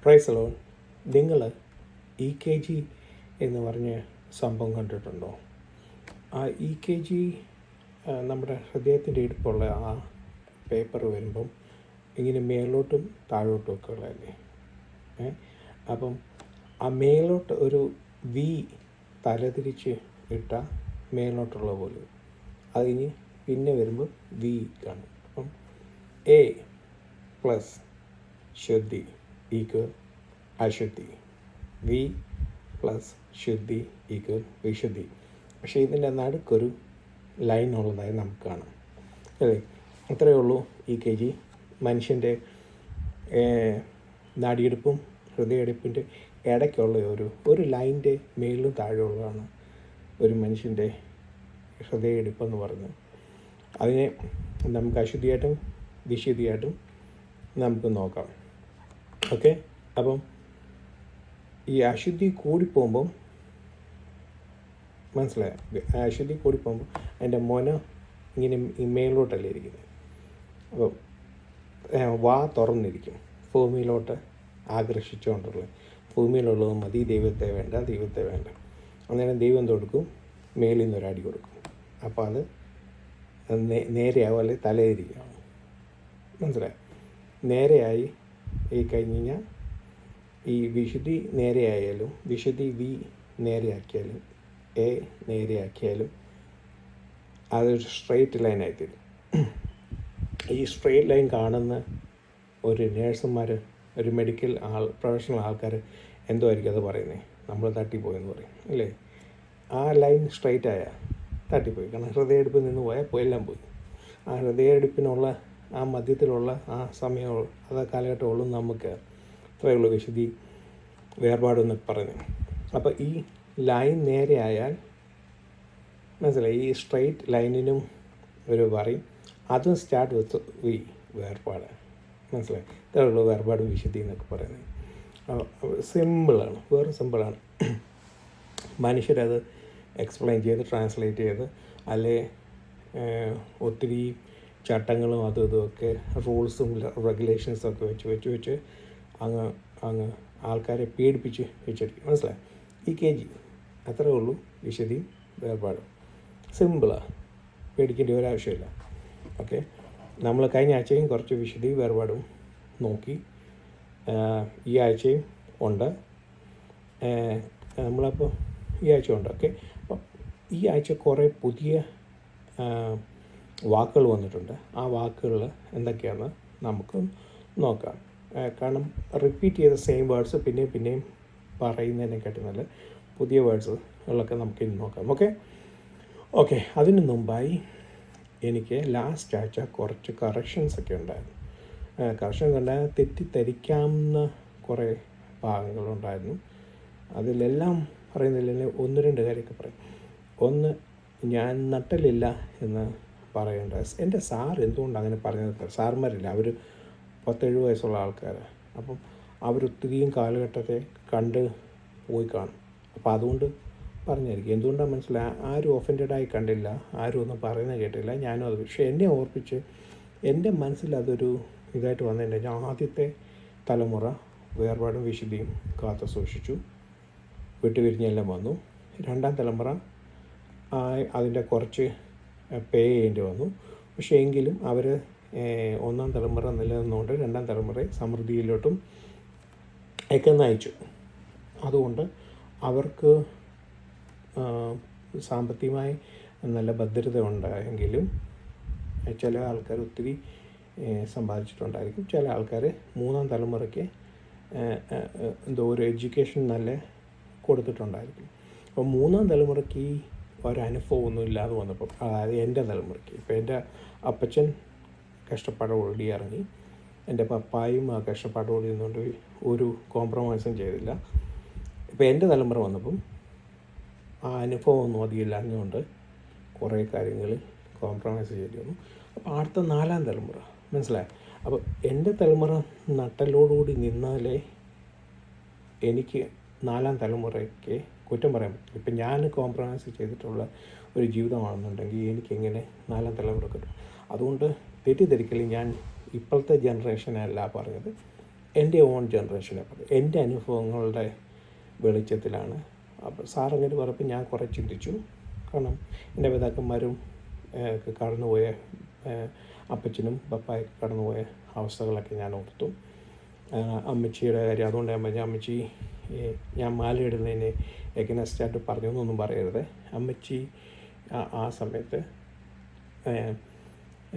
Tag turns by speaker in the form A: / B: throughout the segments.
A: Price loan. നിങ്ങൾ EKG എന്ന് പറഞ്ഞ സംഭവം കണ്ടിട്ടുണ്ടോ? ആ EKG നമ്മുടെ ഹൃദയത്തിൻ്റെ ഇടുപ്പുള്ള ആ പേപ്പർ വരുമ്പം ഇങ്ങനെ മേലോട്ടും താഴോട്ടും ഒക്കെ ഉള്ളതല്ലേ. അപ്പം ആ മേലോട്ട് ഒരു V തലതിരിച്ച് ഇട്ടാൽ മേലോട്ടുള്ള പോലെ അതിന് പിന്നെ വരുമ്പോൾ V കാണും. അപ്പം A പ്ലസ് ശുദ്ധി ഈക്വൽ അശുദ്ധി, V പ്ലസ് ശുദ്ധി ഈക്വൽ വിശുദ്ധി. പക്ഷേ ഇതിൻ്റെ നടുക്കൊരു ലൈൻ ഉള്ളതായി നമുക്ക് കാണാം അല്ലേ. അത്രയേ ഉള്ളൂ EKG. മനുഷ്യൻ്റെ നാടിയെടുപ്പും ഹൃദയമെടുപ്പിൻ്റെ ഇടയ്ക്കുള്ള ഒരു ലൈൻ്റെ മേലും താഴെയുള്ളതാണ് ഒരു മനുഷ്യൻ്റെ ഹൃദയമെടുപ്പെന്ന് പറഞ്ഞ്. അതിനെ നമുക്ക് അശുദ്ധിയായിട്ടും വിശുദ്ധിയായിട്ടും നമുക്ക് നോക്കാം. ഓക്കെ, അപ്പം ഈ അശുദ്ധി കൂടിപ്പോകുമ്പം മനസ്സിലായോ? അശുദ്ധി കൂടിപ്പോകുമ്പോൾ അതിൻ്റെ മൊന ഇങ്ങനെ മേലോട്ടല്ലേ ഇരിക്കുന്നത്. അപ്പം വാ തുറന്നിരിക്കും, ഭൂമിയിലോട്ട് ആകർഷിച്ചുകൊണ്ടുള്ള, ഭൂമിയിലുള്ളത് മതി, ദൈവത്തെ വേണ്ട, ദൈവത്തെ വേണ്ട. അന്നേരം ദൈവം കൊടുക്കും, മേളിൽ നിന്നൊരടി കൊടുക്കും. അപ്പോൾ അത് നേരെയാവും, അല്ലെങ്കിൽ തലയിരിക്കും. മനസ്സിലായി? നേരെയായി കഴിഞ്ഞ് കഴിഞ്ഞാൽ ഈ വിശുദ്ധി നേരെയായാലും, വിശുദ്ധി V നേരെയാക്കിയാലും, A നേരെയാക്കിയാലും അതൊരു സ്ട്രെയിറ്റ് ലൈനായിത്തീരും. ഈ സ്ട്രെയിറ്റ് ലൈൻ കാണുന്ന ഒരു നേഴ്സുമാർ, ഒരു മെഡിക്കൽ പ്രൊഫഷണൽ ആൾക്കാർ എന്തോ ആയിരിക്കും അത് പറയുന്നത്, നമ്മൾ തട്ടിപ്പോയെന്ന് പറയും അല്ലേ. ആ ലൈൻ സ്ട്രെയിറ്റ് ആയാൽ തട്ടിപ്പോയി. കാരണം ഹൃദയമെടുപ്പിൽ നിന്ന് പോയാൽ എല്ലാം പോയി. ആ ഹൃദയമെടുപ്പിനുള്ള ആ മധ്യത്തിലുള്ള ആ സമയം, അത് കാലഘട്ടമുള്ളൂ നമുക്ക്. അത്രയേ ഉള്ളൂ വിശുദ്ധി വേർപാടെന്ന് പറഞ്ഞു. അപ്പോൾ ഈ ലൈൻ നേരെ ആയാൽ മനസ്സിലായി, ഈ സ്ട്രെയിറ്റ് ലൈനിനും ഒരു പറയും, അതും സ്റ്റാർട്ട് വിത്ത് V, വേർപാട്. മനസ്സിലായി? ഇത്രയേ ഉള്ളൂ വേർപാടും വിശുദ്ധി എന്നൊക്കെ പറയുന്നത്. സിമ്പിളാണ്, വേറെ സിമ്പിളാണ്. മനുഷ്യരത് എക്സ്പ്ലെയിൻ ചെയ്ത് ട്രാൻസ്ലേറ്റ് ചെയ്ത് അല്ലെ ഒത്തിരി ചട്ടങ്ങളും അതും ഇതുമൊക്കെ റൂൾസും റെഗുലേഷൻസും ഒക്കെ വെച്ച് അങ്ങ് ആൾക്കാരെ പേടിപ്പിച്ച് വെച്ചിരിക്കും. മനസ്സിലായി? EKG അത്രേ ഉള്ളൂ വിശുദ്ധി വേർപാടും. സിമ്പിളാണ്, പേടിക്കേണ്ട ഒരാവശ്യമില്ല. ഓക്കെ, നമ്മൾ കഴിഞ്ഞ ആഴ്ചയും കുറച്ച് വിശുദ്ധി വേർപാടും നോക്കി. ഈ ആഴ്ചയും ഉണ്ട്, നമ്മളപ്പോൾ ഈ ആഴ്ച ഉണ്ട്. ഓക്കെ, അപ്പം ഈ ആഴ്ച കുറേ പുതിയ വാക്കുകൾ വന്നിട്ടുണ്ട്. ആ വാക്കുകൾ എന്തൊക്കെയാണെന്ന് നമുക്ക് നോക്കാം. കാരണം റിപ്പീറ്റ് ചെയ്ത സെയിം വേർഡ്സ് പിന്നെയും പറയുന്നതിനെക്കാട്ടി നല്ല പുതിയ വേർഡ്സുകളൊക്കെ നമുക്ക് ഇന്ന് നോക്കാം. ഓക്കെ, അതിന് മുമ്പായി എനിക്ക് ലാസ്റ്റ് ആഴ്ച കുറച്ച് കറക്ഷൻസൊക്കെ ഉണ്ടായിരുന്നു. കറക്ഷൻ കണ്ടാൽ തെറ്റിദ്ധരിക്കാവുന്ന കുറേ ഭാഗങ്ങളുണ്ടായിരുന്നു. അതിലെല്ലാം പറയുന്നില്ലെങ്കിൽ ഒന്ന് രണ്ട് കാര്യമൊക്കെ പറയും. ഒന്ന്, ഞാൻ നട്ടലില്ല എന്ന് പറയേണ്ട എൻ്റെ സാർ എന്തുകൊണ്ട് അങ്ങനെ പറഞ്ഞത്, സാർമാരില്ല, അവർ 10-7 വയസ്സുള്ള ആൾക്കാരാണ്. അപ്പം അവരൊത്തിരിയും കാലഘട്ടത്തെ കണ്ട് പോയി കാണും. അപ്പോൾ അതുകൊണ്ട് പറഞ്ഞായിരിക്കും. എന്തുകൊണ്ടാണ് മനസ്സിലായി, ആരും ഒഫൻഡഡായി കണ്ടില്ല, ആരും ഒന്നും പറയുന്നത് കേട്ടില്ല. ഞാനും അത്, പക്ഷേ എന്നെ ഓർപ്പിച്ച് എൻ്റെ മനസ്സിൽ അതൊരു ഇതായിട്ട് വന്നതിൻ്റെ ആദ്യത്തെ തലമുറ വേർപാടും വിശുദ്ധിയും കാത്തു സൂക്ഷിച്ചു, വിട്ടുപിരിഞ്ഞെല്ലാം വന്നു. രണ്ടാം തലമുറ അതിൻ്റെ കുറച്ച് പേ ചെയ്യേണ്ടി വന്നു. പക്ഷേ എങ്കിലും അവർ ഒന്നാം തലമുറ നിലനിന്നുകൊണ്ട് രണ്ടാം തലമുറയെ സമൃദ്ധിയിലോട്ടും ഒക്കെ നയിച്ചു. അതുകൊണ്ട് അവർക്ക് സാമ്പത്തികമായി നല്ല ഭദ്രത ഉണ്ടായെങ്കിലും ചില ആൾക്കാർ ഒത്തിരി സമ്പാദിച്ചിട്ടുണ്ടായിരിക്കും. ചില ആൾക്കാർ മൂന്നാം തലമുറയ്ക്ക് എന്തോ ഒരു എഡ്യൂക്കേഷൻ നല്ല കൊടുത്തിട്ടുണ്ടായിരിക്കും. അപ്പോൾ മൂന്നാം തലമുറയ്ക്ക് ഈ ഒരനുഭവമൊന്നും ഇല്ലാതെ വന്നപ്പോൾ, അതായത് എൻ്റെ തലമുറയ്ക്ക്, ഇപ്പോൾ എൻ്റെ അപ്പച്ചൻ കഷ്ടപ്പാടോടി ഇറങ്ങി, എൻ്റെ പപ്പായും ആ കഷ്ടപ്പാടോടി നിന്നുകൊണ്ട് ഒരു കോംപ്രമൈസും ചെയ്തില്ല. ഇപ്പോൾ എൻ്റെ തലമുറ വന്നപ്പം ആ അനുഭവമൊന്നും അധികമില്ലാഞ്ഞുകൊണ്ട് കുറേ കാര്യങ്ങൾ കോംപ്രമൈസ് ചെയ്യേണ്ടി വന്നു. അപ്പോൾ അടുത്ത നാലാം തലമുറ, മനസ്സിലായി? അപ്പോൾ എൻ്റെ തലമുറ നട്ടലോടുകൂടി നിന്നാലേ എനിക്ക് നാലാം തലമുറയ്ക്ക് കുറ്റം പറയാൻ പറ്റില്ല. ഇപ്പം ഞാൻ കോംപ്രമൈസ് ചെയ്തിട്ടുള്ള ഒരു ജീവിതമാണെന്നുണ്ടെങ്കിൽ എനിക്കെങ്ങനെ നാലാം തലമുറ കിട്ടും? അതുകൊണ്ട് തെറ്റിദ്ധരിക്കൽ, ഞാൻ ഇപ്പോഴത്തെ ജനറേഷനല്ല പറഞ്ഞത്, എൻ്റെ ഓൺ ജനറേഷനെ പറയും, എൻ്റെ അനുഭവങ്ങളുടെ വെളിച്ചത്തിലാണ്. അപ്പോൾ സാറങ്ങനെ പറഞ്ഞപ്പോൾ ഞാൻ കുറേ ചിന്തിച്ചു. കാരണം എൻ്റെ പിതാക്കന്മാരും കടന്നുപോയ അപ്പച്ചനും പപ്പായൊക്കെ കടന്നുപോയ അവസ്ഥകളൊക്കെ ഞാൻ ഓർത്തു. അമ്മച്ചിയുടെ കാര്യം അതുകൊണ്ട് ഞാൻ പറഞ്ഞു, അമ്മച്ചി ഞാൻ മാലയിടുന്നതിന് എഗനസ്റ്റായിട്ട് പറഞ്ഞു എന്നൊന്നും പറയരുത്. അമ്മച്ചി ആ സമയത്ത്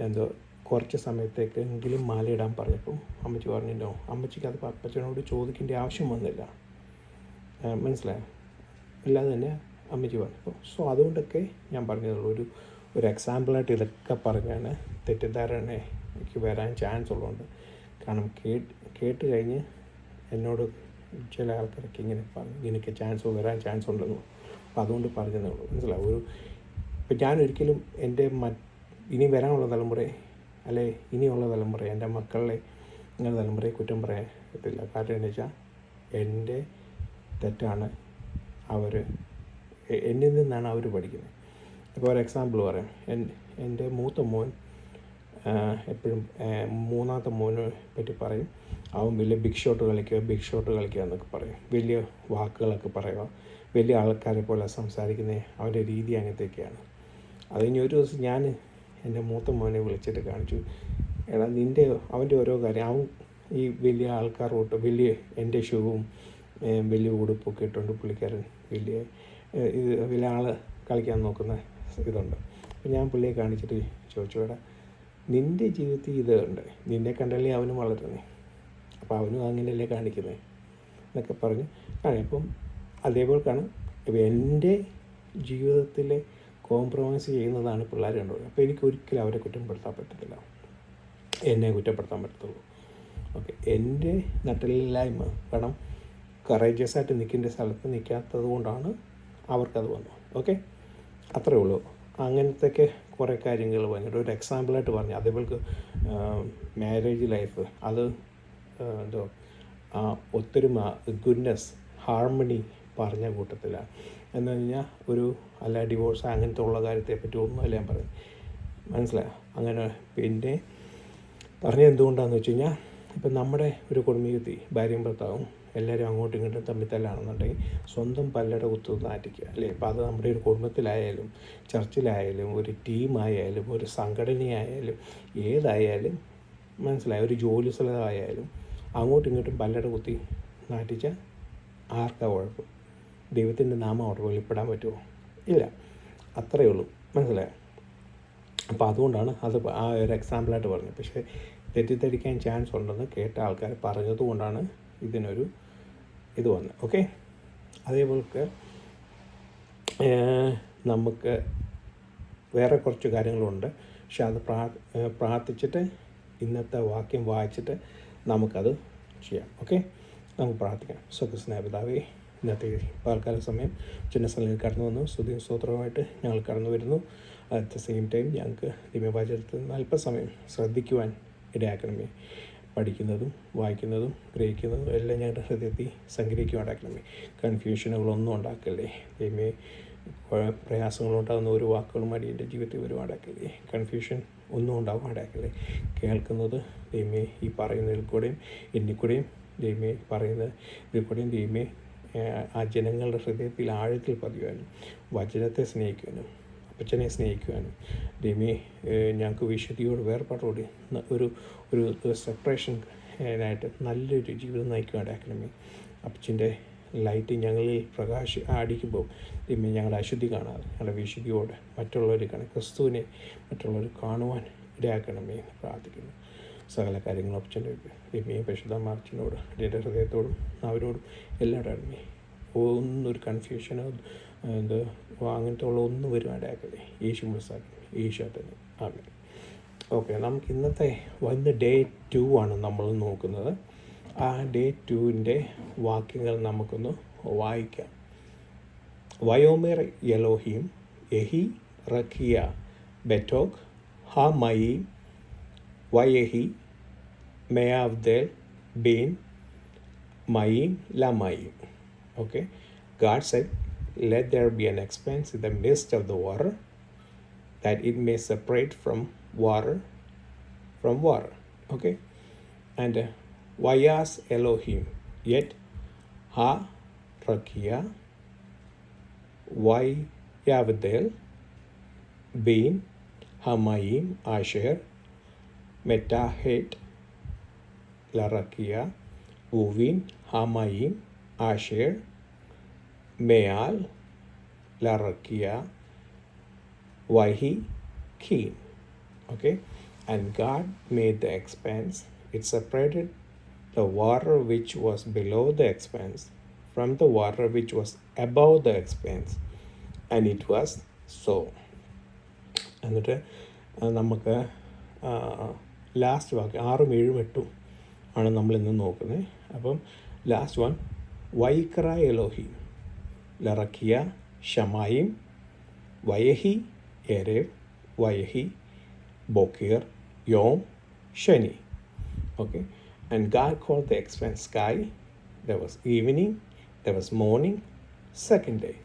A: എന്തോ കുറച്ച് സമയത്തേക്കെങ്കിലും മാലയിടാൻ പറഞ്ഞപ്പോൾ അമ്മച്ചി പറഞ്ഞിട്ടോ, അമ്മച്ചിക്ക് അത് അപ്പച്ചനോട് ചോദിക്കേണ്ട ആവശ്യം വന്നില്ല, മനസ്സിലായോ? അല്ലാതെ തന്നെ അമ്മച്ചി പറഞ്ഞപ്പോൾ. സോ അതുകൊണ്ടൊക്കെ ഞാൻ പറഞ്ഞതുള്ളൂ, ഒരു എക്സാമ്പിളായിട്ട് ഇതൊക്കെ പറഞ്ഞാണ് തെറ്റിദ്ധാരണയ്ക്ക് വരാൻ ചാൻസ് ഉള്ളതുകൊണ്ട്. കാരണം കേട്ട് കഴിഞ്ഞ് എന്നോട് ചില ആൾക്കാരൊക്കെ ഇങ്ങനെ പറഞ്ഞു നിനക്ക് വരാൻ ചാൻസ് ഉണ്ടെന്ന്. അപ്പോൾ അതുകൊണ്ട് പറഞ്ഞതേ ഉള്ളൂ, മനസ്സിലാവും. ഇപ്പം ഞാനൊരിക്കലും എൻ്റെ ഇനി വരാനുള്ള തലമുറയെ അല്ലെ ഇനിയുള്ള തലമുറ എൻ്റെ മക്കളെ ഇങ്ങനെ തലമുറയെ കുറ്റം പറയാൻ പറ്റില്ല. കാരണം എന്ന് വെച്ചാൽ എൻ്റെ തെറ്റാണ് എന്നിൽ നിന്നാണ് അവർ പഠിക്കുന്നത്. ഇപ്പോൾ ഒരു എക്സാമ്പിൾ പറയാം. എൻ്റെ മൂത്ത മോൻ എപ്പോഴും മൂന്നാമത്തെ മോനെ പറ്റി പറയും, അവൻ വലിയ ബിഗ് ഷോട്ട് കളിക്കുക എന്നൊക്കെ പറയും. വലിയ വാക്കുകളൊക്കെ പറയുക, വലിയ ആൾക്കാരെ പോലെ സംസാരിക്കുന്ന അവൻ്റെ രീതി അങ്ങനത്തെയൊക്കെയാണ്. അത് കഴിഞ്ഞ് ഒരു ദിവസം ഞാൻ എൻ്റെ മൂത്ത മോനെ വിളിച്ചിട്ട് കാണിച്ചു, എടാ അവൻ്റെ ഓരോ കാര്യം, അവൻ ഈ വലിയ ആൾക്കാരോട്ട് എൻ്റെ ഷൂവും വലിയ ഉടുപ്പൊക്കെ ഇട്ടുകൊണ്ട് പുള്ളിക്കാരൻ വലിയ ആൾ കളിക്കാൻ നോക്കുന്ന ഇതുണ്ട്. അപ്പോൾ ഞാൻ പുള്ളിയെ കാണിച്ചിട്ട് ചോദിച്ചു, എടാ നിൻ്റെ ജീവിതത്തിൽ ഇതുണ്ട്, നിന്നെ കണ്ടല്ലേ അവനും വളരുന്നേ, അപ്പോൾ അവനും അങ്ങനെയല്ലേ കാണിക്കുന്നത് എന്നൊക്കെ പറഞ്ഞ് അപ്പം അതേപോലെ കാണും. ഇപ്പോൾ എൻ്റെ ജീവിതത്തിലെ കോംപ്രമൈസ് ചെയ്യുന്നതാണ് പിള്ളേർ കണ്ടുള്ളത്. അപ്പോൾ എനിക്ക് ഒരിക്കലും അവരെ കുറ്റപ്പെടുത്താൻ പറ്റത്തില്ല, എന്നെ കുറ്റപ്പെടുത്താൻ പറ്റത്തുള്ളൂ. ഓക്കെ, എൻ്റെ നട്ടലില്ലായ്മ കാരണം കറേജിയസ് ആയിട്ട് നിൽക്കേണ്ട സ്ഥലത്ത് നിൽക്കാത്തത് കൊണ്ടാണ് അവർക്കത് വന്നത്. ഓക്കെ, അത്രേ ഉള്ളൂ. അങ്ങനത്തെയൊക്കെ കുറേ കാര്യങ്ങൾ പറഞ്ഞിട്ട് ഒരു എക്സാമ്പിളായിട്ട് പറഞ്ഞു. അതേപോലെ മാരേജ് ലൈഫ് അത് എന്തോ ഒത്തൊരുമ, ഗുഡ്നെസ്, ഹാർമണി പറഞ്ഞ കൂട്ടത്തിലാണ്. എന്ന് കഴിഞ്ഞാൽ അല്ല ഡിവോഴ്സ് അങ്ങനത്തെ ഉള്ള കാര്യത്തെപ്പറ്റി ഒന്നുമല്ല ഞാൻ പറയുന്നത്, മനസ്സിലായോ? അങ്ങനെ പിന്നെ പറഞ്ഞത് എന്തുകൊണ്ടാണെന്ന് വെച്ച് കഴിഞ്ഞാൽ ഇപ്പം നമ്മുടെ ഒരു കുടുംബജീവിതത്തിൽ ഭാര്യയും ഭർത്താവും എല്ലാവരും അങ്ങോട്ടും ഇങ്ങോട്ടും തമ്മിത്തല്ലാണെന്നുണ്ടെങ്കിൽ സ്വന്തം പല്ലട കുത്തു നാറ്റിക്കുക അല്ലേ. അപ്പോൾ അത് നമ്മുടെ ഒരു കുടുംബത്തിലായാലും ചർച്ചിലായാലും ഒരു ടീമായാലും ഒരു സംഘടനയായാലും ഏതായാലും മനസ്സിലായി, ഒരു ജോലി സ്ഥലമായാലും അങ്ങോട്ടും ഇങ്ങോട്ടും പല്ലട കുത്തി നാറ്റിച്ചാൽ ആർക്കാ കുഴപ്പം? ദൈവത്തിൻ്റെ നാമം അവിടെ വെളിപ്പെടാൻ പറ്റുമോ? ഇല്ല. അത്രയേ ഉള്ളൂ, മനസ്സിലായോ? അപ്പോൾ അതുകൊണ്ടാണ് അത് ആ ഒരു എക്സാമ്പിളായിട്ട് പറഞ്ഞത്. പക്ഷേ തെറ്റിദ്ധരിക്കാൻ ചാൻസ് ഉണ്ടെന്ന് കേട്ട ആൾക്കാർ പറഞ്ഞതുകൊണ്ടാണ് ഇതിനൊരു ഇത് വന്നത്. ഓക്കെ, അതേപോലെ നമുക്ക് വേറെ കുറച്ച് കാര്യങ്ങളുണ്ട്. പക്ഷെ അത് പ്രാർത്ഥിച്ചിട്ട് ഇന്നത്തെ വാക്യം വായിച്ചിട്ട് നമുക്കത് ചെയ്യാം. ഓക്കെ, നമുക്ക് പ്രാർത്ഥിക്കാം. സ്വർഗ്ഗസ്നേഹപിതാവേ, ഇന്നത്തെ പാൽക്കാല സമയം ചിന്ന സ്ഥലങ്ങളിൽ കടന്നു വന്നു സ്തുതിയും സ്തോത്രവുമായിട്ട് ഞങ്ങൾ കടന്നു വരുന്നു. അറ്റ് ദ സെയിം ടൈം ഞങ്ങൾക്ക് ദിവ്യവചനത്തിൽ നിന്ന് അല്പസമയം ശ്രദ്ധിക്കുവാൻ ഇടയാക്കണമേ. പഠിക്കുന്നതും വായിക്കുന്നതും ഗ്രഹിക്കുന്നതും എല്ലാം ഞങ്ങളുടെ ഹൃദയത്തിൽ സംഗ്രഹിക്കുവാനാക്കണമേ. കൺഫ്യൂഷനുകളൊന്നും ഉണ്ടാക്കല്ലേ ദൈവമേ. പ്രയാസങ്ങളുണ്ടാകുന്ന ഒരു വാക്കുകളും അടിയൻ്റെ ജീവിതത്തിൽ വരുവാണ്ടാക്കല്ലേ. കൺഫ്യൂഷൻ ഒന്നും ഉണ്ടാവാണ്ടാക്കല്ലേ. കേൾക്കുന്നത് ദൈവമേ ഈ പറയുന്നതിൽ കൂടെയും എന്നിക്കൂടെയും ദൈവമേ ഇതിൽ കൂടെയും ദൈവമേ ആ ജനങ്ങളുടെ ഹൃദയത്തിൽ ആഴത്തിൽ പതിയുവാനും വചനത്തെ സ്നേഹിക്കുവാനും അപ്പച്ചനെ സ്നേഹിക്കുവാനും ദൈവമേ ഞങ്ങൾക്ക് വിശുദ്ധിയോട് വേർപാടോടി ഒരു സെപ്പറേഷൻ ആയിട്ട് നല്ലൊരു ജീവിതം നയിക്കുവാനാക്കണമേ. അപ്പച്ചൻ്റെ ലൈറ്റ് ഞങ്ങളിൽ അടിക്കുമ്പോൾ ദൈവമേ ഞങ്ങളുടെ അശുദ്ധി കാണാതെ ഞങ്ങളുടെ വിശുദ്ധിയോട് മറ്റുള്ളവർ ക്രിസ്തുവിനെ മറ്റുള്ളവർ കാണുവാൻ ഇടയാക്കണമേ എന്ന് പ്രാർത്ഥിക്കുന്നു. സകല കാര്യങ്ങളും അപ്പച്ചൻ്റെ ദൈവമേ പരിശുദ്ധ അച്ഛനോട് എൻ്റെ ഹൃദയത്തോടും അവരോടും എല്ലാവരും ഒന്നൊരു കൺഫ്യൂഷനോ അങ്ങനത്തെ ഉള്ള ഒന്നും വരുവാണ്ടാക്കല്ലേ. യേശു മനസ്സാക്കി ഈശോ തന്നെ ആമേൻ. ഓക്കെ, നമുക്ക് ഇന്നത്തെ ഡേ 2 ആണ് നമ്മൾ നോക്കുന്നത്. ആ ഡേ 2ൻ്റെ വാക്യങ്ങൾ നമുക്കൊന്ന് വായിക്കാം. വയോമേർ എലോഹീം യഹി റഖിയ ബെറ്റോക് ഹാ മയി വയഹി മെയാവ്ദേൽ been മയീം ലമയീം. Okay, God said, let there be an expanse in the midst of the water, that it may separate from water. Okay, and Vayas Elohim yet ha rakia Vayavdel bin Hamayim Asher Metahet Larakia Uvin Hamayim Asher Meal Larakia Wahi Keen. Okay, and God made the expanse. It separated the water which was below the expanse from the water which was above the expanse, and it was so. എന്നിട്ട് നമുക്ക് last വാക്ക് 6, 7, 8 ആണ് നമ്മളിന്ന് നോക്കുന്നത്. അപ്പം last one വൈക്ര Elohim ലറക്കിയ ഷമായിം വയഹി എരേവ് വയഹി ബോക്കിർ യോം ശനി. Okay, and God called the expanse sky. There was evening, there was morning, second day.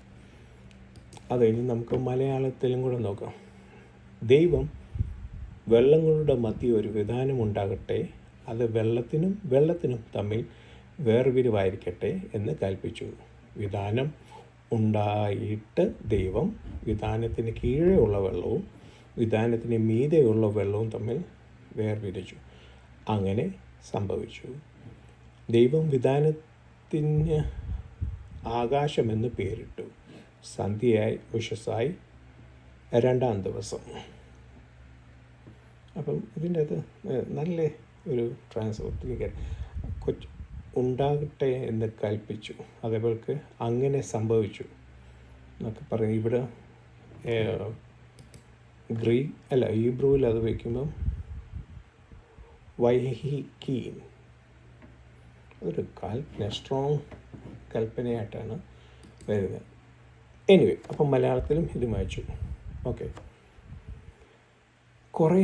A: അത് ഇനി നമുക്ക് മലയാളത്തിലും കൂടെ നോക്കാം. ദൈവം വെള്ളങ്ങളുടെ മധ്യ ഒരു വിധാനം ഉണ്ടാകട്ടെ, അത് വെള്ളത്തിനും തമ്മിൽ വേർതിരിവായിരിക്കട്ടെ എന്ന് കൽപ്പിച്ചു. വിധാനം ഉണ്ടായിട്ട് ദൈവം വിധാനത്തിന് കീഴെയുള്ള വെള്ളവും വിധാനത്തിന് മീതെയുള്ള വെള്ളവും തമ്മിൽ വേർതിരിച്ചു. അങ്ങനെ സംഭവിച്ചു. ദൈവം വിധാനത്തിന് ആകാശമെന്ന് പേരിട്ടു. സന്ധ്യയായി ഉഷസ്സായി 2-ാം ദിവസം. അപ്പം ഇതിൻ്റെ അത് നല്ല ഒരു ട്രാൻസ്ഫർ ഉണ്ടാകട്ടെ എന്ന് കൽപ്പിച്ചു, അതേപോലെ അങ്ങനെ സംഭവിച്ചു എന്നൊക്കെ പറയും. ഇവിടെ ഹീബ്രുവിൽ അത് വയ്ക്കുമ്പം വൈഹിക്കീൻ ഒരു സ്ട്രോങ് കൽപ്പനയായിട്ടാണ് വരുന്നത്. എനിവേ, അപ്പം മലയാളത്തിലും ഇത് വായിച്ചു. ഓക്കെ, കുറേ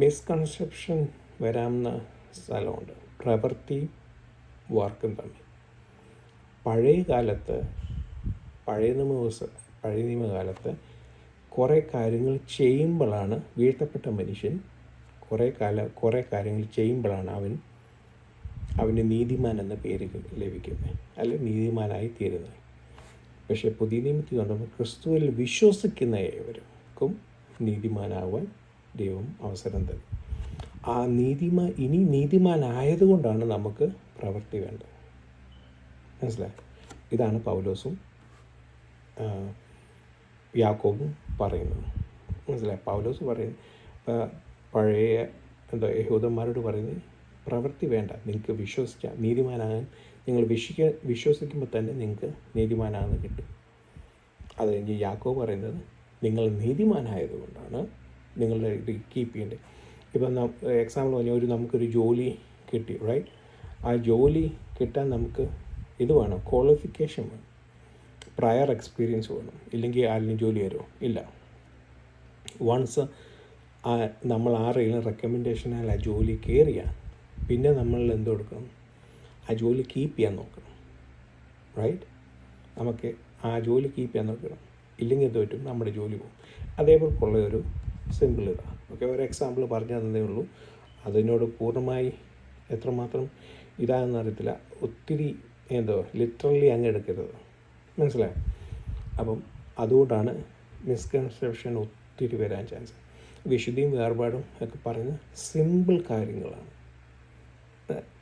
A: മിസ്കൺസെപ്ഷൻ വരാവുന്ന സ്ഥലമുണ്ട് പ്രവൃത്തിയും വർക്കും തമ്മിൽ. പഴയ നിയമകാലത്ത് കുറേ കാര്യങ്ങൾ ചെയ്യുമ്പോഴാണ് വീഴ്ത്തപ്പെട്ട മനുഷ്യൻ കുറേ കാര്യങ്ങൾ ചെയ്യുമ്പോഴാണ് അവന് നീതിമാൻ എന്ന പേര് ലഭിക്കുന്നത്, അല്ലെങ്കിൽ നീതിമാനായി തീരുന്നത്. പക്ഷേ പുതിയ നിയമത്തിൽ കൊണ്ടുമ്പോൾ ക്രിസ്തുവിൽ വിശ്വസിക്കുന്ന ഏവർക്കും നീതിമാനാവാൻ ദൈവം അവസരം തരും. ആ ഇനി നീതിമാനായതുകൊണ്ടാണ് നമുക്ക് പ്രവൃത്തി വേണ്ടത്. മനസ്സിലായി? ഇതാണ് പൗലോസും യാക്കോബും പറയുന്നത്. മനസ്സിലായി? പൗലോസ് പറയുന്നത് പഴയ യഹൂദന്മാരോട് പറയുന്നത് പ്രവൃത്തി വേണ്ട, നിങ്ങൾക്ക് വിശ്വസിക്കാം, നീതിമാനാകാൻ നിങ്ങൾ വിശ്വസിക്കുമ്പോൾ തന്നെ നിങ്ങൾക്ക് നീതിമാനാകുന്ന കിട്ടും. അത് കഴിഞ്ഞ് യാക്കോബ് പറയുന്നത് നിങ്ങൾ നീതിമാനായതുകൊണ്ടാണ് നിങ്ങളുടെ ഇത് കീപ്പ് ചെയ്യേണ്ടത്. ഇപ്പം എക്സാമ്പിൾ പറഞ്ഞാൽ നമുക്കൊരു ജോലി കിട്ടി, റൈറ്റ്? ആ ജോലി കിട്ടാൻ നമുക്ക് ഇത് വേണം, ക്വാളിഫിക്കേഷൻ വേണം, പ്രയർ എക്സ്പീരിയൻസ് വേണം, ഇല്ലെങ്കിൽ ആരെങ്കിലും ജോലി തരുമോ? ഇല്ല. വൺസ് നമ്മൾ ആരെങ്കിലും റെക്കമെൻഡേഷനാൽ ആ ജോലി കയറിയാൽ പിന്നെ നമ്മൾ എന്ത് കൊടുക്കണം? ആ ജോലി കീപ്പ് ചെയ്യാൻ നോക്കണം, റൈറ്റ്? നമുക്ക് ആ ജോലി കീപ്പ് ചെയ്യാൻ നോക്കണം, ഇല്ലെങ്കിൽ എന്ത് പറ്റും? നമ്മുടെ ജോലി പോകും. അതേപോലുള്ള ഒരു സിമ്പിൾ ഇതാണ്. ഓക്കെ, ഒരു എക്സാമ്പിൾ പറഞ്ഞു തന്നതേ ഉള്ളൂ. അതിനോട് പൂർണ്ണമായി എത്രമാത്രം ഇതാണെന്ന് അറിയത്തില്ല. ഒത്തിരി ലിറ്ററലി അങ്ങ് എടുക്കരുത്. മനസ്സിലായോ? അപ്പം അതുകൊണ്ടാണ് മിസ്കൺസെപ്ഷൻ ഒത്തിരി വരാൻ ചാൻസ്. വിശുദ്ധിയും വേർപാടും ഒക്കെ പറയുന്ന സിമ്പിൾ കാര്യങ്ങളാണ്.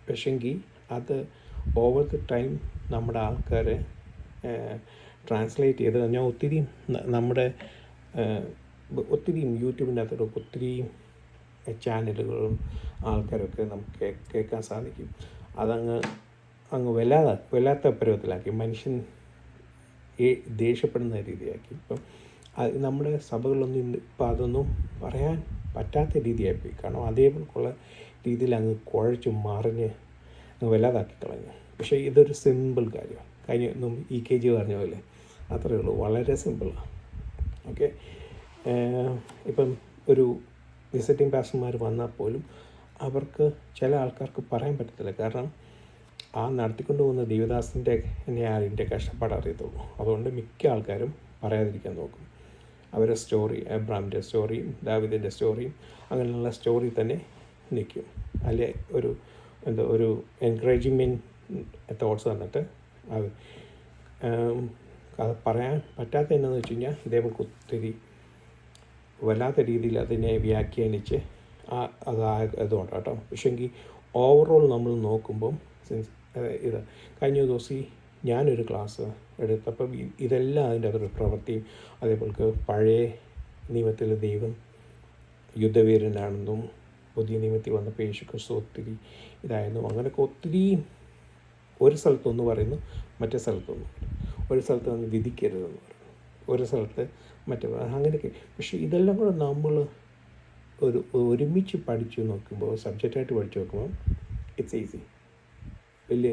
A: പക്ഷെങ്കിൽ അത് ഓവർ ദ ടൈം നമ്മുടെ ആൾക്കാരെ ട്രാൻസ്ലേറ്റ് ചെയ്ത് ഞാൻ ഒത്തിരിയും യൂട്യൂബിൻ്റെ അകത്തോട്ട് ഒത്തിരിയും ചാനലുകളും ആൾക്കാരൊക്കെ നമുക്ക് കേൾക്കാൻ സാധിക്കും. അങ്ങ് വല്ലാത്ത പരുവത്തിലാക്കി, മനുഷ്യൻ ദേഷ്യപ്പെടുന്ന രീതിയാക്കി. ഇപ്പം നമ്മുടെ സഭകളിലൊന്നും ഇപ്പം അതൊന്നും പറയാൻ പറ്റാത്ത രീതിയായിപ്പോയി. കാരണം അതേപോലുള്ള രീതിയിൽ അങ്ങ് കുഴച്ച് മറിഞ്ഞ് അങ്ങ് വല്ലാതാക്കി കളഞ്ഞു. പക്ഷേ ഇതൊരു സിമ്പിൾ കാര്യമാണ്. കഴിഞ്ഞ EKG പറഞ്ഞ പോലെ അത്രയേ ഉള്ളൂ, വളരെ സിമ്പിളാണ്. ഓക്കെ, ഇപ്പം ഒരു വിസിറ്റിംഗ് പാസ്റ്റർമാർ വന്നാൽ പോലും അവർക്ക് ചില ആൾക്കാർക്ക് പറയാൻ പറ്റത്തില്ല. കാരണം ആ നടത്തിക്കൊണ്ട് പോകുന്ന ദൈവദാസൻ്റെ അതിൻ്റെ കഷ്ടപ്പാട് അറിയത്തുള്ളൂ. അതുകൊണ്ട് മിക്ക ആൾക്കാരും പറയാതിരിക്കാൻ നോക്കും. അവരുടെ സ്റ്റോറി, അബ്രാമിൻ്റെ സ്റ്റോറിയും ദാവീദിൻ്റെ സ്റ്റോറിയും അങ്ങനെയുള്ള സ്റ്റോറി തന്നെ നിൽക്കും. അല്ലെ എന്താ ഒരു എൻകറേജ്മെൻറ്റ് തോട്ട്സ് തന്നിട്ട് അത് അത് പറയാൻ പറ്റാത്ത എന്നാന്ന് വെച്ച് കഴിഞ്ഞാൽ ഇതേപോലെ ഒത്തിരി വല്ലാത്ത രീതിയിൽ അതിനെ വ്യാഖ്യാനിച്ച് അതുകൊണ്ട് കേട്ടോ. പക്ഷേങ്കിൽ ഓവറോൾ നമ്മൾ നോക്കുമ്പം ഇത് കഴിഞ്ഞ ദിവസം ഞാനൊരു ക്ലാസ് എടുത്തപ്പം ഇതെല്ലാം അതിൻ്റെ അതൊരു പ്രവൃത്തിയും അതേപോലെ പഴയ നിയമത്തിൽ ദൈവം യുദ്ധവീരനാണെന്നും പുതിയ നിയമത്തിൽ വന്നപ്പോൾ യേശു ക്രിസ്തു ഒത്തിരി ഇതായിരുന്നു, അങ്ങനെയൊക്കെ ഒത്തിരി ഒരു സ്ഥലത്തൊന്ന് പറയുന്നു, മറ്റേ സ്ഥലത്തൊന്ന് പറയുന്നു, ഒരു സ്ഥലത്ത് വന്ന് വിധിക്കരുതെന്ന് പറയുന്നു, ഒരു സ്ഥലത്ത് മറ്റേ അങ്ങനെയൊക്കെ. പക്ഷേ ഇതെല്ലാം കൂടെ നമ്മൾ ഒരുമിച്ച് പഠിച്ചു നോക്കുമ്പോൾ, സബ്ജക്റ്റായിട്ട് പഠിച്ചു നോക്കുമ്പോൾ ഇറ്റ്സ് ഈസി. വലിയ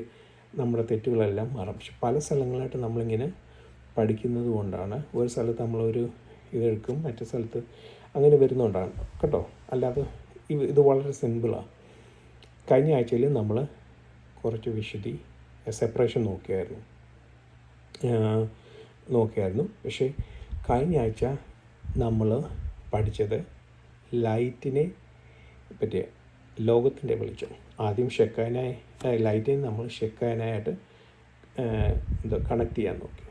A: നമ്മുടെ തെറ്റുകളെല്ലാം മാറാം. പക്ഷെ പല സ്ഥലങ്ങളായിട്ട് നമ്മളിങ്ങനെ പഠിക്കുന്നത് കൊണ്ടാണ് ഒരു സ്ഥലത്ത് നമ്മളൊരു ഇതെടുക്കും, മറ്റേ സ്ഥലത്ത് അങ്ങനെ വരുന്നതുകൊണ്ടാണ് കേട്ടോ. അല്ലാതെ ഇത് വളരെ സിമ്പിളാണ്. കഴിഞ്ഞ ആഴ്ചയിൽ നമ്മൾ കുറച്ച് സെപ്പറേഷൻ നോക്കിയായിരുന്നു. പക്ഷേ കഴിഞ്ഞ ആഴ്ച നമ്മൾ പഠിച്ചത് ലൈറ്റിനെ പറ്റിയ, ലോകത്തിൻ്റെ വെളിച്ചം. ആദ്യം ലൈറ്റിനെ നമ്മൾ ഷെക്കാനായിട്ട് കണക്ട് ചെയ്യാൻ നോക്കി.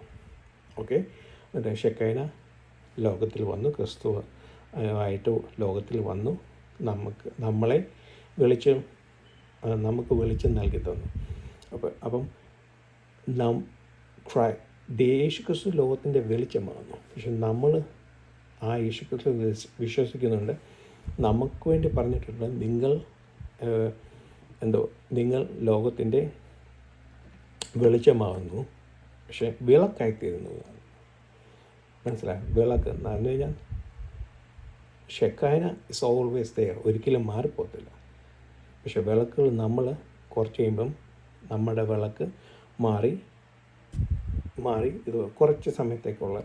A: ഓക്കെ, എന്നിട്ട് ഷെക്കാന ലോകത്തിൽ വന്നു, ക്രിസ്തു ആയിട്ട് ലോകത്തിൽ വന്നു, നമുക്ക് വെളിച്ചം നൽകി തന്നു. അപ്പം യേശു ക്രിസ്തു ലോകത്തിൻ്റെ വെളിച്ചമാകുന്നു. പക്ഷെ നമ്മൾ ആ യേശു ക്രിസ്തു വിശ്വസിക്കുന്നുണ്ട്. നമുക്ക് വേണ്ടി പറഞ്ഞിട്ടുണ്ട്, നിങ്ങൾ ലോകത്തിൻ്റെ വെളിച്ചമാകുന്നു, പക്ഷെ വിളക്കായിത്തീരുന്നു. മനസ്സിലായി? വിളക്ക് എന്ന് പറഞ്ഞു കഴിഞ്ഞാൽ ഷെക്കാന ഇസ് ഓൾവേസ് ദെയർ, ഒരിക്കലും മാറിപ്പോകത്തില്ല. പക്ഷെ വിളക്കുകൾ നമ്മൾ കുറച്ച് കഴിയുമ്പം നമ്മുടെ വിളക്ക് മാറി ഇത് കുറച്ച് സമയത്തേക്കുള്ള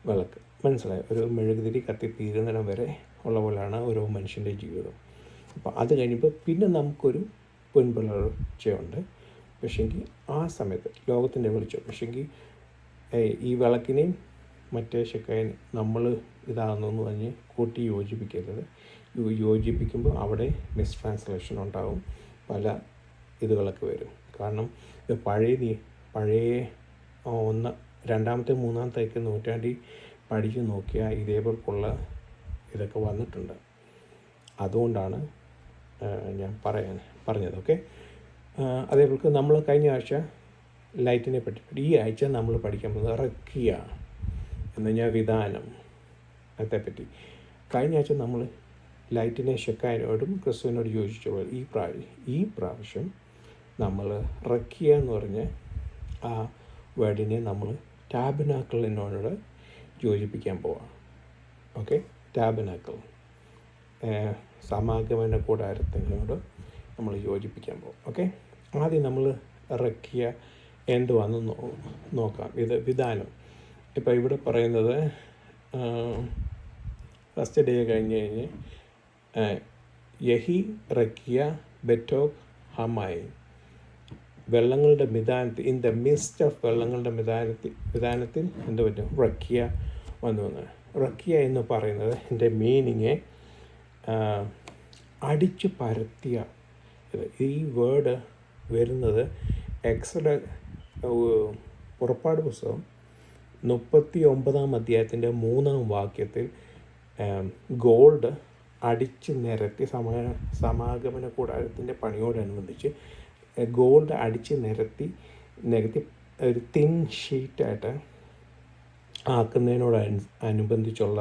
A: വിളക്ക്, മനസ്സിലായി? ഒരു മെഴുകുതിരി കത്തിത്തീരുന്നിടം വരെ ഉള്ള പോലെയാണ് ഓരോ മനുഷ്യൻ്റെ ജീവിതം. അപ്പോൾ അത് കഴിയുമ്പോൾ പിന്നെ നമുക്കൊരു പിൻപുലർച്ചയുണ്ട്. പക്ഷേങ്കിൽ ആ സമയത്ത് ലോകത്തിൻ്റെ വെളിച്ചം, പക്ഷേങ്കിൽ ഈ വിളക്കിനെയും മറ്റേ ഷെക്കായനെ നമ്മൾ ഇതാണെന്ന് പറഞ്ഞ് കൂട്ടി യോജിപ്പിക്കരുത്. യോജിപ്പിക്കുമ്പോൾ അവിടെ മിസ്ട്രാൻസ്ലേഷൻ ഉണ്ടാകും, പല ഇതുകളൊക്കെ വരും. കാരണം ഇത് പഴയ രണ്ടാമത്തെ മൂന്നാമത്തെ നൂറ്റാണ്ടിൽ പഠിച്ച് നോക്കിയാൽ ഇതേപോലുള്ള ഇതൊക്കെ വന്നിട്ടുണ്ട്. അതുകൊണ്ടാണ് ഞാൻ പറഞ്ഞത്. ഓക്കെ, അതേപോലെ നമ്മൾ കഴിഞ്ഞ ആഴ്ച ലൈറ്റിനെ പറ്റി, ഈ ആഴ്ച നമ്മൾ പഠിക്കാൻ പോകുന്നത് റക്കിയ എന്ന് പറഞ്ഞാൽ വിധാനം. അതേപ്പറ്റി കഴിഞ്ഞ ആഴ്ച നമ്മൾ ലൈറ്റിനെ ഷെക്കായനോടും ക്രിസ്തുവിനോട് യോജിച്ച പോലെ ഈ പ്രാവശ്യം നമ്മൾ റക്കിയ എന്ന് പറഞ്ഞ ആ വേർഡിനെ നമ്മൾ ടാബർനാക്കിളിനോട് യോജിപ്പിക്കാൻ പോവാം. ഓക്കെ, ടാബർനാക്കിൾ സമാഗമന കൂടാരത്തിനോട് നമ്മൾ യോജിപ്പിക്കാൻ പോകും. ഓക്കെ, ആദ്യം നമ്മൾ റക്കിയ എന്തുവാണെന്ന് നോക്കാം. ഇത് വിധാനം. ഇപ്പോൾ ഇവിടെ പറയുന്നത് ഫസ്റ്റ് ഡേ കഴിഞ്ഞ് യഹി റക്കിയ ബെറ്റോക് ഹമായി, വെള്ളങ്ങളുടെ മിതാനത്തിൽ, ഇൻ ദ മിസ്റ്റ് ഓഫ് വെള്ളങ്ങളുടെ വിധാനത്തിൽ എന്ത് പറ്റും? റക്കിയ വന്നു. റക്കിയ എന്ന് പറയുന്നത് എൻ്റെ മീനിങ് അടിച്ചു പരത്തിയ. ഈ വേർഡ് വരുന്നത് പുറപ്പാട് പുസ്തകം 39 അധ്യായത്തിൻ്റെ 3-ാം വാക്യത്തിൽ ഗോൾഡ് അടിച്ച് നിരത്തി സമാഗമന കൂടാരത്തിൻ്റെ പണിയോടനുബന്ധിച്ച് ഗോൾഡ് അടിച്ച് നിരത്തി ഒരു തിൻ ഷീറ്റായിട്ട് ആക്കുന്നതിനോടനുബന്ധിച്ചുള്ള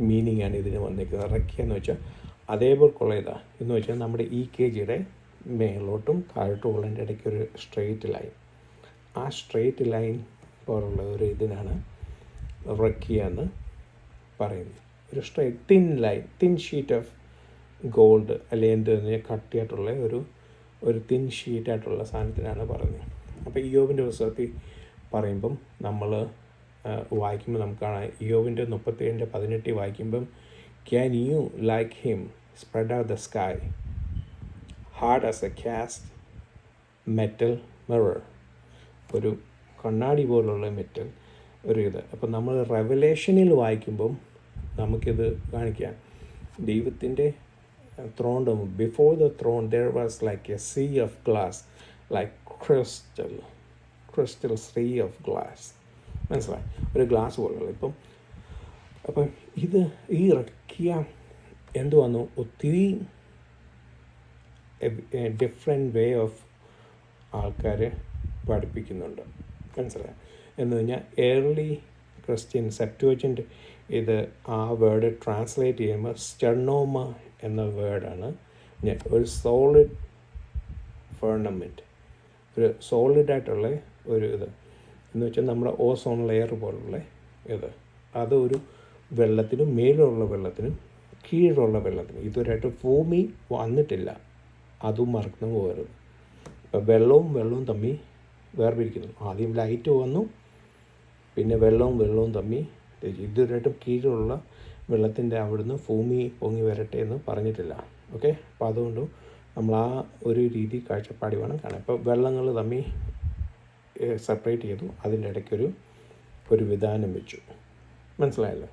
A: മീനിങ്ങാണ് ഇതിന് വന്നിരിക്കുന്നത്. റക്കിയ എന്ന് വെച്ചാൽ അതേപോലെയുള്ള ഇതാണ് എന്ന് വെച്ചാൽ നമ്മുടെ EKGയുടെ മേലോട്ടും താഴോട്ടും ഉള്ളതിൻ്റെ ഇടയ്ക്ക് ഒരു സ്ട്രെയിറ്റ് ലൈൻ, ആ സ്ട്രെയിറ്റ് ലൈൻ പോലുള്ള ഒരു ഇതിനാണ് റക്കിയ എന്ന് പറയുന്നത്. ഒരു thin line, thin sheet of gold അല്ലെങ്കിൽ എന്ത് കട്ടിയായിട്ടുള്ള ഒരു തിൻ ഷീറ്റായിട്ടുള്ള സാധനത്തിനാണ് പറയുന്നത്. അപ്പോൾ ഇയ്യോബിൻ്റെ പുസ്തകത്തിൽ പറയുമ്പം നമ്മൾ വായിക്കുമ്പോൾ നമുക്ക് കാണാം, ഇയ്യോബിൻ്റെ 37:18 വായിക്കുമ്പം can you like him spread out the sky hard as a cast metal mirror, ഒരു കണ്ണാടി പോലുള്ള മെറ്റൽ ഒരു ഇത്. അപ്പം നമ്മൾ റെവലേഷനിൽ വായിക്കുമ്പം നമുക്കിത് കാണിക്കാം. ദൈവത്തിൻ്റെ throne room. Before the throne there was like a sea of glass, like crystal sea of glass. മനസ്സിലായി, ഒരു ഗ്ലാസ് പോലുള്ള. അപ്പം ഇത് ഈ റക്കിയ എന്ത് വന്നു, ഒത്തിരി ഡിഫറെൻറ്റ് വേ ഓഫ് ആൾക്കാർ പഠിപ്പിക്കുന്നുണ്ട്. മനസ്സിലായി എന്ന് പറഞ്ഞാൽ ഏർലി ക്രിസ്ത്യൻ സെപ്റ്റുവജൻ്റ് ഇത് ആ വേർഡ് ട്രാൻസ്ലേറ്റ് ചെയ്യുമ്പോൾ സ്റ്റെർണോമ എന്ന വേർഡാണ്. ഒരു സോളിഡ് ഫേർണമെൻറ്റ്, ഒരു സോളിഡായിട്ടുള്ള ഒരു ഇത് എന്ന് വെച്ചാൽ നമ്മുടെ ഓസോൺ ലെയർ പോലുള്ള ഇത്, അതൊരു വെള്ളത്തിനും മേലുള്ള വെള്ളത്തിനും കീഴിലുള്ള വെള്ളത്തിനും ഇതുവരെയായിട്ട് ഭൂമി വന്നിട്ടില്ല, അതും മറന്നു പോകരുത്. ഇപ്പം വെള്ളവും തമ്മിൽ വേർപിരിക്കുന്നു. ആദ്യം ലൈറ്റ് വന്നു, പിന്നെ വെള്ളവും തമ്മിൽ ഇതുവരെയായിട്ടും കീഴിലുള്ള വെള്ളത്തിൻ്റെ അവിടുന്ന് ഭൂമി പൊങ്ങി വരട്ടെ എന്ന് പറഞ്ഞിട്ടില്ല. ഓക്കെ, അപ്പോൾ അതുകൊണ്ട് നമ്മൾ ആ ഒരു രീതി കാഴ്ചപ്പാടി വേണം കാണാൻ. ഇപ്പോൾ വെള്ളങ്ങൾ തമ്മിൽ സെപ്പറേറ്റ് ചെയ്തു, അതിൻ്റെ ഇടയ്ക്കൊരു വിധാനം വെച്ചു. മനസ്സിലായല്ലോ?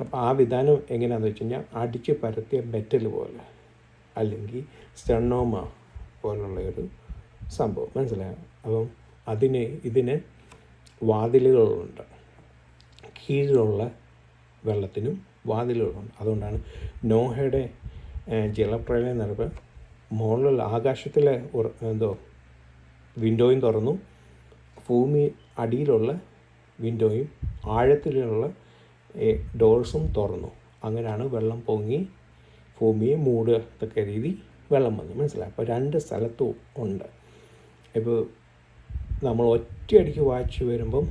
A: അപ്പോൾ ആ വിധാനം എങ്ങനെയാണെന്ന് വെച്ച് കഴിഞ്ഞാൽ അടിച്ച് പരത്തിയ മെറ്റൽ പോലെ അല്ലെങ്കിൽ സ്റ്റെർണോമ പോലുള്ള ഒരു സംഭവം. മനസ്സിലായോ? അപ്പം ഇതിന് വാതിലുകളുണ്ട്, കീഴിലുള്ള വെള്ളത്തിനും വാതിലുകളുണ്ട്. അതുകൊണ്ടാണ് നോഹയുടെ ജലപ്രളയം നടപ്പ് മുകളിൽ ആകാശത്തിലെ വിൻഡോയും തുറന്നു, ഭൂമി അടിയിലുള്ള വിൻഡോയും ആഴത്തിലുള്ള ഡോർസും തുറന്നു. അങ്ങനെയാണ് വെള്ളം പൊങ്ങി ഭൂമിയെ മൂടത്തക്ക രീതി വെള്ളം വന്നു. മനസ്സിലായി? അപ്പോൾ രണ്ട് സ്ഥലത്തും ഉണ്ട്. ഇപ്പോൾ നമ്മൾ ഒറ്റയടിക്ക് വായിച്ച് വരുമ്പം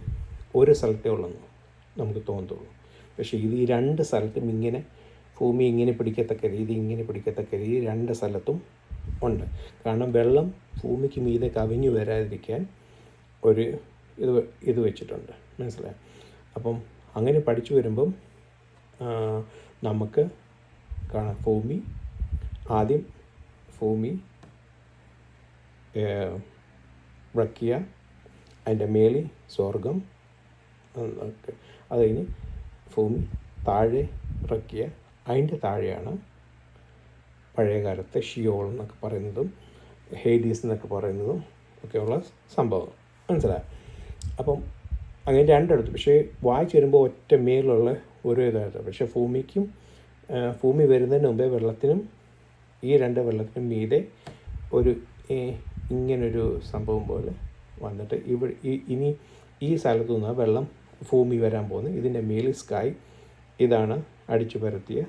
A: ഒരു സ്ഥലത്തേ ഉള്ളെന്ന് നമുക്ക് തോന്നത്തുള്ളൂ. പക്ഷേ ഇത് ഈ രണ്ട് സ്ഥലത്തും ഇങ്ങനെ ഭൂമി ഇങ്ങനെ പിടിക്കത്തക്ക രീതി രണ്ട് സ്ഥലത്തും ഉണ്ട്. കാരണം വെള്ളം ഭൂമിക്ക് മീതെ കവിഞ്ഞു വരാതിരിക്കാൻ ഒരു ഇത് വെച്ചിട്ടുണ്ട്. മനസ്സിലായി? അപ്പം അങ്ങനെ പഠിച്ചു വരുമ്പം നമുക്ക് കാണാം ആദ്യം ഭൂമി റക്കിയ, അതിൻ്റെ മേളിൽ സ്വർഗം, അത് കഴിഞ്ഞ് ഭൂമി താഴെ റക്കിയ, അതിൻ്റെ താഴെയാണ് പഴയകാലത്തെ ഷിയോൾ എന്നൊക്കെ പറയുന്നതും ഹേഡീസ് എന്നൊക്കെ പറയുന്നതും ഒക്കെയുള്ള സംഭവം. മനസ്സിലായി? അപ്പം അങ്ങനെ രണ്ടിടത്ത്, പക്ഷേ വായിച്ച് വരുമ്പോൾ ഒറ്റ മേലുള്ള ഒരു ഇതായിരുന്നു. പക്ഷേ ഭൂമി വരുന്നതിന് മുമ്പേ വെള്ളത്തിനും ഈ രണ്ട് വെള്ളത്തിനും മീതെ ഇങ്ങനൊരു സംഭവം പോലെ വന്നിട്ട് ഇനി ഈ സ്ഥലത്തു നിന്നാണ് വെള്ളം ഭൂമി വരാൻ പോകുന്നത്. ഇതിൻ്റെ മേലിൽ സ്കൈ, ഇതാണ് അടിച്ചു പരത്തിയ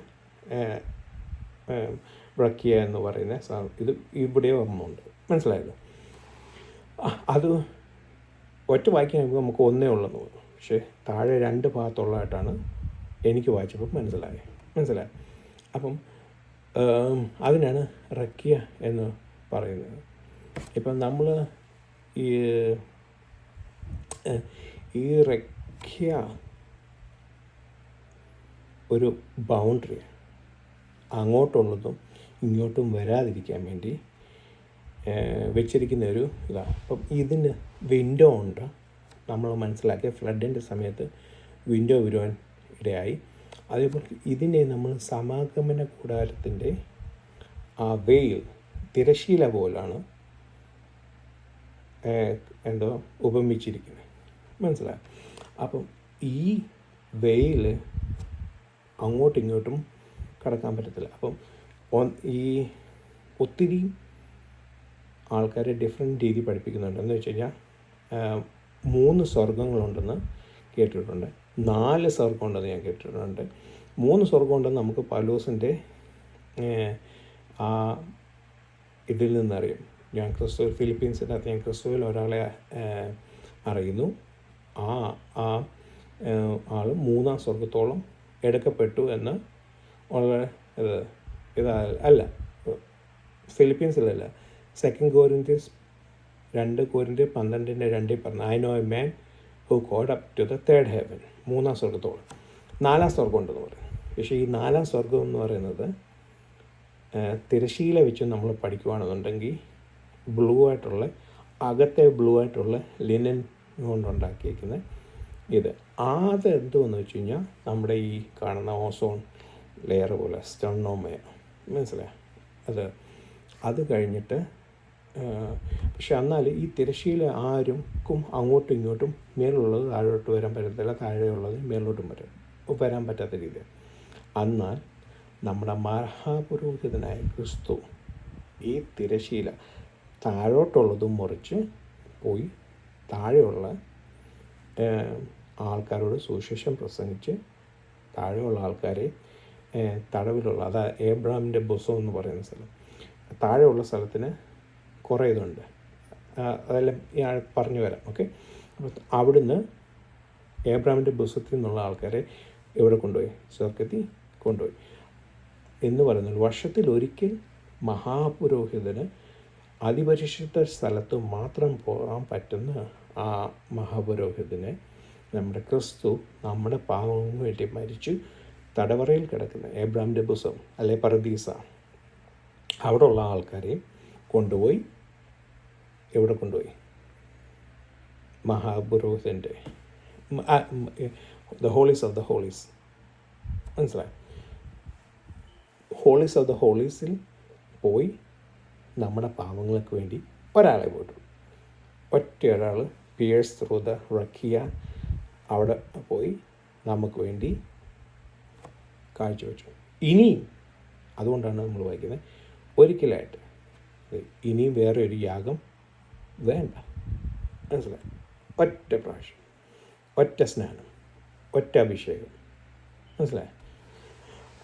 A: റക്കിയ എന്ന് പറയുന്ന ഇത് ഇവിടെ ഒന്നുണ്ട്. മനസ്സിലായല്ലോ? അത് ഒറ്റ വായിക്കാൻ കഴിയുമ്പോൾ നമുക്ക് ഒന്നേ ഉള്ളെന്ന് തോന്നും. പക്ഷേ താഴെ രണ്ട് ഭാഗത്തുള്ളതായിട്ടാണ് എനിക്ക് വായിച്ചപ്പോൾ മനസ്സിലായി. അപ്പം അതിനാണ് റക്കിയ എന്ന് പറയുന്നത്. ഇപ്പം നമ്മൾ ഈ റക്കിയ ഒരു ബൗണ്ടറി, അങ്ങോട്ടുള്ളതും ഇങ്ങോട്ടും വരാതിരിക്കാൻ വേണ്ടി വെച്ചിരിക്കുന്ന ഒരു ഇതാണ്. അപ്പം ഇതിന് വിൻഡോ ഉണ്ട്. നമ്മൾ മനസ്സിലാക്കിയ ഫ്ലഡിൻ്റെ സമയത്ത് വിൻഡോ വരുവാൻ ഇടയായി. അതേപോലെ ഇതിനെ നമ്മൾ സമാഗമന കൂടാരത്തിൻ്റെ ആ വെയിൽ തിരശീല പോലാണ് ഉപമിച്ചിരിക്കുന്നത്. മനസ്സിലായി? അപ്പം ഈ വെയിൽ അങ്ങോട്ടും ഇങ്ങോട്ടും കടക്കാൻ പറ്റത്തില്ല. അപ്പം ഈ ഒത്തിരി ആൾക്കാർ ഡിഫറെൻറ്റ് രീതി പഠിപ്പിക്കുന്നുണ്ട്. എന്ന് വെച്ച് കഴിഞ്ഞാൽ 3 സ്വർഗങ്ങളുണ്ടെന്ന് കേട്ടിട്ടുണ്ട്, 4 സ്വർഗമുണ്ടെന്ന് ഞാൻ കേട്ടിട്ടുണ്ട്. 3 സ്വർഗമുണ്ടെന്ന് നമുക്ക് പൗലോസിൻ്റെ ആ ഇതിൽ നിന്നറിയും. ഞാൻ ഫിലിപ്പീൻസിനകത്ത് ഞാൻ ക്രിസ്തുവിൽ ഒരാളെ അറിയുന്നു. ആ ആൾ 3-ാം സ്വർഗത്തോളം എടുക്കപ്പെട്ടു എന്ന് വളരെ അല്ല, ഫിലിപ്പീൻസിലല്ല, 2 Corinthians 2 പറഞ്ഞു, I know a man who got up to the 3rd heaven, 3-ാം സ്വർഗത്തോളം. 4-ാം സ്വർഗം ഉണ്ടെന്ന് പറയും. പക്ഷേ ഈ 4-ാം സ്വർഗം എന്ന് പറയുന്നത് തിരശീല വെച്ച് നമ്മൾ പഠിക്കുകയാണെന്നുണ്ടെങ്കിൽ അകത്തെ ബ്ലൂ ആയിട്ടുള്ള ലിനൻ കൊണ്ടുണ്ടാക്കിയിരിക്കുന്ന ഇത് അതെന്തുവെന്ന് വെച്ച് കഴിഞ്ഞാൽ നമ്മുടെ ഈ കാണുന്ന ഓസോൺ ലെയർ പോലെ സ്റ്റെർണോമ. മനസ്സിലായി? അത് കഴിഞ്ഞിട്ട് പക്ഷെ എന്നാൽ ഈ തിരശ്ശീല ആർക്കും അങ്ങോട്ടും ഇങ്ങോട്ടും മേലുള്ളത് താഴോട്ട് വരാൻ പറ്റത്തില്ല, താഴെയുള്ളത് മേലോട്ടും വരാൻ പറ്റാത്ത രീതിയാണ്. എന്നാൽ നമ്മുടെ മഹാപുരോഹിതനായ ക്രിസ്തു ഈ തിരശ്ശീല താഴോട്ടുള്ളതും മുറിച്ച് പോയി താഴെയുള്ള ആൾക്കാരോട് സുവിശേഷം പ്രസംഗിച്ച് താഴെയുള്ള ആൾക്കാരെ തടവിലുള്ള, അതായത് ഏബ്രഹാമിൻ്റെ ബുസം എന്ന് പറയുന്ന സ്ഥലം, താഴെയുള്ള സ്ഥലത്തിന് കുറേ ഇതുണ്ട്, അതെല്ലാം ഞാൻ പറഞ്ഞു വരാം. ഓക്കെ, അപ്പോൾ അവിടുന്ന് ഏബ്രഹാമിൻ്റെ ബുസത്തിൽ നിന്നുള്ള ആൾക്കാരെ എവിടെ കൊണ്ടുപോയി? സ്വർഗ്ഗത്തിൽ കൊണ്ടുപോയി എന്ന് പറയുന്നത്. വർഷത്തിലൊരിക്കൽ മഹാപുരോഹിതന് അതിപരിശുദ്ധ സ്ഥലത്ത് മാത്രം പോകാൻ പറ്റുന്ന ആ മഹാപുരോഹിതനെ നമ്മുടെ ക്രിസ്തു നമ്മുടെ പാവങ്ങൾക്ക് വേണ്ടി മരിച്ചു തടവറയിൽ കിടക്കുന്ന ഏബ്രഹാമിൻ്റെ ബുസം അല്ലെ പറുദീസ, അവിടെയുള്ള ആൾക്കാരെയും കൊണ്ടുപോയി എവിടെ കൊണ്ടുപോയി? മഹാപുരോഹിതൻ്റെ the holies of the holies. മനസ്സിലായി? ഹോളീസ് ഓഫ് ദ ഹോളീസിൽ പോയി നമ്മുടെ പാവങ്ങൾക്ക് വേണ്ടി ഒരാളെ പോയിട്ടു. ഒരാൾ പിയേഴ്സ് ത്രൂ ദ റക്കിയ അവിടെ പോയി നമുക്ക് വേണ്ടി കാഴ്ചവെച്ചു. ഇനിയും അതുകൊണ്ടാണ് നമ്മൾ വായിക്കുന്നത് ഒരിക്കലായിട്ട് ഇനിയും വേറെ ഒരു യാഗം വേണ്ട. മനസ്സിലായി? ഒറ്റ പ്രാവശ്യം, ഒറ്റ സ്നാനം, ഒറ്റ അഭിഷേകം. മനസ്സിലായി?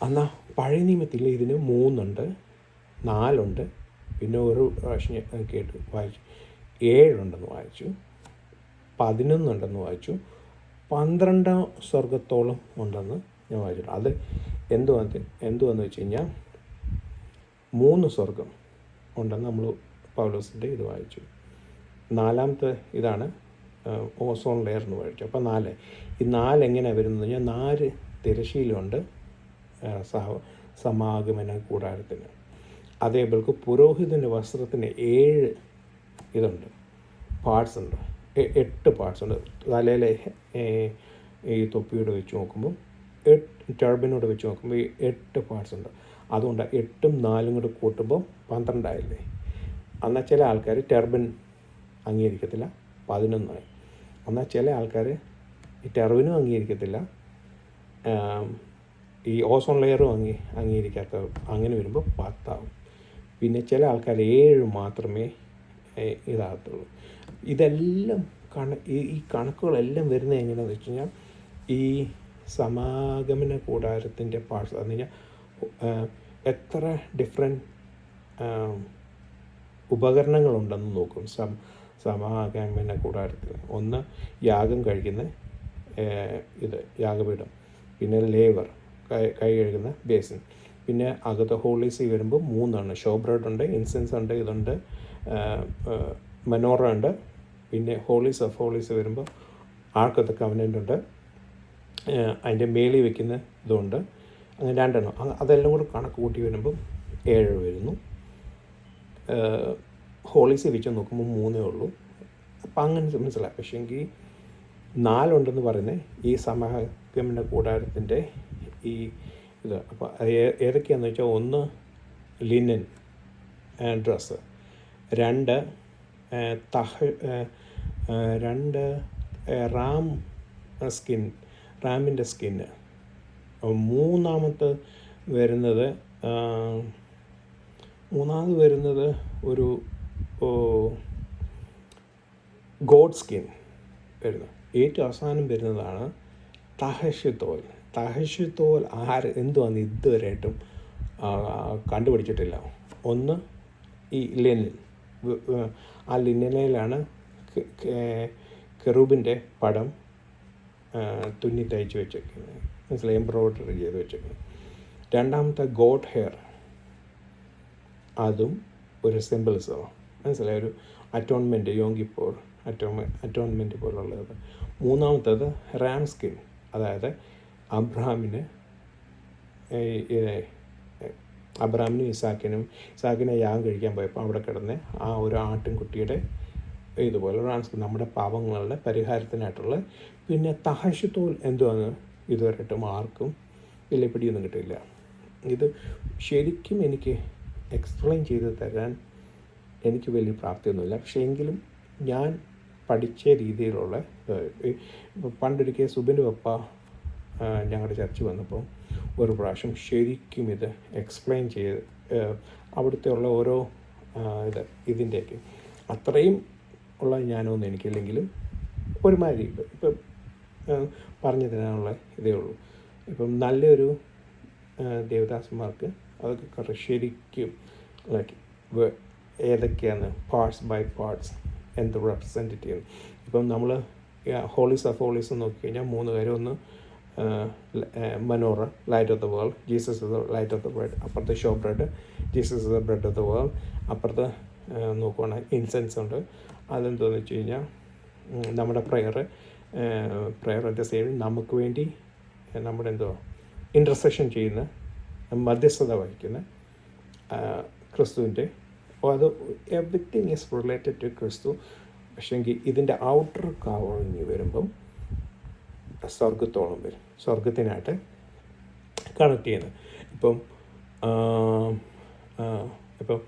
A: എന്നാൽ പഴയ നിയമത്തിൽ ഇതിന് 3 4 പിന്നെ ഒരു പ്രാവശ്യം കേട്ടു വായിച്ചു 7 വായിച്ചു, 11 വായിച്ചു, 12 സ്വർഗത്തോളം ഉണ്ടെന്ന് ഞാൻ വായിച്ചിട്ടുണ്ട്. അത് എന്തുവെന്ന് വെച്ച് കഴിഞ്ഞാൽ 3 സ്വർഗം ഉണ്ടെന്ന് നമ്മൾ പൗലോസിൻ്റെ ഇത് വായിച്ചു. 4ാമത്തെ ഇതാണ് ഓസോൺ ലെയർ എന്ന് വായിച്ചു. അപ്പോൾ 4 ഈ 4 എങ്ങനെയാണ് വരുന്നത് കഴിഞ്ഞാൽ 4 തിരശ്ശീലമുണ്ട് സമാഗമന കൂടാരത്തിന്. അതേപോലെ പുരോഹിതൻ്റെ വസ്ത്രത്തിന് 7 ഇതുണ്ട്, പാർട്സ് ഉണ്ട്, 8 പാർട്സ് ഉണ്ട്. തലയിലെ ഈ തൊപ്പിയോട് വെച്ച് നോക്കുമ്പോൾ ടർബിനോട് വെച്ച് നോക്കുമ്പോൾ 8 പാർട്സ് ഉണ്ട്. അതുകൊണ്ട് 8ഉം 4ഉം കൂടെ കൂട്ടുമ്പോൾ 12 ആയില്ലേ. എന്നാൽ ചില ആൾക്കാർ ടർബിൻ അംഗീകരിക്കത്തില്ല, 11 ആയി. എന്നാൽ ചില ആൾക്കാർ ഈ ടർബിനും അംഗീകരിക്കത്തില്ല, ഈ ഓസോൺ ലെയറും അംഗീകരിക്കാത്ത, അങ്ങനെ വരുമ്പോൾ 10 ആവും. പിന്നെ ചില ആൾക്കാർ 7 മാത്രമേ ഇതാകത്തുള്ളൂ. ഇതെല്ലാം ഈ കണക്കുകളെല്ലാം വരുന്നത് എങ്ങനെയാണെന്ന് വെച്ച് കഴിഞ്ഞാൽ ഈ സമാഗമന കൂടാരത്തിൻ്റെ പാർട്സ് എന്ന് കഴിഞ്ഞാൽ എത്ര ഡിഫറെൻറ്റ് ഉപകരണങ്ങളുണ്ടെന്ന് നോക്കും. സമാഗമന കൂടാരത്തിൽ ഒന്ന് യാഗം കഴിക്കുന്ന ഇത് യാഗപീഠം, പിന്നെ ലേവർ കൈ കഴുകുന്ന ബേസിൻ, പിന്നെ അകത്ത് ഹോളീസി വരുമ്പോൾ 3 ഷോബ്രഡ് ഉണ്ട്, ഇൻസെൻസ് ഉണ്ട്, ഇതുണ്ട്, മനോറ ഉണ്ട്. പിന്നെ ഹോളീസ് ഓഫ് ഹോളീസ് വരുമ്പോൾ ആർക്ക് ഓഫ് ദ കവനൻ്റ് ഉണ്ട്, അതിൻ്റെ മേളിൽ വയ്ക്കുന്ന ഇതുണ്ട്. അങ്ങനെ 2 അതെല്ലാം കൂടെ കണക്ക് കൂട്ടി വരുമ്പം 7 വരുന്നു. ഹോളീസി വെച്ച് നോക്കുമ്പോൾ 3 ഉള്ളൂ. അപ്പം അങ്ങനെ മനസ്സിലായി. പക്ഷേ എങ്കിൽ 4 ഉണ്ടെന്ന് പറയുന്നത് ഈ സമാഗമന കൂടാരത്തിൻ്റെ ഈ ഇത്. അപ്പോൾ ഏതൊക്കെയാണെന്ന് വെച്ചാൽ 1 ലിനൻ ഡ്രസ്സ്, 2 റാം സ്കിൻ, റാമിൻ്റെ സ്കിന്ന്, 3ാമത് വരുന്നത് ഒരു ഗോഡ് സ്കിൻ വരുന്നത്. ഏറ്റവും അവസാനം വരുന്നതാണ് തഹശുത്തോൽ. തഹശുത്തോൽ എന്തുവാന്ന് ഇതുവരെയായിട്ടും കണ്ടുപിടിച്ചിട്ടില്ല. 1 ഈ ലിനൻ, ആ ലിനനിലാണ് കെറൂബിൻ്റെ പടം തുന്നി തയ്ച്ച് വെച്ചേക്കുന്നത്, മനസ്സിലായി, എംബ്രോയ്ഡറി ചെയ്ത് വെച്ചേക്കുന്നത്. 2ാമത്തെ ഗോഡ് ഹെയർ, അതും ഒരു സിമ്പിൾസോ, മനസ്സിലായി, ഒരു അറ്റോൺമെൻറ്റ്, യോങ്കിപ്പോൾ അറ്റോൺമെൻറ്റ് പോലുള്ളത്. 3ാമത്തേത് റാം സ്കിൻ, അതായത് അബ്രഹാമിനും ഇസാക്കിനെ യാഗം കഴിക്കാൻ പോയപ്പോൾ അവിടെ കിടന്ന് ആ ഒരു ആട്ടിൻകുട്ടിയുടെ ഇതുപോലെ റാം സ്കിൻ നമ്മുടെ പാപങ്ങളുടെ പരിഹാരത്തിനായിട്ടുള്ള. പിന്നെ തഹശുത്തോൽ എന്തുവാന്ന് ഇതുവരെയായിട്ടും ആർക്കും വലിയ പിടിയൊന്നും കിട്ടില്ല. ഇത് ശരിക്കും എനിക്ക് എക്സ്പ്ലെയിൻ ചെയ്ത് തരാൻ എനിക്ക് വലിയ പ്രാപ്തിയൊന്നുമില്ല. പക്ഷേ എങ്കിലും ഞാൻ പഠിച്ച രീതിയിലുള്ള പണ്ടൊരിക്കൽ സുബിൻ്റെ പപ്പ ഞങ്ങളുടെ ചർച്ചിൽ വന്നപ്പോൾ ഒരു പ്രാവശ്യം ശരിക്കും ഇത് എക്സ്പ്ലെയിൻ ചെയ്ത് അവിടുത്തെ ഉള്ള ഓരോ ഇതിൻ്റെയൊക്കെ അത്രയും ഉള്ള ജ്ഞാനമൊന്നും എനിക്കില്ലെങ്കിലും ഒരുമാതിരി ഇപ്പം പറഞ്ഞു തരാനുള്ള ഇതേ ഉള്ളൂ. ഇപ്പം നല്ലൊരു ദേവദാസന്മാർക്ക് അതൊക്കെ ശരിക്കും ലൈക്ക് ഏതൊക്കെയാണ് പാർട്സ് ബൈ പാർട്സ് എന്ത് റെപ്രസെൻറ്റ് ചെയ്യുന്നു. ഇപ്പം നമ്മൾ ഹോളീസ് ഓഫ് ഹോളീസ് നോക്കിക്കഴിഞ്ഞാൽ 3 കാര്യം. ഒന്ന് menorah, light of the world, Jesus is the light of the bread. അപ്പുറത്ത് show bread, Jesus is the bread of the world. അപ്പുറത്ത് നോക്കുവാണെങ്കിൽ ഇൻസെൻസ് ഉണ്ട്. അതെന്താണെന്ന് വെച്ച് കഴിഞ്ഞാൽ നമ്മുടെ പ്രെയർ അറ്റ് ദ സെയിം നമുക്ക് വേണ്ടി നമ്മുടെ ഇൻ്റർസെഷൻ ചെയ്യുന്ന മധ്യസ്ഥത വഹിക്കുന്ന ക്രിസ്തുവിൻ്റെ അത് എവറിത്തിങ് ഈസ് റിലേറ്റഡ് ടു ക്രിസ്തു. പക്ഷേങ്കിൽ ഇതിൻ്റെ ഔട്ടർ കവറിങ് വരുമ്പം സ്വർഗത്തോളം വരും, സ്വർഗത്തിനായിട്ട് കണക്ട് ചെയ്യുന്നത്. ഇപ്പം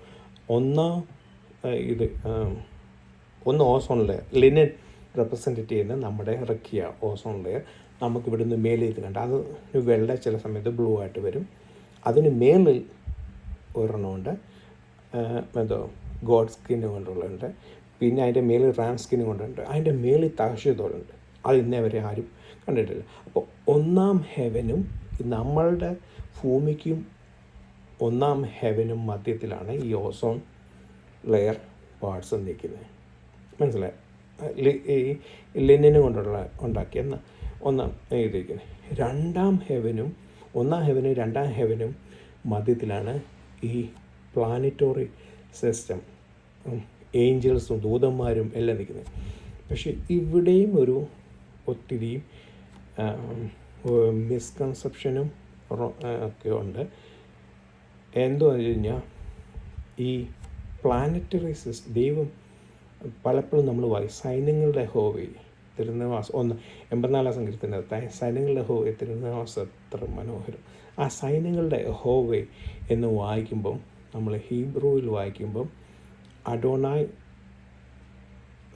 A: ഒന്ന് ഓസോൺ ലെയർ, ലിനൻ റെപ്രസെൻറ്റ് ചെയ്യുന്ന നമ്മുടെ റക്കിയ ഓസോൺ ലെയർ നമുക്ക് ഇവിടുന്ന് മേലെ ഇത് കണ്ട അത് വെള്ള ചില സമയത്ത് ബ്ലൂ ആയിട്ട് വരും. അതിന് മേളിൽ ഒരെണ്ണമുണ്ട് ഗോഡ് സ്കിന്ന് കൊണ്ടുള്ളുണ്ട്. പിന്നെ അതിൻ്റെ മേളിൽ റാം സ്കിന്ന് കൊണ്ടുണ്ട്. അതിൻ്റെ മേളിൽ താഴ്ചതോളുണ്ട്. അത് ഇന്നേ വരെ ആരും കണ്ടിട്ടില്ല. അപ്പോൾ ഒന്നാം ഹെവനും നമ്മളുടെ ഭൂമിക്കും ഒന്നാം ഹെവനും മധ്യത്തിലാണ് ഈ ഓസോൺ ലെയർ പാർട്സ് നിൽക്കുന്നത്. മനസ്സിലായി? ഈ ലിനനും കൊണ്ടുള്ള ഉണ്ടാക്കിയ ഒന്നാം ഇതിരിക്കുന്നത്. ഒന്നാം ഹെവനും രണ്ടാം ഹെവനും മധ്യത്തിലാണ് ഈ പ്ലാനറ്ററി സിസ്റ്റം, ഏഞ്ചൽസും ദൂതന്മാരും എല്ലാം നിൽക്കുന്നത്. പക്ഷെ ഇവിടെയും ഒരു ഒത്തിരി മിസ്കൺസെപ്ഷനും ഒക്കെ ഉണ്ട്. എന്താണെന്ന് വെച്ച് കഴിഞ്ഞാൽ ഈ പ്ലാനറ്ററി സിസ്റ്റം ദൈവം പലപ്പോഴും നമ്മൾ സൈന്യങ്ങളുടെ യഹോവേ തിരുനിവാസം 84 സങ്കീർത്തനത്തിൽ സൈന്യങ്ങളുടെ യഹോവേ തിരുനിവാസം എത്ര മനോഹരം. ആ സൈന്യങ്ങളുടെ യഹോവേ എന്ന് വായിക്കുമ്പം നമ്മൾ ഹീബ്രുവിൽ വായിക്കുമ്പം അഡോനായ്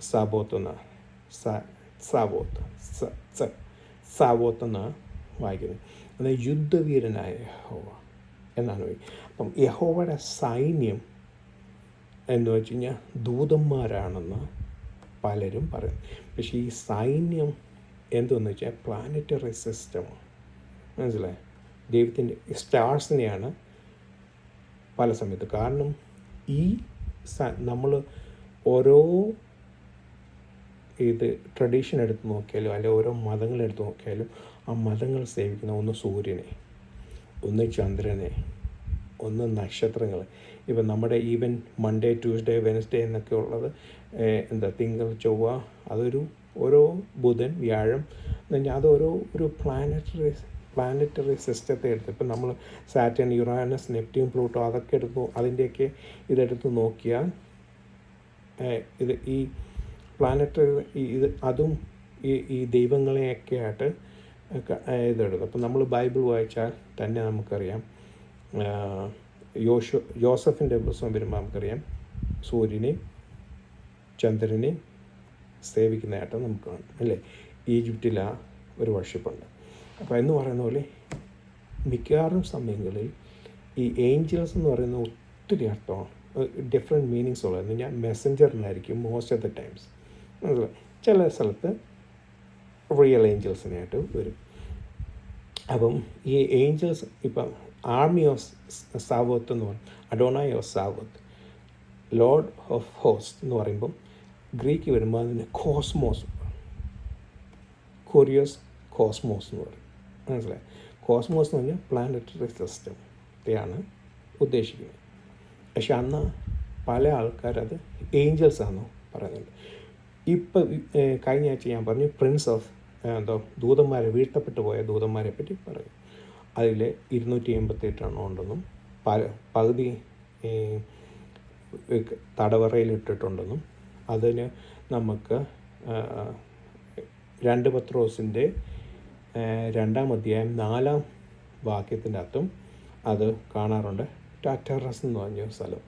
A: സാബോത്ത് എന്നാണ് സാബോത്ത് എന്നാണ് വായിക്കുന്നത്. എന്നാൽ യുദ്ധവീരനായ യഹോവ എന്നാണ് വായിക്കുന്നത്. അപ്പം യഹോവയുടെ സൈന്യം എന്ന് വെച്ച് കഴിഞ്ഞാൽ ദൂതന്മാരാണെന്ന് പലരും പറയും. പക്ഷേ ഈ സൈന്യം എന്തെന്ന് വെച്ചാൽ പ്ലാനറ്ററി സിസ്റ്റമാണ്. മനസ്സിലായി? ദൈവത്തിൻ്റെ സ്റ്റാർസിനെയാണ് പല സമയത്ത്. കാരണം ഈ നമ്മൾ ഓരോ ട്രഡീഷൻ എടുത്ത് നോക്കിയാലും അല്ലെങ്കിൽ ഓരോ മതങ്ങളെടുത്ത് നോക്കിയാലും ആ മതങ്ങൾ സേവിക്കുന്ന ഒന്ന് സൂര്യനെ, ഒന്ന് ചന്ദ്രനെ, ഒന്ന് നക്ഷത്രങ്ങൾ. ഇപ്പം നമ്മുടെ ഈവൻ മൺഡേ, ട്യൂസ്ഡേ, വെനസ്ഡേ എന്നൊക്കെ ഉള്ളത് തിങ്കൾ, ചൊവ്വ, അതൊരു ഓരോ ബുധൻ, വ്യാഴം എന്ന് പറഞ്ഞാൽ അതൊരു പ്ലാനറ്ററി സിസ്റ്റത്തെ എടുത്ത് ഇപ്പം നമ്മൾ സാറ്റർൻ, യുറാനസ്, നെപ്റ്റ്യൂൺ, പ്ലൂട്ടോ അതൊക്കെ അതിൻ്റെയൊക്കെ ഇതെടുത്ത് നോക്കിയാൽ ഇത് ഈ പ്ലാനറ്ററി അതും ഈ ദൈവങ്ങളെയൊക്കെ ആയിട്ട് ഇതെടുക്കും. അപ്പം നമ്മൾ ബൈബിൾ വായിച്ചാൽ തന്നെ നമുക്കറിയാം, യോസഫിൻ്റെ പുസ്തകം വരുമ്പോൾ നമുക്കറിയാം സൂര്യനെയും ചന്ദ്രനെയും സേവിക്കുന്നതായിട്ട് നമുക്ക് കാണും അല്ലേ. ഈജിപ്തിൽ ഒരു വർഷിപ്പുണ്ട്. അപ്പോൾ എന്ന് പറയുന്ന പോലെ മിക്കവാറും സമയങ്ങളിൽ ഈ ഏഞ്ചൽസ് എന്ന് പറയുന്ന ഒത്തിരി അർത്ഥമാണ്, ഡിഫറെൻറ്റ് മീനിങ്സ് ഉള്ളത്. എന്ന് പറഞ്ഞാൽ മെസ്സഞ്ചറിനായിരിക്കും മോസ്റ്റ് ഓഫ് ദ ടൈംസ്. ചില സ്ഥലത്ത് റിയൽ ഏഞ്ചൽസിനായിട്ട് വരും. അപ്പം ഈ ഏഞ്ചൽസ് ഇപ്പം ആർമി ഓഫ് സാവോത്ത് എന്ന് പറയും, അഡോണായ് ഓഫ് സാവോത്ത്, ലോർഡ് ഓഫ് ഹോസ്റ്റ് എന്ന് പറയുമ്പം ഗ്രീക്ക് വരുമ്പോൾ അതിന് കോസ്മോസ്, കൊറിയോസ് കോസ്മോസ് എന്ന് പറയും. മനസ്സിലായി? കോസ്മോസ് എന്ന് പറഞ്ഞാൽ പ്ലാനറ്ററി സിസ്റ്റത്തെയാണ് ഉദ്ദേശിക്കുന്നത്. പക്ഷെ അന്ന് പല ആൾക്കാരത് ഏഞ്ചൽസാണെന്ന് പറയുന്നുണ്ട്. ഇപ്പം കഴിഞ്ഞ ആഴ്ച ഞാൻ പറഞ്ഞു പ്രിൻസ് ഓഫ് ദൂതന്മാരെ, വീഴ്ത്തപ്പെട്ടു പോയ ദൂതന്മാരെ പറ്റി പറയും. അതിൽ 288 ഉണ്ടെന്നും പകുതി തടവറയിലിട്ടിട്ടുണ്ടെന്നും അതിന് നമുക്ക് 2 പത്രോസിൻ്റെ 2-ാം അധ്യായം 4-ാം വാക്യത്തിൻ്റെ അകത്തും അത് കാണാറുണ്ട്. ടാറ്റാറസ് എന്ന് പറഞ്ഞ സ്ഥലം,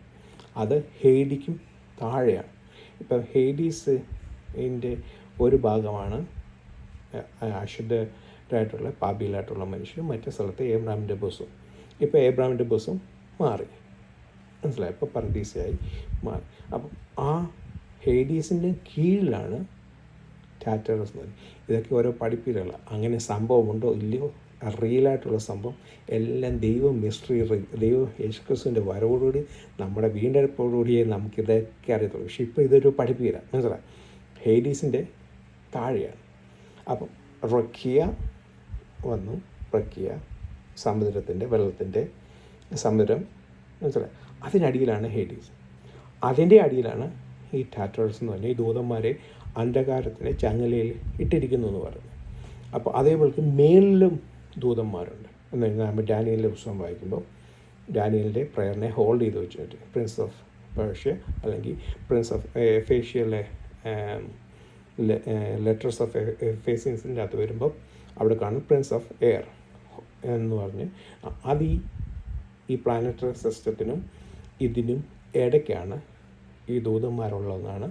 A: അത് ഹെയ്ഡിക്കും താഴെയാണ്. ഇപ്പം ഹെയ്ഡീസിൻ്റെ ഒരു ഭാഗമാണ് അശുദ്ധരായിട്ടുള്ള പാപികളായിട്ടുള്ള മനുഷ്യരും, മറ്റേ സ്ഥലത്ത് ഏബ്രഹാമിൻ്റെ ബോസും. ഇപ്പോൾ ഏബ്രഹാമിൻ്റെ ബോസും മാറി, മനസ്സിലായി, ഇപ്പോൾ പർദീസയായി മാറി. അപ്പം ആ ഹെയ്ഡീസിൻ്റെ കീഴിലാണ് ടാറ്റാറസ് എന്ന് പറയും. ഇതൊക്കെ ഓരോ പഠിപ്പീരുകളാണ്. അങ്ങനെ സംഭവമുണ്ടോ ഇല്ലയോ, റിയലായിട്ടുള്ള സംഭവം എല്ലാം ദൈവം മിസ്റ്ററി, ദൈവം യേശുക്രിസ്തുവിൻ്റെ വരവോടുകൂടി നമ്മുടെ വീണ്ടെടുപ്പോടുകൂടിയേ നമുക്കിതൊക്കെ അറിയത്തുള്ളൂ. പക്ഷേ ഇപ്പോൾ ഇതൊരു പഠിപ്പീര, മനസ്സിലായി, ഹെയ്ഡീസിൻ്റെ താഴെയാണ്. അപ്പം റക്കിയ വന്നു, റക്കിയ സമുദ്രത്തിൻ്റെ വെള്ളത്തിൻ്റെ സമുദ്രം, മനസ്സിലായി, അതിനടിയിലാണ് ഹെയ്ഡീസ്. അതിൻ്റെ അടിയിലാണ് ഈ ടാറ്റാറസ് എന്ന് പറഞ്ഞാൽ ഈ ദൂതന്മാരെ അന്ധകാരത്തിൻ്റെ ചങ്ങലയിൽ ഇട്ടിരിക്കുന്നു എന്ന് പറയുന്നത്. അപ്പോൾ അതേപോലെ മേളിലും ദൂതന്മാരുണ്ട് എന്ന് പറഞ്ഞാൽ നമ്മൾ ഡാനിയലിൻ്റെ പുസ്തകം വായിക്കുമ്പോൾ ഡാനിയലിൻ്റെ പ്രയറിനെ ഹോൾഡ് ചെയ്ത് വെച്ചിട്ട് പ്രിൻസ് ഓഫ് പേർഷ്യ അല്ലെങ്കിൽ പ്രിൻസ് ഓഫ് എഫേഷ്യയിലെ ലെറ്റേഴ്സ് ഓഫ് എഫേഷ്യൻസിൻ്റെ അകത്ത് വരുമ്പോൾ അവിടെ കാണും പ്രിൻസ് ഓഫ് എയർ എന്ന് പറഞ്ഞ് അത് ഈ പ്ലാനറ്ററി സിസ്റ്റത്തിനും ഇതിനും ഇടയ്ക്കാണ് ഈ ദൂതന്മാരുള്ളതെന്നാണ്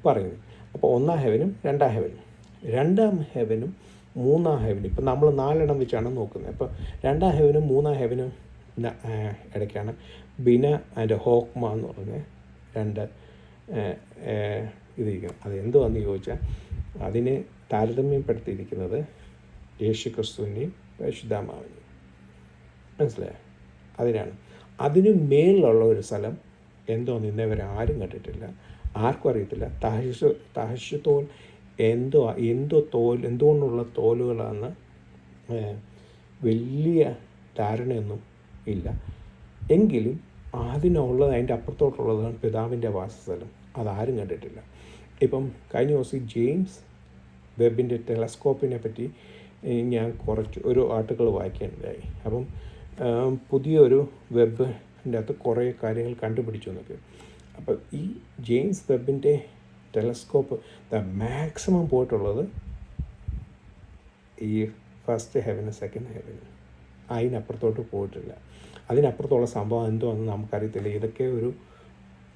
A: പറയുന്നത്. അപ്പോൾ ഒന്നാം ഹെവനും രണ്ടാം ഹെവനും മൂന്നാം ഹെവനും ഇപ്പം നമ്മൾ 4 വെച്ചാണ് നോക്കുന്നത്. അപ്പോൾ രണ്ടാം ഹെവനും മൂന്നാം ഹെവനും ഇടയ്ക്കാണ് ബിന ആൻഡ് ഹോക്മ എന്ന് പറഞ്ഞ് 2 ഇതിരിക്കണം. അത് എന്തുവാന്ന് ചോദിച്ചാൽ അതിന് താരതമ്യപ്പെടുത്തിയിരിക്കുന്നത് യേശു ക്രിസ്തുവിനെയും പരിശുദ്ധാത്മാവിനെയും, മനസ്സിലായോ, അതിനാണ്. അതിന് മേളിലുള്ള ഒരു സ്ഥലം എന്തോന്ന് ഇന്നേവരെ ആരും കണ്ടിട്ടില്ല, ആർക്കും അറിയത്തില്ല. തഹശ് തോൽ എന്തുകൊണ്ടുള്ള തോലുകളാണെന്ന് വലിയ ധാരണയൊന്നും ഇല്ല. എങ്കിലും അതിനുള്ളത് അതിൻ്റെ അപ്പുറത്തോട്ടുള്ളതാണ് പിതാവിൻ്റെ വാസസ്ഥലം, അതാരും കണ്ടിട്ടില്ല. ഇപ്പം കഴിഞ്ഞ ദിവസം ജെയിംസ് വെബിൻ്റെ ടെലസ്കോപ്പിനെ പറ്റി ഞാൻ ഒരു ആർട്ടിക്കിൾ വായിക്കാനുണ്ടായി. അപ്പം പുതിയൊരു വെബിൻ്റെ അകത്ത് കുറേ കാര്യങ്ങൾ കണ്ടുപിടിച്ചു എന്നൊക്കെ. അപ്പോൾ ഈ ജെയിംസ് വെബിൻ്റെ ടെലസ്കോപ്പ് മാക്സിമം പോയിട്ടുള്ളത് ഈ ഫസ്റ്റ് ഹെവന് സെക്കൻഡ് ഹെവന്, അതിനപ്പുറത്തോട്ട് പോയിട്ടില്ല. അതിനപ്പുറത്തുള്ള സംഭവം എന്തോന്ന് നമുക്കറിയത്തില്ല. ഇതൊക്കെ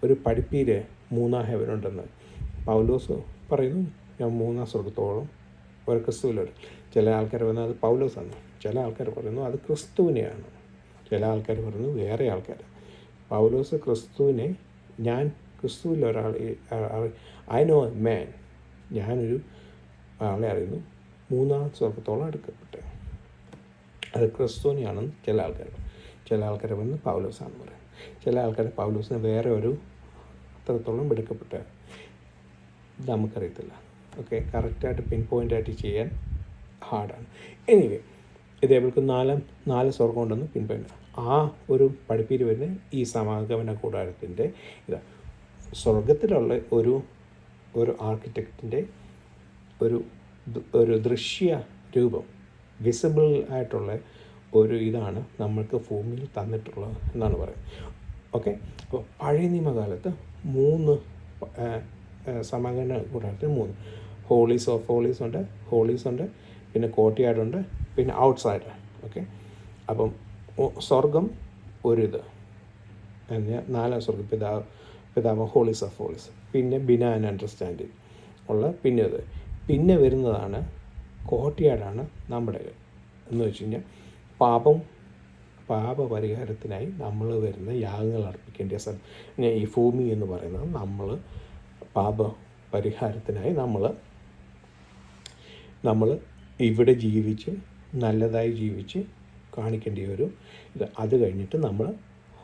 A: ഒരു പഠിപ്പീര് മൂന്നാം ഹെവനുണ്ടെന്ന് പൗലോസ് പറയുന്നു. ഞാൻ മൂന്നാം സ്വർഗത്തോളം ഒരു ക്രിസ്തുവിലോട്ട്. ചില ആൾക്കാർ പറയുന്നു അത് പൗലോസാണ്, ചില ആൾക്കാർ പറയുന്നു അത് ക്രിസ്തുവിനെയാണ്, ചില ആൾക്കാർ പറയുന്നു വേറെ ആൾക്കാർ. പൗലോസ് ക്രിസ്തുവിനെ, ഞാൻ ക്രിസ്തുവിൽ ഒരാൾ, ഐ നോ എ മാൻ, ഞാനൊരു ആളെ അറിയുന്നു മൂന്നാം സ്വർഗത്തോളം എടുക്കപ്പെട്ടെ, അത് ക്രിസ്തുവിനെയാണെന്ന് ചില ആൾക്കാർ പറയുന്നു പൗലോസാണെന്ന് പറയും. ചില ആൾക്കാർ പൗലോസിനെ വേറെ ഒരു അത്രത്തോളം എടുക്കപ്പെട്ട നമുക്കറിയത്തില്ല. ഓക്കെ, കറക്റ്റായിട്ട് പിൻ പോയിൻ്റായിട്ട് ചെയ്യാൻ ഹാർഡാണ്. എനിവേ, ഇതേപോലെ 4 സ്വർഗം ഉണ്ടെന്ന് പിൻ പോയിൻ്റ്. ആ ഒരു പഠിപ്പീര് വരുന്ന ഈ സമാഗമന കൂടാരത്തിൻ്റെ ഇതാണ്. സ്വർഗത്തിലുള്ള ഒരു ആർക്കിടെക്റ്റിൻ്റെ ഒരു ദൃശ്യ രൂപം, വിസിബിൾ ആയിട്ടുള്ള ഒരു ഇതാണ് നമ്മൾക്ക് ഭൂമിയിൽ തന്നിട്ടുള്ളത് എന്നാണ് പറയുന്നത്. ഓക്കെ, അപ്പോൾ പഴയ നിയമകാലത്ത് 3 സമാഗമന കൂടാരത്തിൽ 3 ഹോളീസ് ഓഫ് ഹോളീസ് ഉണ്ട്, പിന്നെ കോർട്ട്യാർഡുണ്ട്, പിന്നെ ഔട്ട്സൈഡ്. ഓക്കെ, അപ്പം സ്വർഗം ഒരിത് എന്നാൽ 4 സ്വർഗം പിതാവ് ഹോളീസ് ഓഫ് ഹോളീസ്, പിന്നെ ബിന ആൻഡ് അണ്ടർസ്റ്റാൻഡിങ് ഉള്ള പിന്നെ വരുന്നതാണ് കോർട്ട്യാർഡാണ് നമ്മുടെ എന്ന് വെച്ച് കഴിഞ്ഞാൽ പാപപരിഹാരത്തിനായി നമ്മൾ വരുന്ന യാഗങ്ങൾ അർപ്പിക്കേണ്ട സ്ഥലം. ഈ ഭൂമി എന്ന് പറയുന്നത് നമ്മൾ പാപപരിഹാരത്തിനായി നമ്മൾ ഇവിടെ ജീവിച്ച് നല്ലതായി ജീവിച്ച് കാണിക്കേണ്ട ഇത്. അത് കഴിഞ്ഞിട്ട് നമ്മൾ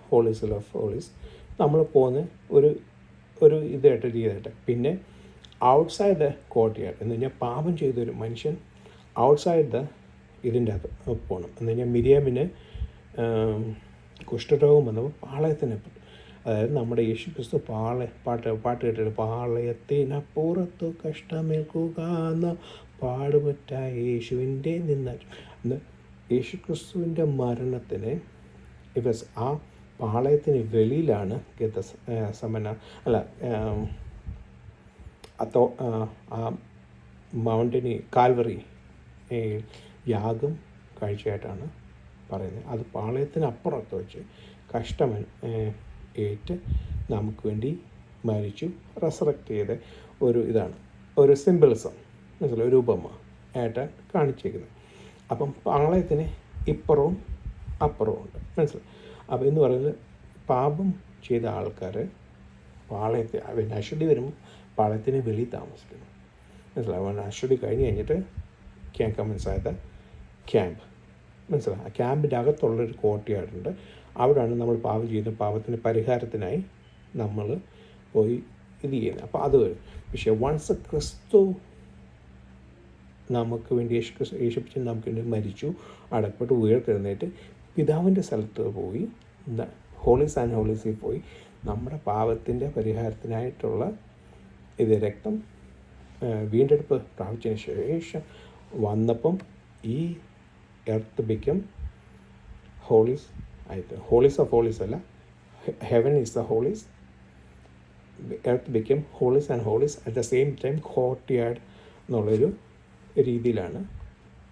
A: ഹോളീസ് ഓഫ് ഹോളീസ് നമ്മൾ പോകുന്ന ഒരു ഇതായിട്ട് രീതിയായിട്ട്. പിന്നെ ഔട്ട്സൈഡ് ദ കോർട്ട്യാർഡ് എന്ന് പറഞ്ഞാൽ പാപം ചെയ്തൊരു മനുഷ്യൻ ഔട്ട്സൈഡ് ഇതിൻ്റെ അകത്ത് പോകണം. എന്ന് കഴിഞ്ഞാൽ മിരിയാമിന് കുഷ്ഠരോഗം വന്നപ്പോൾ പാളയത്തിന്, അതായത് നമ്മുടെ യേശു ക്രിസ്തു പാട്ട് കേട്ടിട്ട് പാളയത്തിനപ്പുറത്ത് കഷ്ടമേൽക്കുക എന്ന പാടുപറ്റ യേശുവിൻ്റെ അന്ന് യേശു ക്രിസ്തുവിൻ്റെ മരണത്തിന് ആ പാളയത്തിന് വെളിയിലാണ് ആ മൗണ്ടനി കാൽവറി യാഗം കാഴ്ചയായിട്ടാണ് പറയുന്നത്. അത് പാളയത്തിന് അപ്പുറത്ത് വെച്ച് കഷ്ടം ഏറ്റ് നമുക്ക് വേണ്ടി മരിച്ചു റെസറക്റ്റ് ചെയ്ത ഒരു ഇതാണ്, ഒരു സിംബിളിസം, മനസ്സിലായി, ഒരു ഉപമ ആയിട്ട് കാണിച്ചേക്കുന്നത്. അപ്പം പാളയത്തിന് ഇപ്പുറവും അപ്പുറവും ഉണ്ട്, മനസ്സിലായി. അപ്പോൾ എന്ന് പറയുന്നത് പാപം ചെയ്ത ആൾക്കാർ പാളയത്തെ അശ്വതി വരുമ്പോൾ പാളയത്തിന് വെളിയിൽ താമസിക്കുന്നു, മനസ്സിലാവും. അശ്വതി കഴിഞ്ഞ് കഴിഞ്ഞിട്ട് can come inside the camp, മനസ്സിലായി. ആ ക്യാമ്പിൻ്റെ അകത്തുള്ളൊരു കോർട്ട്യാർഡുണ്ട്. അവിടെയാണ് നമ്മൾ പാപം ചെയ്യുന്ന പാപത്തിന് പരിഹാരത്തിനായി നമ്മൾ പോയി ഇത് ചെയ്യുന്നത്. അപ്പോൾ അത് വരും. പക്ഷേ വൺസ് ക്രിസ്തു നമുക്ക് വേണ്ടി യേശുക്രിസ്തു നമുക്ക് വേണ്ടി മരിച്ചു, അടക്കപ്പെട്ട് ഉയർത്തെഴുന്നേറ്റ് പിതാവിൻ്റെ സ്ഥലത്ത് പോയി, ഹോളീസ് ആൻഡ് ഹോളീസിൽ പോയി നമ്മുടെ പാപത്തിൻ്റെ പരിഹാരത്തിനായിട്ടുള്ള ഇത് രക്തം വീണ്ടെടുപ്പ് പ്രാപിച്ചതിന് ശേഷം വന്നപ്പം ഈ എർത്ത് ബിക്കം ഹോളീസ് ആയിട്ട്, ഹോളീസ് ഓഫ് ഹോളീസ് അല്ല, heaven is the holies, earth become holies and holies at the same time courtyard എന്നുള്ളൊരു രീതിയിലാണ്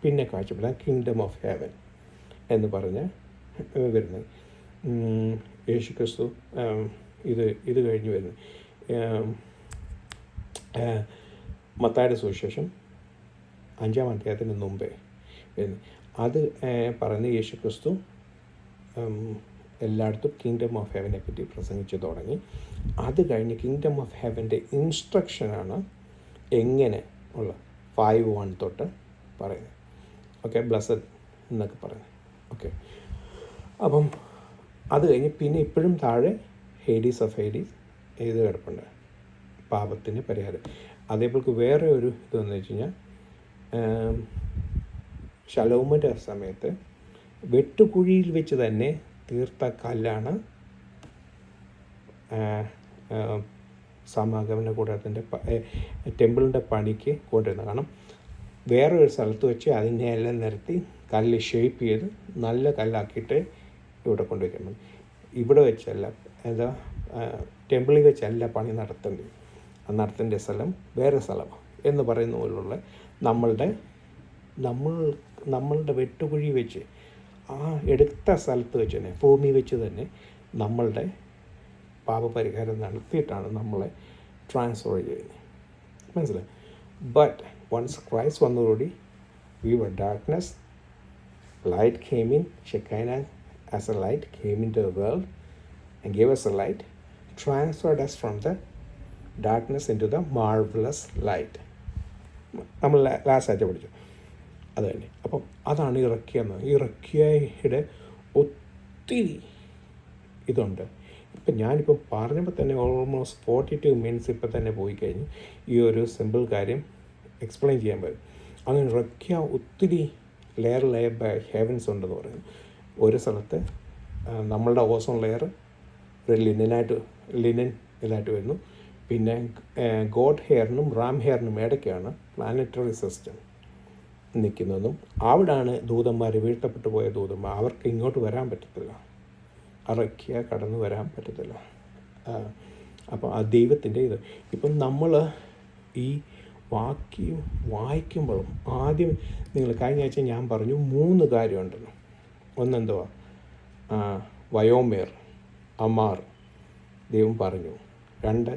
A: പിന്നെ കാഴ്ചപ്പെടുന്നത് കിങ്ഡം ഓഫ് ഹെവൻ എന്ന് പറഞ്ഞ് വരുന്നത്. യേശുക്രിസ്തു ഇത് കഴിഞ്ഞ് വരുന്നത് മത്തായിയുടെ സുവിശേഷം 5-ാം അധ്യായത്തിന് മുമ്പേ വരുന്നത്. അത് പറഞ്ഞ് യേശുക്രിസ്തു എല്ലായിടത്തും കിങ്ഡം ഓഫ് ഹെവനെ പറ്റി പ്രസംഗിച്ച് തുടങ്ങി. അത് കഴിഞ്ഞ് കിങ്ഡം ഓഫ് ഹെവൻ്റെ ഇൻസ്ട്രക്ഷനാണ് എങ്ങനെ ഉള്ള 5:1 തൊട്ട് പറയുന്നത്. ഓക്കെ, ബ്ലസ്സഡ് എന്നൊക്കെ പറയുന്നത്. ഓക്കെ, അപ്പം അത് കഴിഞ്ഞ് പിന്നെ ഇപ്പോഴും താഴെ ഹേഡീസ് ഓഫ് ഹേഡീസ് ഇത് കിടപ്പുണ്ട്, പാപത്തിന് പരിഹാരം. അതേപോലെ വേറെ ഒരു ഇതെന്ന് വെച്ച് കഴിഞ്ഞാൽ ശലോമോൻ്റെ സമയത്ത് വെട്ടുകുഴിയിൽ വെച്ച് തന്നെ തീർത്ത കല്ലാണ് സമാഗമന കൂടാരത്തിൻ്റെ ടെമ്പിളിൻ്റെ പണിക്ക് കൊണ്ടുവരുന്നത്. കാരണം വേറൊരു സ്ഥലത്ത് വെച്ച് അതിനെ എല്ലാം നിരത്തി കല്ല് ഷേപ്പ് ചെയ്ത് നല്ല കല്ലാക്കിയിട്ട് ഇവിടെ കൊണ്ടുവയ്ക്കാൻ മതി. ഇവിടെ വെച്ചല്ല, എന്താ ടെമ്പിളിൽ വെച്ചല്ല പണി നടത്തേണ്ട സ്ഥലം വേറെ സ്ഥലമാണ് എന്ന് പറയുന്ന പോലുള്ള നമ്മളുടെ വെട്ടുകുഴി വെച്ച് ആ എടുത്ത സ്ഥലത്ത് വെച്ച് തന്നെ ഭൂമി വെച്ച് തന്നെ നമ്മളുടെ പാപപരിഹാരം നടത്തിയിട്ടാണ് നമ്മളെ ട്രാൻസ്ഫർ ചെയ്യുന്നത്, മനസ്സിലായി. ബട്ട് വൺസ് ക്രൈസ്റ്റ് വന്നതോടുകൂടി we were darkness, light came in, Shekinah as a light came into the world and gave us a light, transferred us from the darkness into the marvelous light. നമ്മൾ last ആയിട്ട് പഠിച്ചു അത് തന്നെ. അപ്പം അതാണ് ഇറക്കിയയുടെ ഒത്തിരി ഇതുണ്ട്. ഇപ്പം ഞാനിപ്പോൾ പറഞ്ഞപ്പോൾ തന്നെ ഓൾമോസ്റ്റ് 42 മിനിറ്റ്സ് ഇപ്പം തന്നെ പോയി കഴിഞ്ഞ് ഈ ഒരു സിമ്പിൾ കാര്യം എക്സ്പ്ലെയിൻ ചെയ്യാൻ പറ്റും. അങ്ങനെ ഇറക്കിയ ഒത്തിരി ലെയർ ബൈ ഹെവൻസ് ഉണ്ടെന്ന് പറയുന്നു. ഒരു സ്ഥലത്ത് നമ്മളുടെ ഓസോൺ ലെയർ ഒരു ലിനൻ ഇതായിട്ട് വരുന്നു. പിന്നെ ഗോഡ് ഹെയറിനും റാം ഹെയറിനും ഇടയ്ക്കാണ് പ്ലാനറ്ററി സിസ്റ്റം നിൽക്കുന്നതും. അവിടാണ് ദൂതന്മാർ, വീഴ്ത്തപ്പെട്ടു പോയ ദൂതന്മാർ, അവർക്ക് ഇങ്ങോട്ട് വരാൻ പറ്റത്തില്ല, ഇറക്കിയ കടന്നു വരാൻ പറ്റത്തില്ല. അപ്പോൾ ആ ദൈവത്തിൻ്റെ ഇത് ഇപ്പം നമ്മൾ ഈ വായിക്കുമ്പോഴും ആദ്യം നിങ്ങൾ കഴിഞ്ഞ ആഴ്ച ഞാൻ പറഞ്ഞു 3 കാര്യമുണ്ടല്ലോ. ഒന്നെന്തുവാ, വയോമേർ, അമാർ ദൈവം പറഞ്ഞു. 2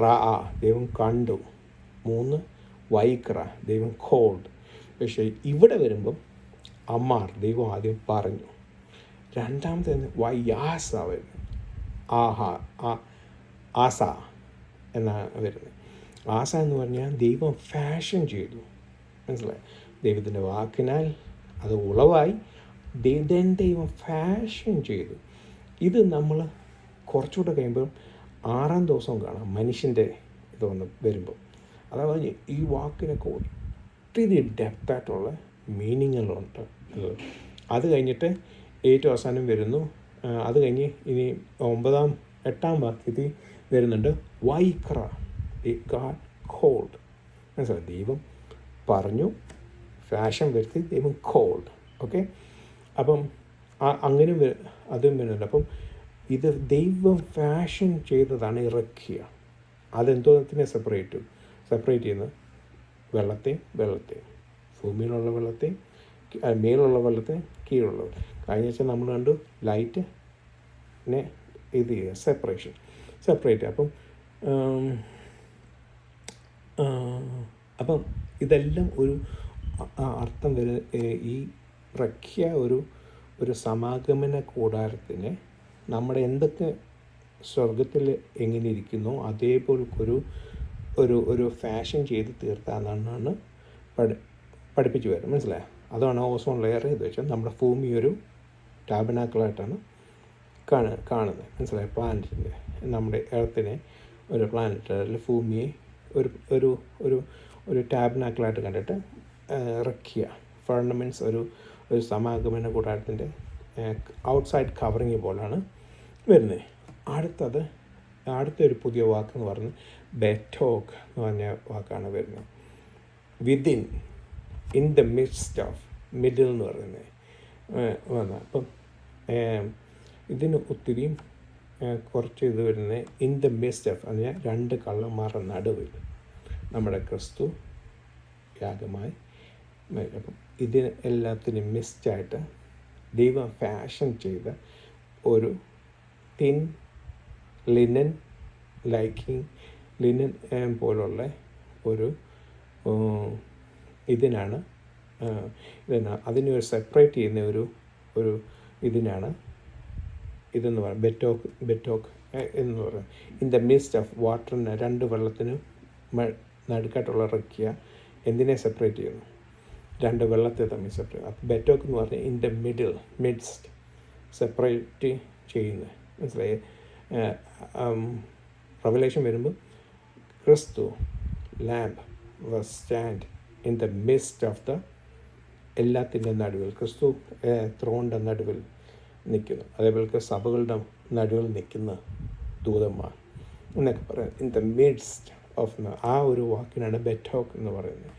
A: റാ, ദൈവം കണ്ടു. 3 വൈക്ര, ദൈവം കോൾഡ്. പക്ഷേ ഇവിടെ വരുമ്പം അമാർ ദൈവം ആദ്യം പറഞ്ഞു. രണ്ടാമത്തെ വയാസ വരുന്നത്, ആസ എന്നാണ് വരുന്നത്. ആസ എന്ന് പറഞ്ഞാൽ ദൈവം ഫാഷൻ ചെയ്തു, മനസ്സിലായി. ദൈവത്തിൻ്റെ വാക്കിനാൽ അത് ഉളവായി, ദൈവം ഫാഷൻ ചെയ്തു. ഇത് നമ്മൾ കുറച്ചുകൂടെ കഴിയുമ്പോൾ 6-ാം ദിവസം കാണാം മനുഷ്യൻ്റെ ഇത് വരുമ്പോൾ. അതായത് ഈ വാക്കിനൊക്കെ ഒത്തിരി ഡെപ്തായിട്ടുള്ള മീനിങ്ങുകളുണ്ട്. അത് കഴിഞ്ഞിട്ട് ഏറ്റവും അവസാനം വരുന്നു. അത് കഴിഞ്ഞ് ഇനി 8-ാം വാക്യത്തിൽ വരുന്നുണ്ട് വൈക്ര, ഗാഡ് കോൾഡ്, മനസ്സിലായി. ദൈവം പറഞ്ഞു, ഫാഷൻ വരുത്തി, ദൈവം കോൾഡ്. ഓക്കെ, അപ്പം അങ്ങനെ അതും വരുന്നുണ്ട്. അപ്പം ഇത് ദൈവം ഫാഷൻ ചെയ്തതാണ് ഇറക്കിയ. അതെന്തോത്തിനെ സെപ്പറേറ്റ് ചെയ്യുന്നത്? വെള്ളത്തെയും ഭൂമിയിലുള്ള വെള്ളത്തെയും, മേലുള്ള വെള്ളത്തെയും കീഴുള്ള. കഴിഞ്ഞ ആഴ്ച നമ്മൾ കണ്ടു ലൈറ്റ് വാട്ടറിനെ ഇത് ചെയ്യുക, സെപ്പറേറ്റ്. അപ്പം ഇതെല്ലാം ഒരു അർത്ഥം ഈ റഖ്യ ഒരു സമാഗമന കൂടാരത്തിന് നമ്മുടെ എന്തൊക്കെ സ്വർഗത്തിൽ എങ്ങനെ ഇരിക്കുന്നോ അതേപോലെ ഒരു ഫാഷൻ ചെയ്ത് തീർത്താന്നാണ് പഠിപ്പിച്ചു വരുന്നത്. മനസ്സിലായോ? അതാണ് ഓസോൺ ലെയർ ഇത് വെച്ചാൽ നമ്മുടെ ഭൂമി ഒരു ടാബനാക്കിളായിട്ടാണ് കാണുന്നത്. മനസ്സിലായോ? പ്ലാനറ്റിൻ്റെ നമ്മുടെ എർത്തിനെ ഒരു പ്ലാനറ്റ് അതിൽ ഭൂമിയെ ഒരു ടാബനാക്കിളായിട്ട് കണ്ടിട്ട് റഖ്യ ഫർണമെൻറ്റ്സ് ഒരു സമാഗമന കൂടാരത്തിൻ്റെ ഔട്ട്സൈഡ് കവറിങ് പോലാണ് വരുന്നത്. അടുത്തൊരു പുതിയ വാക്കെന്ന് പറഞ്ഞ് ബെറ്റോക്ക് എന്ന് പറഞ്ഞ വാക്കാണ് വരുന്നത്. Within, in the midst of, middle എന്ന് പറയുന്നത് വന്നത്. അപ്പം ഇതിന് ഒത്തിരിയും കുറച്ച് ഇത് വരുന്നത് ഇൻ ദ മിഡ്സ്റ്റ് ഓഫ് എന്ന് പറഞ്ഞാൽ രണ്ട് കള്ളന്മാരുടെ നടുവിൽ നമ്മുടെ ക്രിസ്തു യാഗമായി. അപ്പം ഇതിന് എല്ലാത്തിനും മിസ്റ്റായിട്ട് ദൈവം ഫാഷൻ ചെയ്ത ഒരു തിൻ ലിനൻ പോലുള്ള ഒരു ഇതിനാണ് അതിനെ സെപ്പറേറ്റ് ചെയ്യുന്ന ഒരു ഇതിനാണ് ഇതെന്ന് പറയുന്നത് ബെറ്റോക്ക് എന്ന് പറയുന്നത്. ഇൻ ദ മിസ്റ്റ് ഓഫ് വാട്ടറിന് രണ്ട് വെള്ളത്തിന് നടുക്കായിട്ടുള്ള റഖ്യ എന്തിനെ സെപ്പറേറ്റ് ചെയ്യുന്നു? രണ്ട് വെള്ളത്തെ തമ്മിൽ സെപ്പറേറ്റ്. അപ്പോൾ ബെറ്റോക്ക് എന്ന് പറഞ്ഞാൽ ഇൻ ദ മിഡ്സ്റ്റ് സെപ്പറേറ്റ് ചെയ്യുന്നത്. മനസ്സിലായി? റെവലേഷൻ വരുമ്പോൾ ക്രിസ്തു lamb was stand in the mist of the എല്ലാത്തിൻ്റെ നടുവിൽ. ക്രിസ്തു ത്രോണിൻ്റെ നടുവിൽ നിൽക്കുന്നു. അതേപോലെ സഭകളുടെ നടുവിൽ നിൽക്കുന്ന ദൂതന്മാർ എന്നൊക്കെ പറയാം. ഇൻ ദ മിഡ്സ്റ്റ് ഓഫ് ആ ഒരു വാക്കിനാണ് ബെറ്റോക്ക് എന്ന് പറയുന്നത്.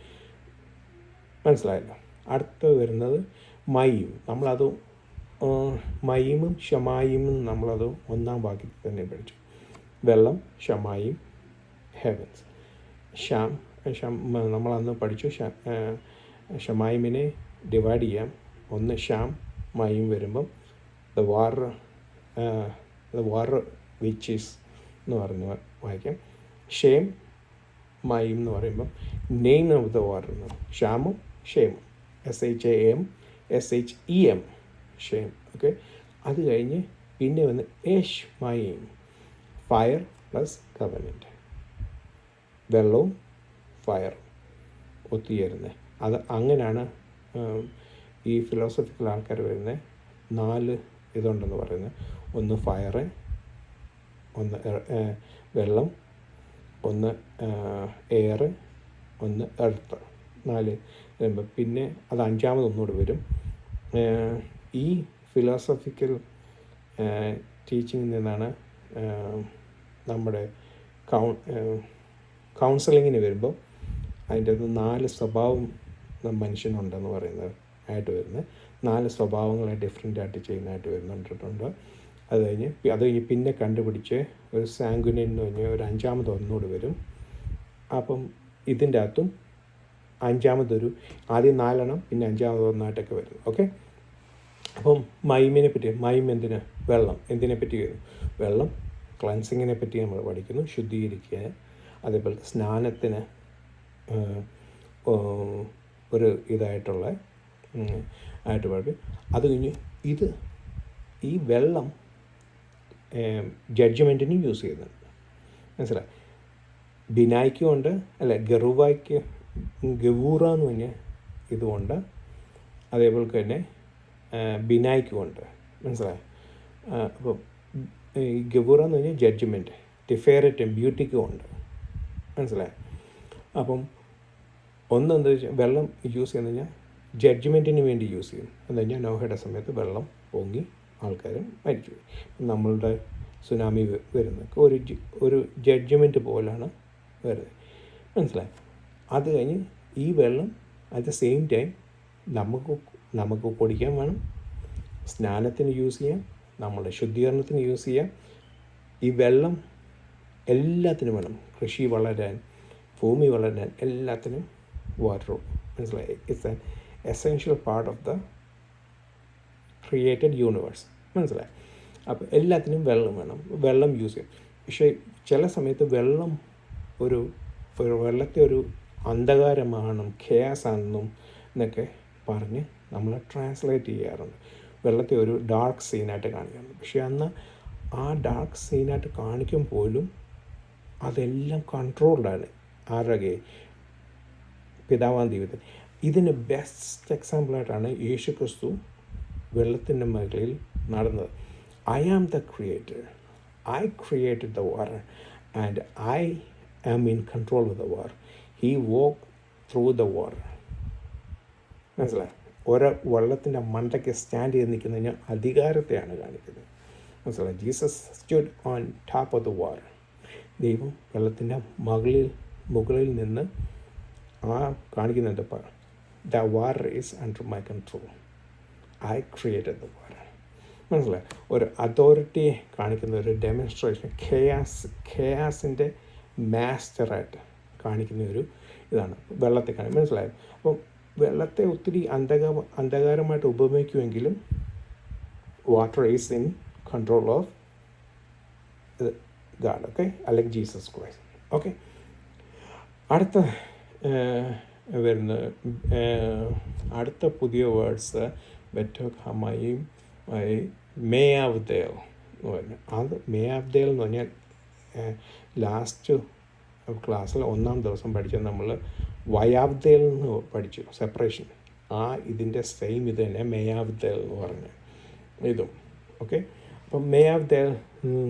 A: മനസ്സിലായല്ലോ? അടുത്ത് വരുന്നത് മയും. നമ്മളത് മയിമും ഷമായിമും നമ്മളത് ഒന്നാം വാക്യത്തിൽ തന്നെ പഠിച്ചു. വെള്ളം, ഷമായും, ഹെവൻസ്. നമ്മളന്ന് പഠിച്ചു. ഷമായിമിനെ ഡിവൈഡ് ചെയ്യാം. ഒന്ന് ഷാം മയും വരുമ്പം ദ വാർ വിച്ച് ഈസ് എന്ന് പറഞ്ഞ് വായിക്കാം. ഷേം മയും എന്ന് പറയുമ്പം നെയിം ഓഫ് ദ വാട്ടർ എന്ന് പറയും. ഷാമും ഷേമും, SHAM SHEM ഷേം. ഓക്കെ. അത് കഴിഞ്ഞ് പിന്നെ വന്ന് ഏഷ് മയും, ഫയർ പ്ലസ് കവനൻറ്റ്. വെള്ളവും ഫയറും ഒത്തുചേരുന്നത്. അത് അങ്ങനെയാണ് ഈ ഫിലോസഫിക്കൽ ആൾക്കാർ വരുന്നത്. 4 ഇതുണ്ടെന്ന് പറയുന്നത്. ഒന്ന് ഫയറ്, ഒന്ന് വെള്ളം, ഒന്ന് എയർ, ഒന്ന് എർത്ത്. 4 വരുമ്പോൾ പിന്നെ അത് 5ാമതൊന്നുകൂടെ വരും. ഈ ഫിലോസഫിക്കൽ ടീച്ചിങ്ങിൽ നിന്നാണ് നമ്മുടെ കൗൺസിലിങ്ങിന് വരുമ്പോൾ അതിൻ്റെ അത് 4 സ്വഭാവം മനുഷ്യനുണ്ടെന്ന് പറയുന്നത് ആയിട്ട് വരുന്നത്. 4 സ്വഭാവങ്ങളെ ഡിഫറെൻ്റായിട്ട് ചെയ്യുന്നതായിട്ട് വരുന്നുണ്ട്. അത് കഴിഞ്ഞ് പിന്നെ കണ്ടുപിടിച്ച് ഒരു സാങ്കുനിൻ എന്ന് പറഞ്ഞാൽ ഒരു 5ാമതൊന്നുകൂടി വരും. അപ്പം ഇതിൻ്റെ അകത്തും 5ാമതൊരു ആദ്യം 4 പിന്നെ 5ാമതൊന്നായിട്ടൊക്കെ വരും. ഓക്കെ. അപ്പം മൈമിനെ പറ്റി, മൈം എന്തിന്? വെള്ളം. എന്തിനെ പറ്റി വരുന്നു? വെള്ളം ക്ലൻസിങ്ങിനെ പറ്റി നമ്മൾ പഠിക്കുന്നു, ശുദ്ധീകരിക്കുക. അതേപോലെ സ്നാനത്തിന് ഒരു ഇതായിട്ടുള്ള ആയിട്ട് പഠിക്കും. അത് കഴിഞ്ഞ് ഈ വെള്ളം ജഡ്ജ്മെൻറ്റിനും യൂസ് ചെയ്യുന്നുണ്ട്. മനസ്സിലായി? ബിനായ്ക്കും ഉണ്ട്, അല്ല ഗറൂവായ്ക്ക് ഗവൂറ എന്ന് പറഞ്ഞ ഇതുമുണ്ട്. അതേപോലെ തന്നെ ബിനായ്ക്കും ഉണ്ട്. മനസ്സിലായി? അപ്പം ഈ ഗവൂറ എന്ന് പറഞ്ഞാൽ ജഡ്ജ്മെൻറ്റ്, ടിഫേററ്റും ബ്യൂട്ടിക്കും ഉണ്ട്. മനസ്സിലായി? അപ്പം ഒന്നെന്താ വെച്ചാൽ വെള്ളം യൂസ് ചെയ്യുന്നത് കഴിഞ്ഞാൽ ജഡ്ജ്മെൻറ്റിന് വേണ്ടി യൂസ് ചെയ്യും. എന്ന് കഴിഞ്ഞാൽ നോഹയുടെ സമയത്ത് വെള്ളം പൊങ്ങി ആൾക്കാരും മരിച്ചു. നമ്മളുടെ സുനാമി വരുന്നതൊക്കെ ഒരു ജഡ്ജ്മെൻറ്റ് പോലാണ് വരുന്നത്. മനസ്സിലായി? അത് കഴിഞ്ഞ് ഈ വെള്ളം അറ്റ് ദ സെയിം ടൈം നമുക്ക് കുടിക്കാൻ വേണം, സ്നാനത്തിന് യൂസ് ചെയ്യാം, നമ്മുടെ ശുദ്ധീകരണത്തിന് യൂസ് ചെയ്യാം. ഈ വെള്ളം എല്ലാത്തിനും വേണം. കൃഷി വളരാൻ, ഭൂമി വളരാൻ, എല്ലാത്തിനും വാട്ടർ. മനസ്സിലായി? It's an essential part of the created universe. മനസ്സിലായി? അപ്പോൾ എല്ലാത്തിനും വെള്ളം വേണം, വെള്ളം യൂസ് ചെയ്യും. പക്ഷേ ചില സമയത്ത് വെള്ളം ഒരു വെള്ളത്തെ ഒരു അന്ധകാരമാണെന്നും ഖേസാണെന്നും എന്നൊക്കെ പറഞ്ഞ് നമ്മൾ ട്രാൻസ്ലേറ്റ് ചെയ്യാറുണ്ട്. വെള്ളത്തെ ഒരു ഡാർക്ക് സീനായിട്ട് കാണിക്കാറുണ്ട്. പക്ഷേ അന്ന് ആ ഡാർക്ക് സീനായിട്ട് കാണിക്കും പോലും അതെല്ലാം കൺട്രോൾഡാണ്. ആരുടെ? പിതാവാം ദൈവത്തിൽ. ഇതിന് ബെസ്റ്റ് എക്സാമ്പിളായിട്ടാണ് യേശു ക്രിസ്തു വെള്ളത്തിൻ്റെ മുകളിൽ നടന്നത്. I am the creator, I created the water and I am in control with the water. He walk through the water. മനസ്സിലായി? ഓരോ വെള്ളത്തിൻ്റെ മണ്ടയ്ക്ക് സ്റ്റാൻഡ് ചെയ്ത് നിൽക്കുന്നതിന് അധികാരത്തെയാണ് കാണിക്കുന്നത്. മനസ്സിലായി? Jesus stood on top of the water. ദൈവം വെള്ളത്തിൻ്റെ മുകളിൽ നിന്ന് കാണിക്കുന്നുണ്ട്. The water is under my control, I created the water. മനസ്സിലായി? ഒരു അതോറിറ്റിയെ കാണിക്കുന്ന ഒരു ഡെമോൺസ്ട്രേഷൻ, ഖേയാസിൻ്റെ മാസ്റ്ററായിട്ട് കാണിക്കുന്ന ഒരു ഇതാണ് വെള്ളത്തെ കാണിക്കുന്നത്. മനസ്സിലായോ? അപ്പം വെള്ളത്തെ ഒത്തിരി അന്ധകാരമായിട്ട് ഉപയോഗിക്കുമെങ്കിലും water is in control of God. Okay, അല്ലെങ്കിൽ ജീസസ് ക്രൈസ്റ്റ്. ഓക്കെ, അടുത്ത അടുത്ത പുതിയ വേർഡ്സ് ബെറ്റോക് ഹമയും മേയാവ്ദേൽ എന്ന് പറഞ്ഞു. അത് മേയാവ്ദേൽ എന്ന് പറഞ്ഞാൽ ലാസ്റ്റ് ക്ലാസ്സിൽ 1-ാം ദിവസം പഠിച്ചത് നമ്മൾ വയാവ്ദേൽ എന്ന് പഠിച്ചു, സെപ്പറേഷൻ. ഇതിൻ്റെ സെയിം ഇത് തന്നെ മേയാവ്ദേൽ എന്ന് പറഞ്ഞു ഇതും. ഓക്കെ, അപ്പം മേയാവ്ദേൽ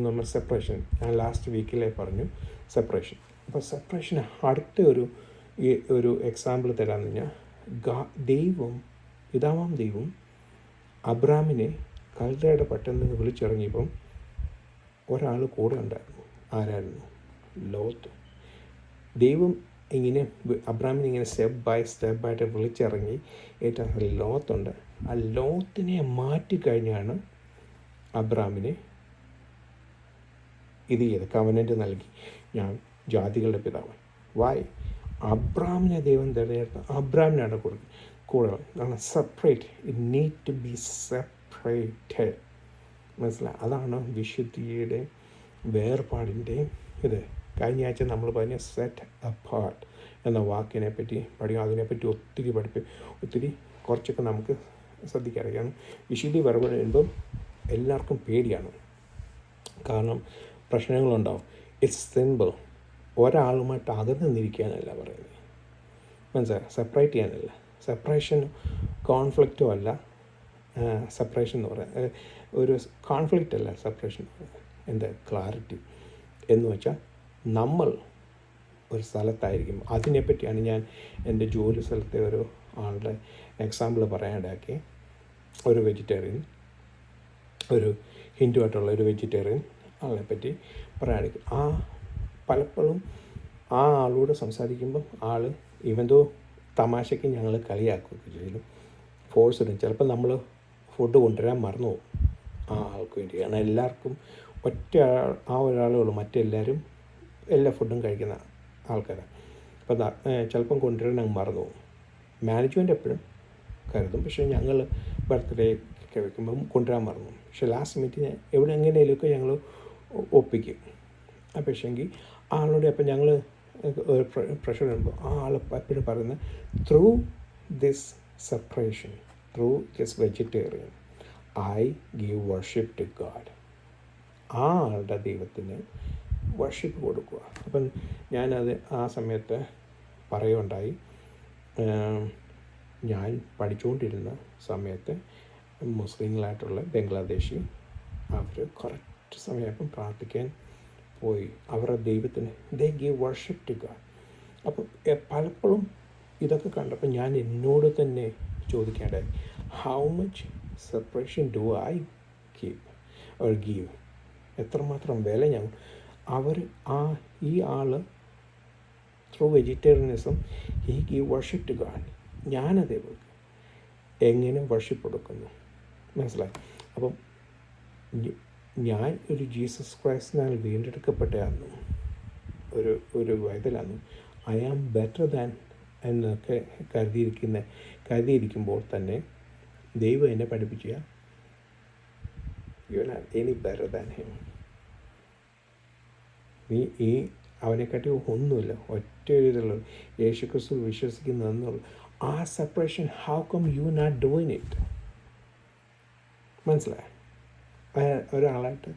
A: നമ്മൾ സെപ്പറേഷൻ ഞാൻ ലാസ്റ്റ് വീക്കിലേ പറഞ്ഞു സെപ്പറേഷൻ. അപ്പോൾ സെപ്പറേഷൻ അടുത്ത ഒരു എക്സാമ്പിൾ തരാമെന്ന് പറഞ്ഞാൽ പിതാവാം ദൈവം അബ്രാമിനെ കൽദയുടെ പട്ടണത്തിൽ നിന്ന് വിളിച്ചിറങ്ങിയപ്പം ഒരാൾ കൂടെ ഉണ്ടായിരുന്നു. ആരായിരുന്നു? ലോത്ത്. ദൈവം ഇങ്ങനെ അബ്രാമിനെ ഇങ്ങനെ സ്റ്റെപ്പായിട്ട് വിളിച്ചിറങ്ങി. ഏറ്റവും ലോത്തുണ്ട്. ആ ലോത്തിനെ മാറ്റിക്കഴിഞ്ഞാണ് അബ്രാമിനെ ഇത് ചെയ്ത് കവനൻ്റ് നൽകി. ഞാൻ ജാതികളുടെ പിതാവ്. വായ് അബ്രാമിനെ ദൈവം തിരഞ്ഞെടുത്ത് അബ്രാമിനാണ് കൂടെ. കാരണം separate, it need to be separated. മനസ്സിലായി? അതാണ് വിശുദ്ധിയുടെ വേർപാടിൻ്റെയും ഇത്. കഴിഞ്ഞ ആഴ്ച നമ്മൾ പറഞ്ഞ സെറ്റ് അപ്പാർട്ട് എന്ന വാക്കിനെ പറ്റി പഠിക്കും. അതിനെപ്പറ്റി ഒത്തിരി കുറച്ചൊക്കെ നമുക്ക് ശ്രദ്ധിക്കാറിയാണ്. വിശുദ്ധി വരുമ്പം എല്ലാവർക്കും പേടിയാണ്. കാരണം പ്രശ്നങ്ങളുണ്ടാവും. It's simple. ഒരാളുമായിട്ട് അകന്ന് നിന്നിരിക്കാനല്ല പറയുന്നത്. മനസ്സിലായി? സെപ്പറേറ്റ് ചെയ്യാനല്ല. സെപ്പറേഷൻ കോൺഫ്ലിക്റ്റും അല്ല. സെപ്പറേഷൻ എന്ന് പറയുന്നത് ഒരു കോൺഫ്ലിക്റ്റ് അല്ല. സെപ്പറേഷൻ എന്താ? ക്ലാരിറ്റി എന്ന് വെച്ചാൽ നമ്മൾ ഒരു സ്ഥലത്തായിരിക്കും. അതിനെപ്പറ്റിയാണ് ഞാൻ എൻ്റെ ജോലി സ്ഥലത്തെ ഒരു ആളുടെ എക്സാമ്പിൾ പറയാനിടയാക്കി. ഒരു വെജിറ്റേറിയൻ, ഒരു ഹിന്ദു ആയിട്ടുള്ള ഒരു വെജിറ്റേറിയൻ ആളെ പറ്റി പറയാനിടയ്ക്ക്. പലപ്പോഴും ആ ആളോട് സംസാരിക്കുമ്പം ഇവന്തോ തമാശയ്ക്ക് ഞങ്ങൾ കളിയാക്കുകയൊക്കെ ചെയ്യും, ഫോഴ്സ് ഇടും. ചിലപ്പോൾ നമ്മൾ ഫുഡ് കൊണ്ടുവരാൻ മറന്നു പോകും ആ ആൾക്ക് വേണ്ടി. കാരണം എല്ലാവർക്കും ഒരാളേ ഉള്ളൂ, മറ്റെല്ലാവരും എല്ലാ ഫുഡും കഴിക്കുന്ന ആൾക്കാരാണ്. അപ്പോൾ ചിലപ്പം കൊണ്ടുവരാൻ അങ്ങ് മറന്നു പോകും. മാനേജ്മെൻറ്റ് എപ്പോഴും കരുതും, പക്ഷേ ഞങ്ങൾ ബർത്ത്ഡേ ഒക്കെ വയ്ക്കുമ്പം കൊണ്ടുവരാൻ മറന്നു. പക്ഷേ ലാസ്റ്റ് മിനിറ്റ് എങ്ങനെയൊക്കെ ഞങ്ങൾ ഒപ്പിക്കും. പക്ഷേങ്കിൽ ആളോട് അപ്പം ഞങ്ങൾ പ്രഷർ വരുമ്പോൾ ആൾ എപ്പോഴും പറയുന്നത് through this separation, through this vegetarian I give worship to God. ആ ആളുടെ ദൈവത്തിന് വർഷിപ്പ് കൊടുക്കുക. അപ്പം ഞാനത് ആ സമയത്ത് പറയുകയുണ്ടായി. ഞാൻ പഠിച്ചുകൊണ്ടിരുന്ന സമയത്ത് മുസ്ലിങ്ങളായിട്ടുള്ള ബംഗ്ലാദേശി അവർ കറക്റ്റ് സമയപ്പം പ്രാർത്ഥിക്കാൻ പോയി. അവരുടെ ദൈവത്തിന് they give worship to God. അപ്പം പലപ്പോഴും ഇതൊക്കെ കണ്ടപ്പോൾ ഞാൻ എന്നോട് തന്നെ ചോദിക്കേണ്ടായി, how much separation do I keep or give? എത്രമാത്രം വില ഞാൻ ഈ ആൾ through vegetarianism he give worship to God. ഞാനതേപോലെ എങ്ങനെ വർഷിപ്പ് കൊടുക്കുന്നു? മനസ്സിലായി? അപ്പം ഞാൻ ഒരു ജീസസ് ക്രൈസ്റ്റിനാൽ വീണ്ടെടുക്കപ്പെട്ടയാണെന്നും ഒരു വൈതലാണെന്നും ഐ ആം ബെറ്റർ ദാൻ എന്നൊക്കെ കരുതിയിരിക്കുമ്പോൾ തന്നെ ദൈവം എന്നെ പഠിപ്പിച്ച you are not any better than him. നീ അവനെക്കാട്ടി ഒന്നുമില്ല, ഒറ്റ എഴുതുള്ളൂ, യേശു ക്രിസ്തു വിശ്വസിക്കുന്നതെന്നുള്ളൂ. ആ separation, how come you not doing it? മനസ്സിലായോ? ഒരാളായിട്ട്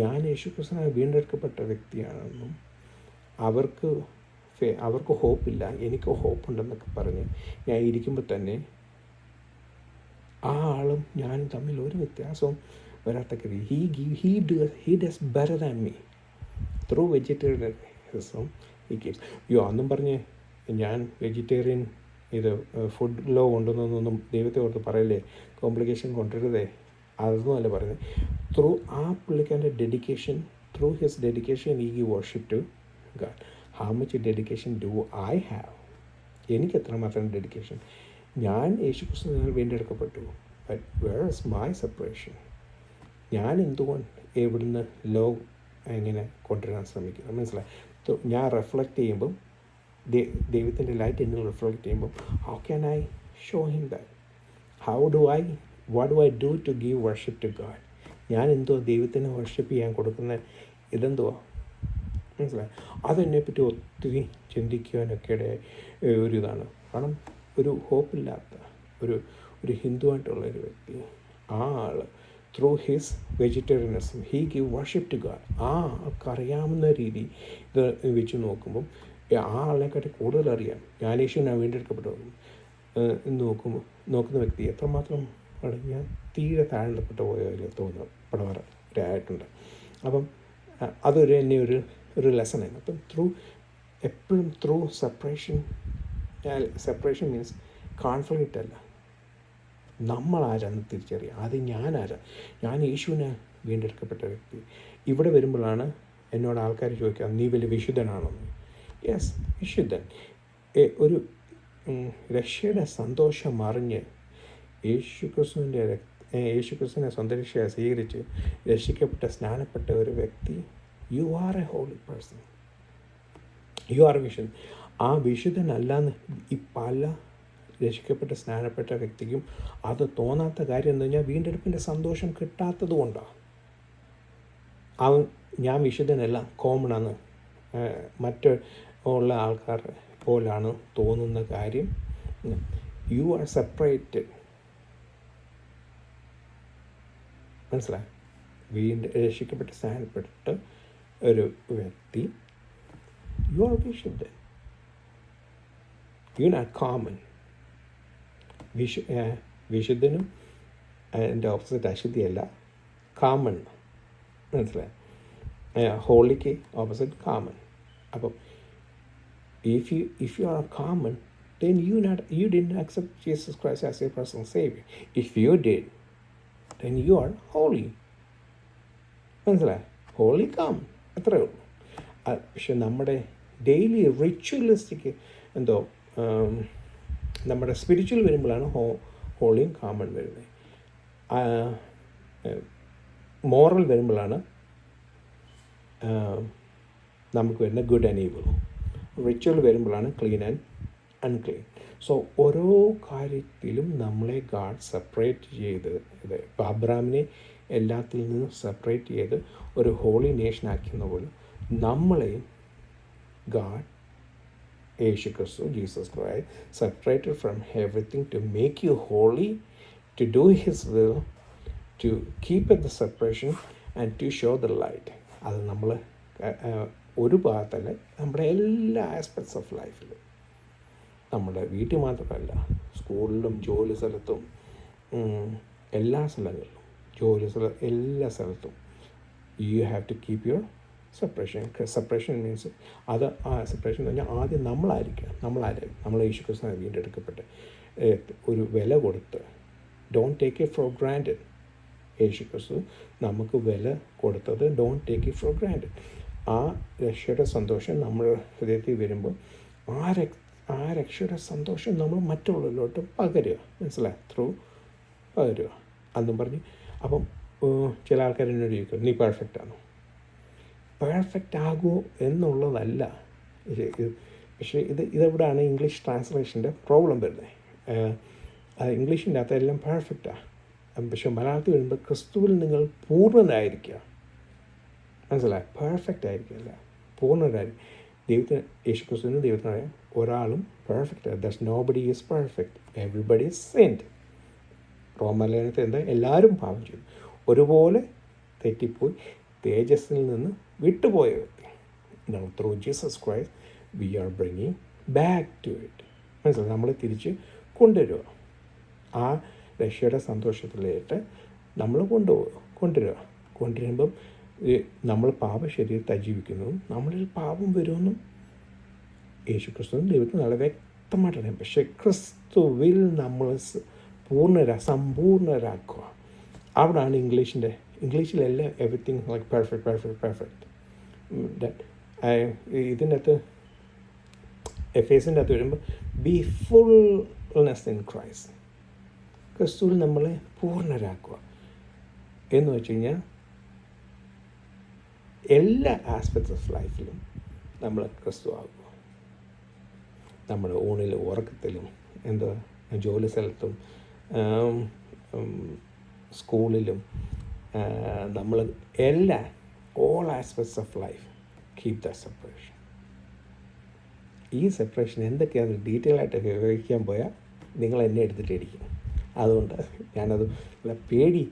A: ഞാൻ യേശു ക്രിസ്തുവിനെ വീണ്ടെടുക്കപ്പെട്ട വ്യക്തിയാണെന്നും അവർക്ക് ഹോപ്പില്ല, എനിക്ക് ഹോപ്പുണ്ടെന്നൊക്കെ പറഞ്ഞ് ഞാൻ ഇരിക്കുമ്പോൾ തന്നെ ആ ആളും ഞാനും തമ്മിൽ ഒരു വ്യത്യാസവും വരാത്ത രീതി he does better than me through vegetarianism ഈ കേസ്. അന്നും പറഞ്ഞ് ഞാൻ വെജിറ്റേറിയൻ ഫുഡ് ലോ കൊണ്ടുവന്നൊന്നും ദൈവത്തെ ഓർത്ത് പറയല്ലേ, കോംപ്ലിക്കേഷൻ കൊണ്ടുവരുതേ, അതൊന്നും അല്ല പറയുന്നത്. ത്രൂ ആ പുള്ളിക്കാരൻ്റെ ഡെഡിക്കേഷൻ, ത്രൂ ഹിസ് ഡെഡിക്കേഷൻ ഈ worship to God. How much dedication do I have? എനിക്ക് എത്രമാത്രം ഡെഡിക്കേഷൻ? ഞാൻ യേശുക്രിസ്തുവിനാൽ വീണ്ടെടുക്കപ്പെട്ടു, but where is my separation? ഞാൻ എന്തുകൊണ്ട് എവിടുന്ന് ലോ എങ്ങനെ കൊണ്ടുവരാൻ ശ്രമിക്കുന്നു? മനസ്സിലായി? ഞാൻ റിഫ്ലക്റ്റ് ചെയ്യുമ്പം ദൈവത്തിൻ്റെ ലൈറ്റ് എന്നിൽ റിഫ്ലക്റ്റ് ചെയ്യുമ്പം how can I show him that? What do I do to give worship to God? ഞാൻ എന്തുവാ ദൈവത്തിന് വർഷിപ്പ് ചെയ്യാൻ കൊടുക്കുന്ന ഇതെന്തുവാ? മനസ്സിലായി? അതെന്നെപ്പറ്റി ഒത്തിരി ചിന്തിക്കുവാനൊക്കെ ഒരിതാണ്. കാരണം ഒരു ഹോപ്പില്ലാത്ത ഒരു ഹിന്ദുവായിട്ടുള്ളൊരു വ്യക്തി, ആ ആൾ through his vegetarianism he give worship to God. ആ ആൾക്കറിയാവുന്ന രീതി ഇത് വെച്ച് നോക്കുമ്പം ആ ആളിനെക്കാട്ടി കൂടുതൽ അറിയാം ഞാൻ യേശുവിനെ വീണ്ടെടുക്കപ്പെട്ടു നോക്കുന്ന വ്യക്തി എത്രമാത്രം ഞാൻ തീരെ താഴ്ന്നപ്പെട്ടു പോയതിൽ തോന്നപ്പെടാറായിട്ടുണ്ട്. അപ്പം അതൊരു എന്നെ ഒരു ലെസണായിരുന്നു. അപ്പം എപ്പോഴും ത്രൂ സെപ്പറേഷൻ മീൻസ് കോൺഫ്ലിക്റ്റ് അല്ല, നമ്മളാരാന്ന് തിരിച്ചറിയാം. അത് ഞാനാരാ? ഞാൻ യേശുവിനെ വീണ്ടെടുക്കപ്പെട്ട വ്യക്തി. ഇവിടെ വരുമ്പോഴാണ് എന്നോട് ആൾക്കാർ ചോദിക്കുക, നീ വലിയ വിശുദ്ധനാണെന്ന്. യെസ്, വിശുദ്ധൻ. ഒരു രക്ഷയുടെ സന്തോഷം അറിഞ്ഞ് യേശുക്രിസ്തുവിനെ സ്വന്തം രക്ഷയെ സ്വീകരിച്ച് രക്ഷിക്കപ്പെട്ട സ്നാനപ്പെട്ട ഒരു വ്യക്തി, you are a holy person, you are വിശുദ്ധൻ. ആ വിശുദ്ധനല്ലാന്ന് ഈ പല രക്ഷിക്കപ്പെട്ട സ്നാനപ്പെട്ട വ്യക്തിക്കും അത് തോന്നാത്ത കാര്യം എന്താ പറഞ്ഞാൽ വീണ്ടെടുപ്പിൻ്റെ സന്തോഷം കിട്ടാത്തത് കൊണ്ടാണ്. ഞാൻ വിശുദ്ധനല്ല, കോമണാണ്, ഉള്ള ആൾക്കാർ പോലാണ് തോന്നുന്ന കാര്യം. You are separated. മനസ്സിലായി? രക്ഷിക്കപ്പെട്ട് സ്നാനപ്പെട്ട് ഒരു വ്യക്തി, യു ആർ വിശുദ്ധൻ, യു നോട്ട് കോമൺ. വിശുദ്ധനും എൻ്റെ ഓപ്പോസിറ്റ് അശുദ്ധിയല്ല, കാമൺ. മനസ്സിലായി? ഹോളിക്ക് ഓപ്പോസിറ്റ് കാമൺ. അപ്പം if you are common, then you didn't accept Jesus Christ as your personal Savior. If you did, then you are holy. മനസ്സിലായി? Holy കാമൺ, അത്രയേ ഉള്ളൂ. പക്ഷെ നമ്മുടെ ഡെയിലി റിച്വലിസ്റ്റിക് നമ്മുടെ സ്പിരിച്വൽ വരുമ്പോഴാണ് ഹോളിയും കാമൺ വരുന്നത്. മോറൽ വരുമ്പോഴാണ് നമുക്ക് വരുന്ന ഗുഡ് ആൻഡ് ഈവിൾ. റിച്വൽ വരുമ്പോഴാണ് ക്ലീൻ ആൻഡ് അൺക്ലീൻ. സോ ഓരോ കാര്യത്തിലും നമ്മളെ ഗാഡ് സെപ്പറേറ്റ് ചെയ്ത് ഇപ്പോൾ അബ്രാമിനെ എല്ലാത്തിൽ നിന്നും സെപ്പറേറ്റ് ചെയ്ത് ഒരു ഹോളി നേഷനാക്കുന്ന പോലെ നമ്മളെയും ഗാഡ്, യേശു ക്രിസ്തു, Jesus Christ, separated from everything to make you holy, to do his will, to keep at the separation and to show the light. അത് നമ്മൾ ഒരു ഭാഗത്തല്ല, നമ്മുടെ എല്ലാ ആസ്പെക്ട്സ് ഓഫ് ലൈഫിൽ, നമ്മുടെ വീട്ടിൽ മാത്രമല്ല, സ്കൂളിലും ജോലി സ്ഥലത്തും എല്ലാ സ്ഥലങ്ങളിലും, എല്ലാ സ്ഥലത്തും you have to keep your separation means അത് സെപ്പറേഷൻ എന്ന് പറഞ്ഞാൽ ആദ്യം നമ്മൾ യേശുക്രിസ്തുവിനെ വീണ്ടെടുക്കപ്പെട്ട് ഒരു വില കൊടുത്ത്, don't take it for granted. യേശുക്രിസ്തു നമുക്ക് വില കൊടുത്തത് don't take it for granted. ആ രക്ഷയുടെ സന്തോഷം നമ്മൾ ഹൃദയത്തിൽ വരുമ്പോൾ ആ രക്ഷയുടെ സന്തോഷം നമ്മൾ മറ്റുള്ളവരിലോട്ട് പകരുക. മനസ്സിലായി? പകരുക അന്നും പറഞ്ഞ്. അപ്പം ചില ആൾക്കാർ എന്നോട് ചോദിക്കും, നീ പെർഫെക്റ്റാണോ? പെർഫെക്റ്റ് ആകുമോ എന്നുള്ളതല്ല. പക്ഷേ ഇതെവിടെയാണ് ഇംഗ്ലീഷ് ട്രാൻസ്ലേഷൻ്റെ പ്രോബ്ലം വരുന്നത്. ഇംഗ്ലീഷിൻ്റെ അകത്ത് എല്ലാം പെർഫെക്റ്റാണ്. പക്ഷെ മലയാളത്തിൽ വരുമ്പോൾ ക്രിസ്തുവിൽ നിങ്ങൾ പൂർണ്ണരായിരിക്കുക. മനസ്സിലായി? പെർഫെക്റ്റ് ആയിരിക്കില്ല, പൂർണ്ണരായിരിക്കും. ദൈവത്തിന്, യേശുക്രിസ്തുവിന് ദൈവത്തിനറിയാം ഒരാളും perfect. That's nobody is perfect, everybody is saint. റോമലേഖനത്തിൽ എന്താ? എല്ലാവരും പാപം ചെയ്തു, ഒരുപോലെ തെറ്റിപ്പോയി, തേജസ്സിൽ നിന്ന് വിട്ടുപോയ വ്യക്തി. Through Jesus Christ we are bringing back to it. മനസ്സിലായി? നമ്മളെ തിരിച്ച് കൊണ്ടുവരിക, ആ രക്ഷയുടെ സന്തോഷത്തിലേക്ക് നമ്മൾ കൊണ്ടുവരുമ്പം നമ്മൾ പാപശരീരത്തെ ജീവിക്കുന്നു, നമ്മളിൽ പാപം വരുമെന്നും യേശുക്രിസ്തുവിന് ദൈവത്തിന് വളരെ വ്യക്തമായിട്ടറിയാം. പക്ഷേ ക്രിസ്തുവിൽ നമ്മൾ സമ്പൂർണ്ണരാക്കുക. അവിടാണ് ഇംഗ്ലീഷിലെല്ലാം എവറിത്തിങ് ലൈക്ക് പെർഫെക്റ്റ്. ഇതിൻ്റെ അകത്ത് എഫേസിൻ്റെ അകത്ത് വരുമ്പോൾ ബി ഫുൾനെസ് ഇൻ ക്രൈസ്റ്റ്. ക്രിസ്തുവിൽ നമ്മളെ പൂർണ്ണരാക്കുക എന്ന് വെച്ച് കഴിഞ്ഞാൽ എല്ലാ ആസ്പെക്ട്സ് ഓഫ് ലൈഫിലും നമ്മൾ ക്രിസ്തു ആകുക. നമ്മുടെ ഊണിലും ഉറക്കത്തിലും, ജോലി സ്ഥലത്തും, സ്കൂളിലും, നമ്മൾ all aspects of life keep the separation. ഈ സെപ്പറേഷൻ എന്തൊക്കെയാണ് ഡീറ്റെയിൽ ആയിട്ട് വിവരിക്കാൻ പോയാൽ നിങ്ങൾ എന്നെ എടുത്തിട്ടിരിക്കും. അതുകൊണ്ട് ഞാനത് പേടി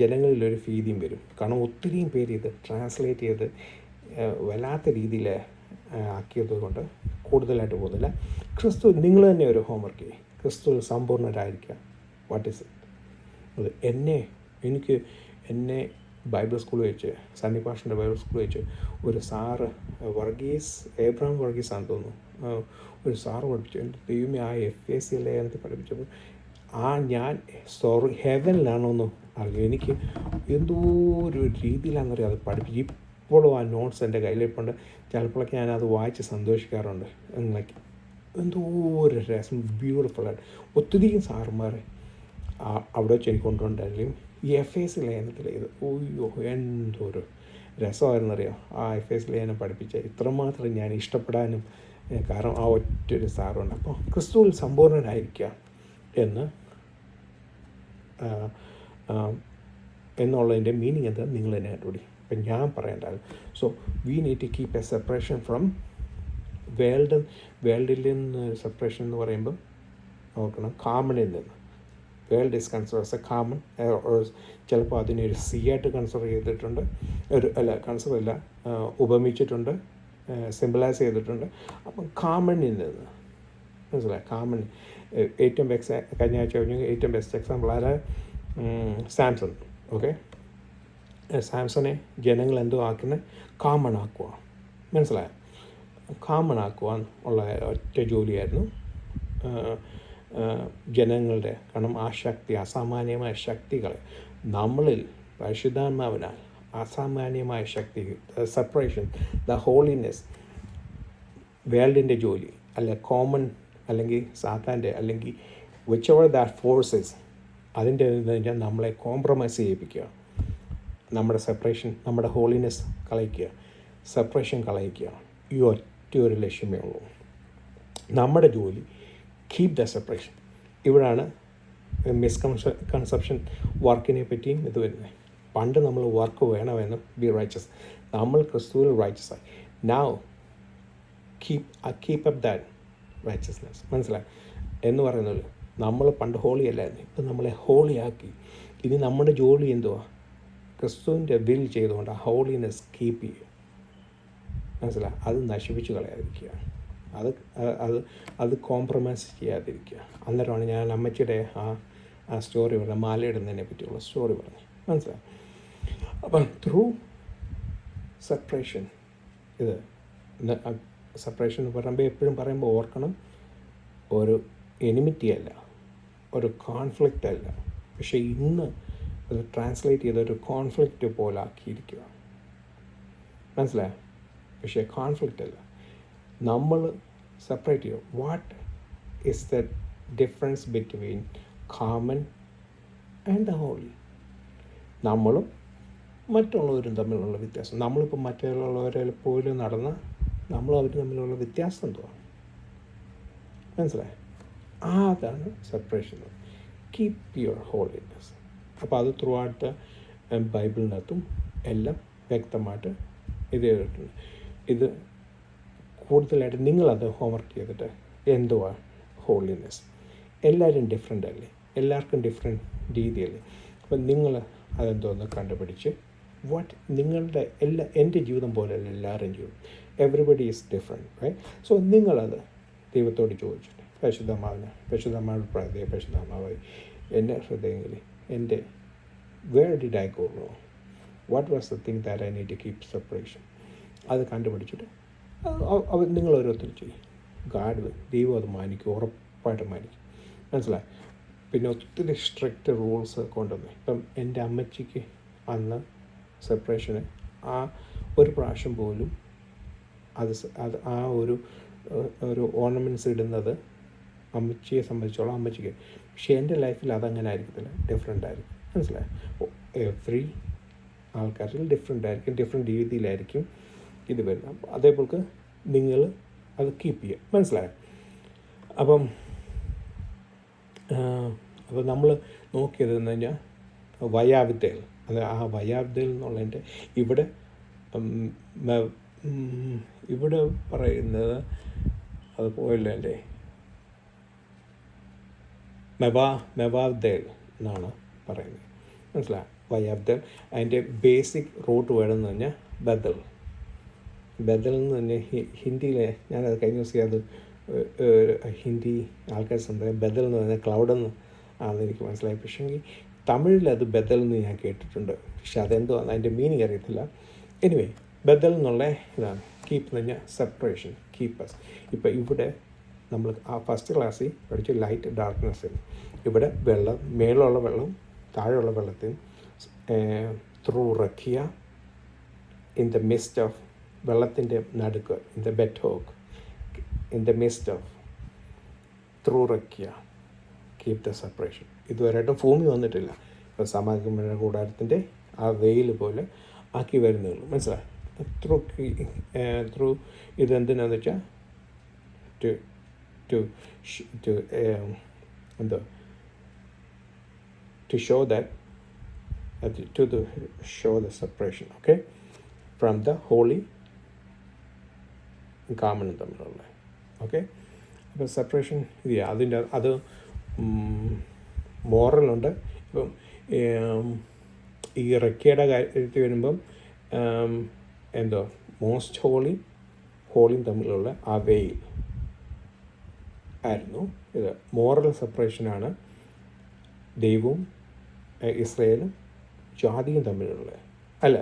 A: ജനങ്ങളിലൊരു ഭീതിയും വരും. കാരണം ഒത്തിരിയും പേര് ഇത് ട്രാൻസ്ലേറ്റ് ചെയ്ത് വല്ലാത്ത രീതിയിൽ ആക്കിയത് കൊണ്ട് കൂടുതലായിട്ട് പോകുന്നില്ല. ക്രിസ്തു, നിങ്ങൾ തന്നെ ഒരു ഹോംവർക്ക് ചെയ്യും. ക്രിസ്തു സമ്പൂർണ്ണരായിരിക്കുക. വാട്ട് ഈസ് അത്? എന്നെ ബൈബിൾ സ്കൂളിൽ വെച്ച്, സണ്ണി പാഷൻ്റെ ബൈബിൾ സ്കൂളിൽ വെച്ച് ഒരു സാറ് ഏബ്രഹാം വർഗീസ് ആണെന്ന് തോന്നുന്നു, ഒരു സാറ് പഠിപ്പിച്ചു. എൻ്റെ ദൈവമേ, ആ FAC ലേഖനത്തിൽ പഠിപ്പിച്ചപ്പോൾ ഞാൻ ഹെവനിലാണോന്ന് അറിയാം. എനിക്ക് എന്തോ ഒരു രീതിയിലാണെന്നറിയാം അത് പഠിപ്പിച്ച്. ഇപ്പോഴും ആ നോട്ട്സ് എൻ്റെ കയ്യിലിപ്പുണ്ട്. ചിലപ്പോഴൊക്കെ ഞാനത് വായിച്ച് സന്തോഷിക്കാറുണ്ട്. ലൈക്ക് എന്തോ ഒരു രസം, ബ്യൂട്ടിഫുള്ളായിട്ട്. ഒത്തിരിയും സാറുമാർ അവിടെ വെച്ച് എനിക്ക് കൊണ്ടുപോയിട്ടുണ്ടെങ്കിലും ഈ FAC ലേഖനത്തിൽ ഇത് എന്തൊരു രസമായിരുന്നറിയാം. ആ FAC ലേഖനം പഠിപ്പിച്ച ഇത്രമാത്രം ഞാൻ ഇഷ്ടപ്പെടാനും കാരണം ആ ഒറ്റൊരു സാറുണ്ട്. അപ്പോൾ ക്രിസ്തുവിൽ സമ്പൂർണ്ണനായിരിക്കുക എന്നുള്ളതിൻ്റെ മീനിങ് എന്താ നിങ്ങൾ തന്നെ കണ്ടുപിടി. ഇപ്പം ഞാൻ പറയേണ്ടത്, so we need to keep a separation from വേൾഡിൽ നിന്ന്. സെപ്പറേഷൻ എന്ന് പറയുമ്പം നോക്കണം, കാമണിൽ നിന്ന്. World is consider a common. ചിലപ്പോൾ അതിനൊരു ആയിട്ട് കൺസിഡർ ചെയ്തിട്ടുണ്ട്, ഉപമിച്ചിട്ടുണ്ട്, സിംബലൈസ് ചെയ്തിട്ടുണ്ട്. അപ്പം കാമണിൽ നിന്ന്, മനസ്സിലായി? കാമൺ ഏറ്റവും കഴിഞ്ഞ ആഴ്ച ഏറ്റവും ബെസ്റ്റ് എക്സാമ്പിൾ ആരാ? സാംസൺ. ഓക്കെ, സാംസണെ ജനങ്ങൾ എന്തോ ആക്കുന്നത്? കാമൺ ആക്കുക. മനസ്സിലായോ? കാമൺ ആക്കുവാൻ ഉള്ള ഒറ്റ ജോലിയായിരുന്നു ജനങ്ങളുടെ. കാരണം ആ ശക്തി, അസാമാന്യമായ ശക്തികളെ നമ്മളിൽ പരിശുദ്ധാത്മാവിനാൽ അസാമാന്യമായ ശക്തി, സെപ്പറേഷൻ, ദ ഹോളിനെസ്, വേൾഡിൻ്റെ ജോലി അല്ല കോമൺ, അല്ലെങ്കിൽ സാത്താൻ്റെ, അല്ലെങ്കിൽ വിച്ച് എവർ ദാറ്റ് ഫോഴ്സസ്, അതിൻ്റെ കഴിഞ്ഞാൽ നമ്മളെ കോംപ്രമൈസ് ചെയ്യിപ്പിക്കുക. നമ്മുടെ സെപ്പറേഷൻ, നമ്മുടെ ഹോളിനെസ് കളയിക്കുക, സെപ്പറേഷൻ കളയിക്കുക. ഈ ഒറ്റ ഒരു ലക്ഷ്യമേ ഉള്ളൂ. നമ്മുടെ ജോലി കീപ് ദ സെപ്പറേഷൻ. ഇവിടാണ് മിസ്കൺസെപ്ഷൻ വർക്കിനെ പറ്റിയും ഇത് വരുന്നത്. പണ്ട് നമ്മൾ വർക്ക് വേണമെന്ന് ബി റൈച്ചസ്, നമ്മൾ ക്രിസ്തുവിൽ റൈച്ചസായി. Now keep up that righteousness. മനസ്സിലായി എന്ന് പറയുന്നത്? നമ്മൾ പണ്ട് ഹോളി അല്ലായിരുന്നു, ഇപ്പം നമ്മളെ ഹോളിയാക്കി. ഇനി നമ്മുടെ ജോലി എന്തുവാ? ക്രിസ്തുവിൻ്റെ വിൽ ചെയ്തുകൊണ്ട് ആ ഹോളിനെസ് കീപ്പ് ചെയ്യുക. മനസ്സിലായി? അത് നശിപ്പിച്ച് കളയാതിരിക്കുക, അത് കോംപ്രമൈസ് ചെയ്യാതിരിക്കുക. അന്നേരമാണ് ഞാൻ അമ്മച്ചിയുടെ ആ സ്റ്റോറി പറഞ്ഞ മാലയിടുന്നതിനെ പറ്റിയുള്ള സ്റ്റോറി പറഞ്ഞു. മനസ്സിലായി? അപ്പം ത്രൂ സെപ്പറേഷൻ, ഇത് സെപ്പറേഷൻ എന്ന് പറയുമ്പോൾ എപ്പോഴും പറയുമ്പോൾ ഓർക്കണം, ഒരു എനിമിറ്റി അല്ല, ഒരു കോൺഫ്ലിക്റ്റ് അല്ല. പക്ഷേ ഇന്ന് അത് ട്രാൻസ്ലേറ്റ് ചെയ്തൊരു കോൺഫ്ലിക്റ്റ് പോലെ ആക്കിയിരിക്കുക. മനസ്സിലായോ? പക്ഷേ കോൺഫ്ലിക്റ്റ് അല്ല. നമ്മൾ സെപ്പറേറ്റ് ചെയ്യും. What is the difference between common and the holy? നമ്മളും മറ്റുള്ളവരും തമ്മിലുള്ള വ്യത്യാസം. നമ്മളിപ്പോൾ മറ്റുള്ളവരെ പോലും നടന്ന നമ്മളും അവരും തമ്മിലുള്ള വ്യത്യാസം എന്തുവാണ്? മനസ്സിലായി? അതാണ് സെപ്പറേഷൻ. Keep your holiness. അപ്പോൾ അത് ത്രൂ ഔട്ട് ബൈബിളിനകത്തും എല്ലാം വ്യക്തമായിട്ട് ഇത് ചെയ്തിട്ടുണ്ട്. ഇത് കൂടുതലായിട്ട് നിങ്ങളത് ഹോംവർക്ക് ചെയ്തിട്ട് എന്തുവാ ഹോളിനെസ്. എല്ലാവരും ഡിഫറെൻ്റ് അല്ലേ, എല്ലാവർക്കും ഡിഫറെൻറ്റ് രീതിയല്ലേ. അപ്പം നിങ്ങൾ അതെന്തോന്ന് കണ്ടുപിടിച്ച് നിങ്ങളുടെ എൻ്റെ ജീവിതം പോലെയല്ല എല്ലാവരും ജീവിതം. Everybody is different, right? So നിങ്ങളത് ദൈവത്തോട് ചോദിച്ചിട്ട് പരിശുദ്ധമാവിന് പ്രാർത്ഥന, പരിശുദ്ധമാവായി എന്നെ ഹൃദയങ്ങളിൽ എൻ്റെ where did I go wrong, what was the thing that I need to keep separation. അത് കണ്ടുപിടിച്ചിട്ട് നിങ്ങൾ ഓരോരുത്തർ ചെയ്യും. ദൈവം അത് മാനിക്കും, ഉറപ്പായിട്ട് മാനിക്കും. മനസ്സിലായി? പിന്നെ ഒത്തിരി സ്ട്രിക്റ്റ് റൂൾസ് കൊണ്ടുവന്നു. ഇപ്പം എൻ്റെ അമ്മച്ചിക്ക് അന്ന് സെപ്പറേഷന് ആ ഒരു പ്രാവശ്യം പോലും അത് ആ ഒരു ഓർണമെൻറ്റ്സ് ഇടുന്നത് അമ്മച്ചിയെ സംബന്ധിച്ചോളം അമ്മച്ചിക്ക്. പക്ഷേ എൻ്റെ ലൈഫിൽ അതങ്ങനെ ആയിരിക്കത്തില്ല, ഡിഫറെൻ്റ് ആയിരിക്കും. മനസ്സിലായി? എവ്രി ആൾക്കാരിൽ ഡിഫറെൻ്റ് ആയിരിക്കും, ഡിഫറെൻ്റ് രീതിയിലായിരിക്കും ഇത് വരുന്നത്. അതേപോലെ നിങ്ങൾ അത് കീപ്പ് ചെയ്യുക. മനസ്സിലായോ? അപ്പം നമ്മൾ നോക്കിയതെന്ന് കഴിഞ്ഞാൽ വയാവിദ്യയിൽ, അത് ആ വയാവിദ്യയിൽ എന്നുള്ളതിൻ്റെ ഇവിടെ പറയുന്നത് അത് പോയില്ലേ, മെവാബ്ദേൽ എന്നാണ് പറയുന്നത്. മനസ്സിലായി? വയാബ്ദേൽ അതിൻ്റെ ബേസിക് റൂട്ട് വേണമെന്ന് പറഞ്ഞാൽ ബദൽ എന്ന് പറഞ്ഞാൽ ഹിന്ദിയിലെ, ഞാനത് കഴിഞ്ഞ ദിവസം അത് ഹിന്ദി ആൾക്കാർ സംസാരിക്കും. ബദൽ എന്ന് പറഞ്ഞാൽ ക്ലൗഡെന്ന് ആണെന്ന് എനിക്ക് മനസ്സിലായി. പക്ഷേങ്കിൽ തമിഴിലത് ബദൽ എന്ന് ഞാൻ കേട്ടിട്ടുണ്ട്. പക്ഷെ അതെന്തോ അതിൻ്റെ മീനിങ് അറിയത്തില്ല. എനിവേ, ബദൽ എന്നുള്ള ഇതാണ്. കീപ്പ് എന്ന് പറഞ്ഞാൽ സെപ്പറേഷൻ, കീപ്പേഴ്സ്. ഇപ്പം ഇവിടെ നമ്മൾ ആ ഫസ്റ്റ് ക്ലാസ്സിൽ പഠിച്ച ലൈറ്റ് ഡാർക്ക്നെസ്. ഇവിടെ വെള്ളം, മേലുള്ള വെള്ളം താഴെയുള്ള വെള്ളത്തിൽ ത്രൂ റക്കിയ ഇൻ ദ മിസ്റ്റ് ഓഫ്, വെള്ളത്തിൻ്റെ നടുക്ക്, ഇൻ ദ ബെറ്റോക്ക്, in the mist of, through റക്കിയ കീപ് ദ സെപ്പറേഷൻ. ഇതുവരെയായിട്ടും ഭൂമി വന്നിട്ടില്ല. ഇപ്പോൾ സമാഗമന കൂടാരത്തിൻ്റെ ആ വെയിൽ പോലെ ആക്കി വരുന്നുള്ളൂ. മനസ്സിലായി? ത്രൂ ഇതെന്തിനാന്ന് വെച്ചാൽ to show that show the separation, okay, from the holy common തമ്മിലുള്ള. ഓക്കെ, അപ്പോൾ സെപ്പറേഷൻ ഇത് അതിൻ്റെ അത് മോറലുണ്ട്. ഇപ്പം ഈ റക്കിയുടെ കാര്യത്തിൽ വരുമ്പം എന്തോ മോസ്റ്റ് ഹോളിയും തമ്മിലുള്ള ആ വെയിൽ ആയിരുന്നു ഇത്. മോറൽ സെപ്പറേഷനാണ് ദൈവവും ഇസ്രയേലും ജാതിയും തമ്മിലുള്ള, അല്ല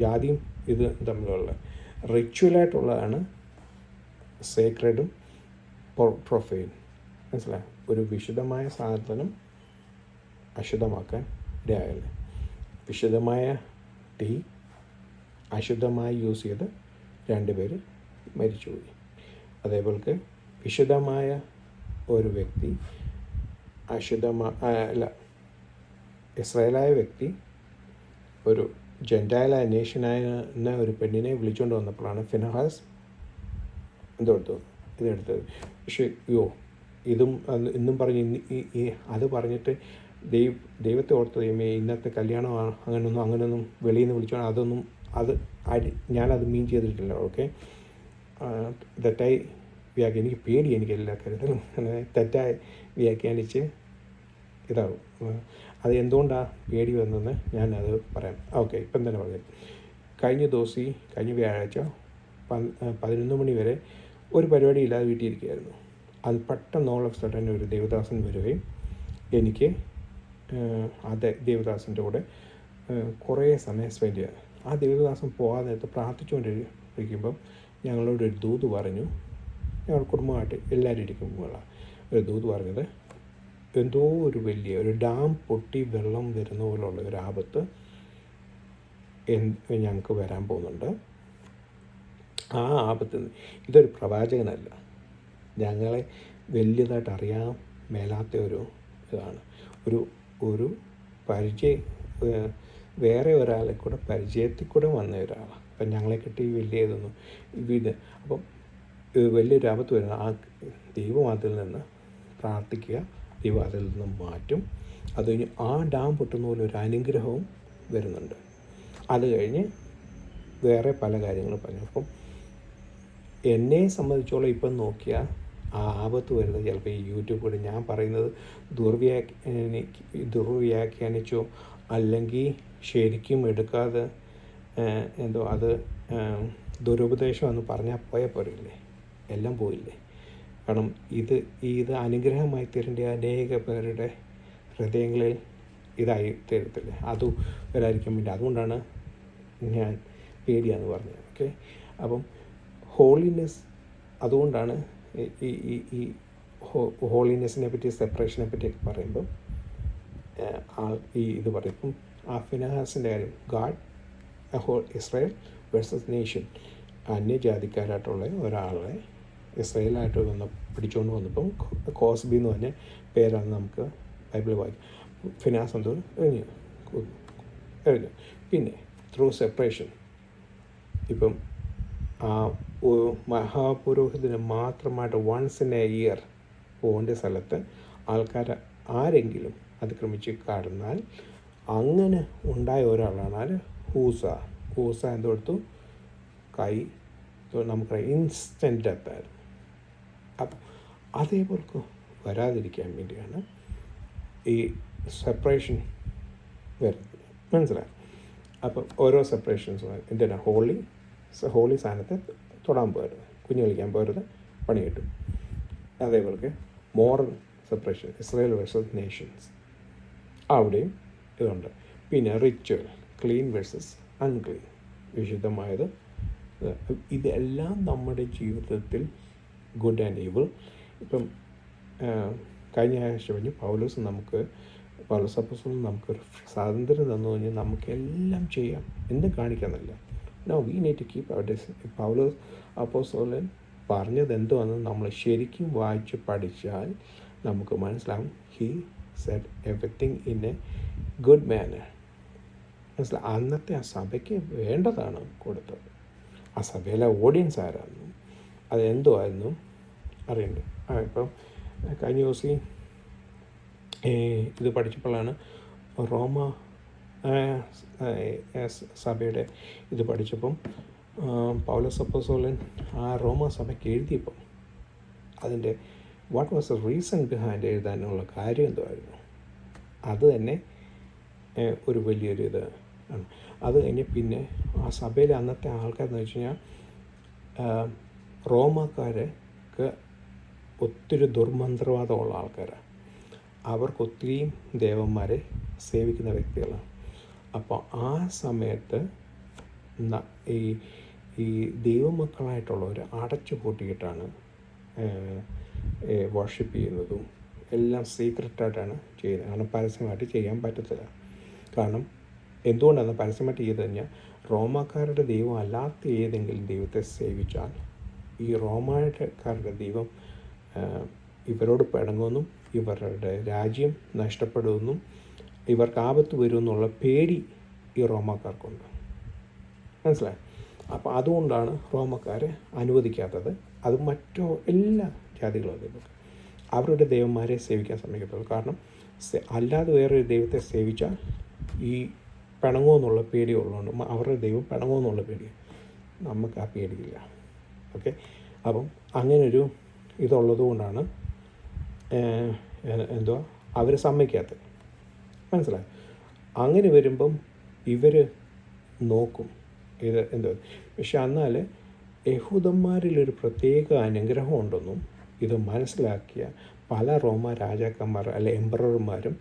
A: ജാതിയും ഇത് തമ്മിലുള്ള റിച്വലായിട്ടുള്ളതാണ് സേക്രഡും പ്രൊഫൈൻ. മനസ്സിലായി? ഒരു വിശുദ്ധമായ സാധനം അശുദ്ധമാക്കാൻ ഇടയാകല്ലേ. വിശുദ്ധമായ തീ അശുദ്ധമായി യൂസ് ചെയ്ത് രണ്ടുപേര് മരിച്ചുപോയി. അതേപോലെ വിശുദ്ധമായ ഒരു വ്യക്തി ഇസ്രായേലായ വ്യക്തി ഒരു ജെൻറ്റൈലായ നേഷനായ ഒരു പെണ്ണിനെ വിളിച്ചുകൊണ്ട് വന്നപ്പോഴാണ് ഫിനഹാസ് ഇതെടുത്തത്. പക്ഷേ ഇന്നും പറഞ്ഞ് അത് പറഞ്ഞിട്ട് ദൈവത്തെ ഓർത്ത് ദൈവമേ, ഇന്നത്തെ കല്യാണമാണ്, അങ്ങനെയൊന്നും വെളിയിൽ നിന്ന് വിളിച്ചോണം, ഞാനത് മീൻ ചെയ്തിട്ടില്ല. ഓക്കെ, തെറ്റായി എനിക്ക് പേടി, എനിക്ക് എല്ലാ കാര്യത്തിലും തെറ്റായി വ്യാഖ്യാനിച്ച് ഇതാവും. അത് എന്തുകൊണ്ടാണ് പേടി വന്നതെന്ന് ഞാനത് പറയാം. ഓക്കെ, ഇപ്പം തന്നെ പറയാം. കഴിഞ്ഞ വ്യാഴാഴ്ച 11 മണി വരെ ഒരു പരിപാടി ഇല്ലാതെ വീട്ടിലിരിക്കുകയായിരുന്നു. അത് പെട്ടെന്ന് ഓൾ ഓഫ് സഡൻ ഒരു ദേവദാസൻ വരികയും എനിക്ക് ദേവദാസൻ്റെ കൂടെ കുറേ സമയം സ്പെൻഡ് ചെയ്യുക. ആ ദേവദാസൻ പോകാൻ നേരത്ത് പ്രാർത്ഥിച്ചുകൊണ്ടിരിക്കുമ്പം ഞങ്ങളോടൊരു ദൂത് പറഞ്ഞു. ഞങ്ങൾ കുടുംബമായിട്ട് എല്ലാവരും ഇരിക്കുമ്പോഴാണ് ഒരു ദൂത് പറഞ്ഞത്, എന്തോ ഒരു ഡാം പൊട്ടി വെള്ളം വരുന്ന പോലുള്ള ഒരു ആപത്ത് ഞങ്ങൾക്ക് വരാൻ പോകുന്നുണ്ട്. ആ ആപത്ത്, ഇതൊരു പ്രവാചകനല്ല, ഞങ്ങളെ വലിയതായിട്ട് അറിയാൻ മേലാത്ത ഒരു ഇതാണ്, ഒരു വേറെ ഒരാളെ കൂടെ പരിചയത്തിൽ കൂടെ വന്ന ഒരാളാണ്. അപ്പം ഞങ്ങളെ കിട്ടി വലിയ ഇതൊന്നും അപ്പം വലിയൊരു ആപത്ത് വരുന്ന ആ ദൈവമാതിൽ നിന്ന് പ്രാർത്ഥിക്കുക, ദൈവം അതിൽ നിന്നും മാറ്റും. അത് കഴിഞ്ഞ് ആ ഡാം പൊട്ടുന്ന പോലെ ഒരു അനുഗ്രഹവും വരുന്നുണ്ട്. അത് കഴിഞ്ഞ് വേറെ പല കാര്യങ്ങളും പറഞ്ഞു. അപ്പം എന്നെ സംബന്ധിച്ചോളം ഇപ്പം നോക്കിയാൽ ആ ആപത്ത് വരുന്നത് ചിലപ്പോൾ ഈ യൂട്യൂബ് കൂടെ ഞാൻ പറയുന്നത് ദുർവ്യാഖ്യാനിച്ചോ അല്ലെങ്കിൽ ശരിക്കും എടുക്കാതെ അത് ദുരുപദേശമെന്ന് പറഞ്ഞാൽ പോയാൽ പോരല്ലേ, എല്ലാം പോയില്ലേ. കാരണം ഇത് അനുഗ്രഹമായി തീരേണ്ട അനേക പേരുടെ ഹൃദയങ്ങളിൽ ഇതായി തീരത്തില്ലേ, അതും വരാതിരിക്കാൻ വേണ്ടി. അതുകൊണ്ടാണ് ഞാൻ പേടിയാന്ന് പറഞ്ഞത്. ഓക്കെ, അപ്പം ഹോളിനെസ്, അതുകൊണ്ടാണ് ഈ ഹോളിനെസ്സിനെ പറ്റി, സെപ്പറേഷനെ പറ്റിയൊക്കെ പറയുമ്പം ഇത് പറയും. ഇപ്പം ആ ഫിനെഹാസിൻ്റെ കാര്യം, ഗാഡ് ഇസ്രായേൽ വേഴ്സസ് നേഷൻ, അന്യജാതിക്കാരായിട്ടുള്ള ഒരാളെ ഇസ്രായേലായിട്ട് പിടിച്ചുകൊണ്ട് വന്നപ്പം കോസ്ബി എന്ന് പറഞ്ഞ പേരാണ് നമുക്ക് ബൈബിൾ വായിക്കും. ഫിനാസ് എന്തോ കഴിഞ്ഞു. പിന്നെ ത്രൂ സെപ്പറേഷൻ, ഇപ്പം മഹാപുരോഹിതന് മാത്രമായിട്ട് വൺസ് ഇൻ എ ഇയർ പോകേണ്ട സ്ഥലത്ത് ആൾക്കാർ ആരെങ്കിലും അതിക്രമിച്ച് കടന്നാൽ അങ്ങനെ ഉണ്ടായ ഒരാളാണ് ഹൂസ എന്തെടുത്തു, കൈ നമുക്ക് ഇൻസ്റ്റൻ്റ് ഡെത്തായിരുന്നു. അപ്പം അതേപോലെ വരാതിരിക്കാൻ വേണ്ടിയാണ് ഈ സെപ്പറേഷൻ വരുന്നത്. മനസ്സിലായി? അപ്പം ഓരോ സെപ്പറേഷൻസും എന്തിനാ, ഹോളി സ്ഥാനത്ത് തൊടാൻ പോകരുത്, കുഞ്ഞു കളിക്കാൻ പോകരുത്, പണി കിട്ടും. അതേപോലെ moral separation, Israel versus Nations, അവിടെയും ഇതുണ്ട്. പിന്നെ റിച്വൽ, ക്ലീൻ വേഴ്സസ് അൺക്ലീൻ, വിശുദ്ധമായത്. ഇതെല്ലാം നമ്മുടെ ജീവിതത്തിൽ ഗുഡ് ആൻഡ് ഈവിൾ. ഇപ്പം കഴിഞ്ഞ ആഴ്ച പറഞ്ഞ് പൗലോസ് അപ്പോസ്തലൻ നമുക്കൊരു സ്വാതന്ത്ര്യം തന്നു കഴിഞ്ഞാൽ നമുക്കെല്ലാം ചെയ്യാം, എന്തും കാണിക്കാമെന്നല്ല. No, we need to keep our discipline. പൗലോസ് അപ്പോസ്തലൻ പറഞ്ഞത് എന്തുവാണെന്ന് നമ്മൾ ശരിക്കും വായിച്ച് പഠിച്ചാൽ നമുക്ക് മനസ്സിലാവും. He said everything in a good manner. മനസ്സിലായി? അന്നത്തെ ആ സഭയ്ക്ക് വേണ്ടതാണ് കൊടുത്തത്. ആ സഭയിലെ ഓഡിയൻസ് ആരായിരുന്നു, അതെന്തുമായിരുന്നു അറിയണ്ടേ. ഇപ്പം കഴിഞ്ഞ ദിവസം ഇത് പഠിച്ചപ്പോഴാണ് റോമ സഭയുടെ ഇത് പഠിച്ചപ്പം പൗലോസ് അപ്പോസ്തലൻ ആ റോമ സഭയ്ക്ക് എഴുതിയപ്പം അതിൻ്റെ what was the reason behind എഴുതാനുള്ള കാര്യം എന്തുമായിരുന്നു, അത് തന്നെ ഒരു വലിയൊരു ഇത് ആണ്. അത് കഴിഞ്ഞ് പിന്നെ ആ സഭയിലെ അന്നത്തെ ആൾക്കാരെന്ന് വെച്ച് കഴിഞ്ഞാൽ റോമാക്കാർക്ക് ഒത്തിരി ദുർമന്ത്രവാദമുള്ള ആൾക്കാരാണ്. അവർക്ക് ഒത്തിരിയും ദേവന്മാരെ സേവിക്കുന്ന വ്യക്തികളാണ്. അപ്പോൾ ആ സമയത്ത് ഈ ദൈവമക്കളായിട്ടുള്ളവർ അടച്ചു പൂട്ടിയിട്ടാണ് വർഷിപ്പ് ചെയ്യുന്നതും എല്ലാം സീക്രട്ടായിട്ടാണ് ചെയ്യുന്നത്. കാരണം പരസ്യമായിട്ട് ചെയ്യാൻ പറ്റത്തില്ല. കാരണം എന്തുകൊണ്ടാണ് പരസ്യമായിട്ട് ചെയ്ത് കഴിഞ്ഞാൽ റോമാക്കാരുടെ ദൈവം അല്ലാത്ത ഏതെങ്കിലും ദൈവത്തെ സേവിച്ചാൽ ഈ റോമാക്കാരുടെ ദൈവം ഇവരോട് പിണങ്ങുമെന്നും ഇവരുടെ രാജ്യം നഷ്ടപ്പെടുമെന്നും ഇവർക്ക് ആപത്ത് വരുമെന്നുള്ള പേടി ഈ റോമാക്കാർക്കുണ്ട്. മനസ്സിലായി? അപ്പോൾ അതുകൊണ്ടാണ് റോമക്കാരെ അനുവദിക്കാത്തത്. അത് എല്ലാ ജാതികളും അതേപോലെ അവരുടെ ദൈവന്മാരെ സേവിക്കാൻ സമ്മതിക്കത്തുള്ളൂ. കാരണം അല്ലാതെ വേറൊരു ദൈവത്തെ സേവിച്ചാൽ ഈ പിണങ്ങുമെന്നുള്ള പേടി ഉള്ളതുകൊണ്ട് അവരുടെ ദൈവം പിണങ്ങുമെന്നുള്ള പേടി, നമുക്ക് ആ പേടിയില്ല. ഓക്കെ, അപ്പം അങ്ങനൊരു ഇതുള്ളത് കൊണ്ടാണ് അവർ സമ്മതിക്കാത്തത്. മനസ്സിലായി? അങ്ങനെ വരുമ്പം ഇവർ നോക്കും ഇത് പക്ഷെ എന്നാൽ യഹൂദന്മാരിലൊരു പ്രത്യേക അനുഗ്രഹം ഉണ്ടെന്നും ഇത് മനസ്സിലാക്കിയ പല റോമ രാജാക്കന്മാർ അല്ലെ എംപറർമാരും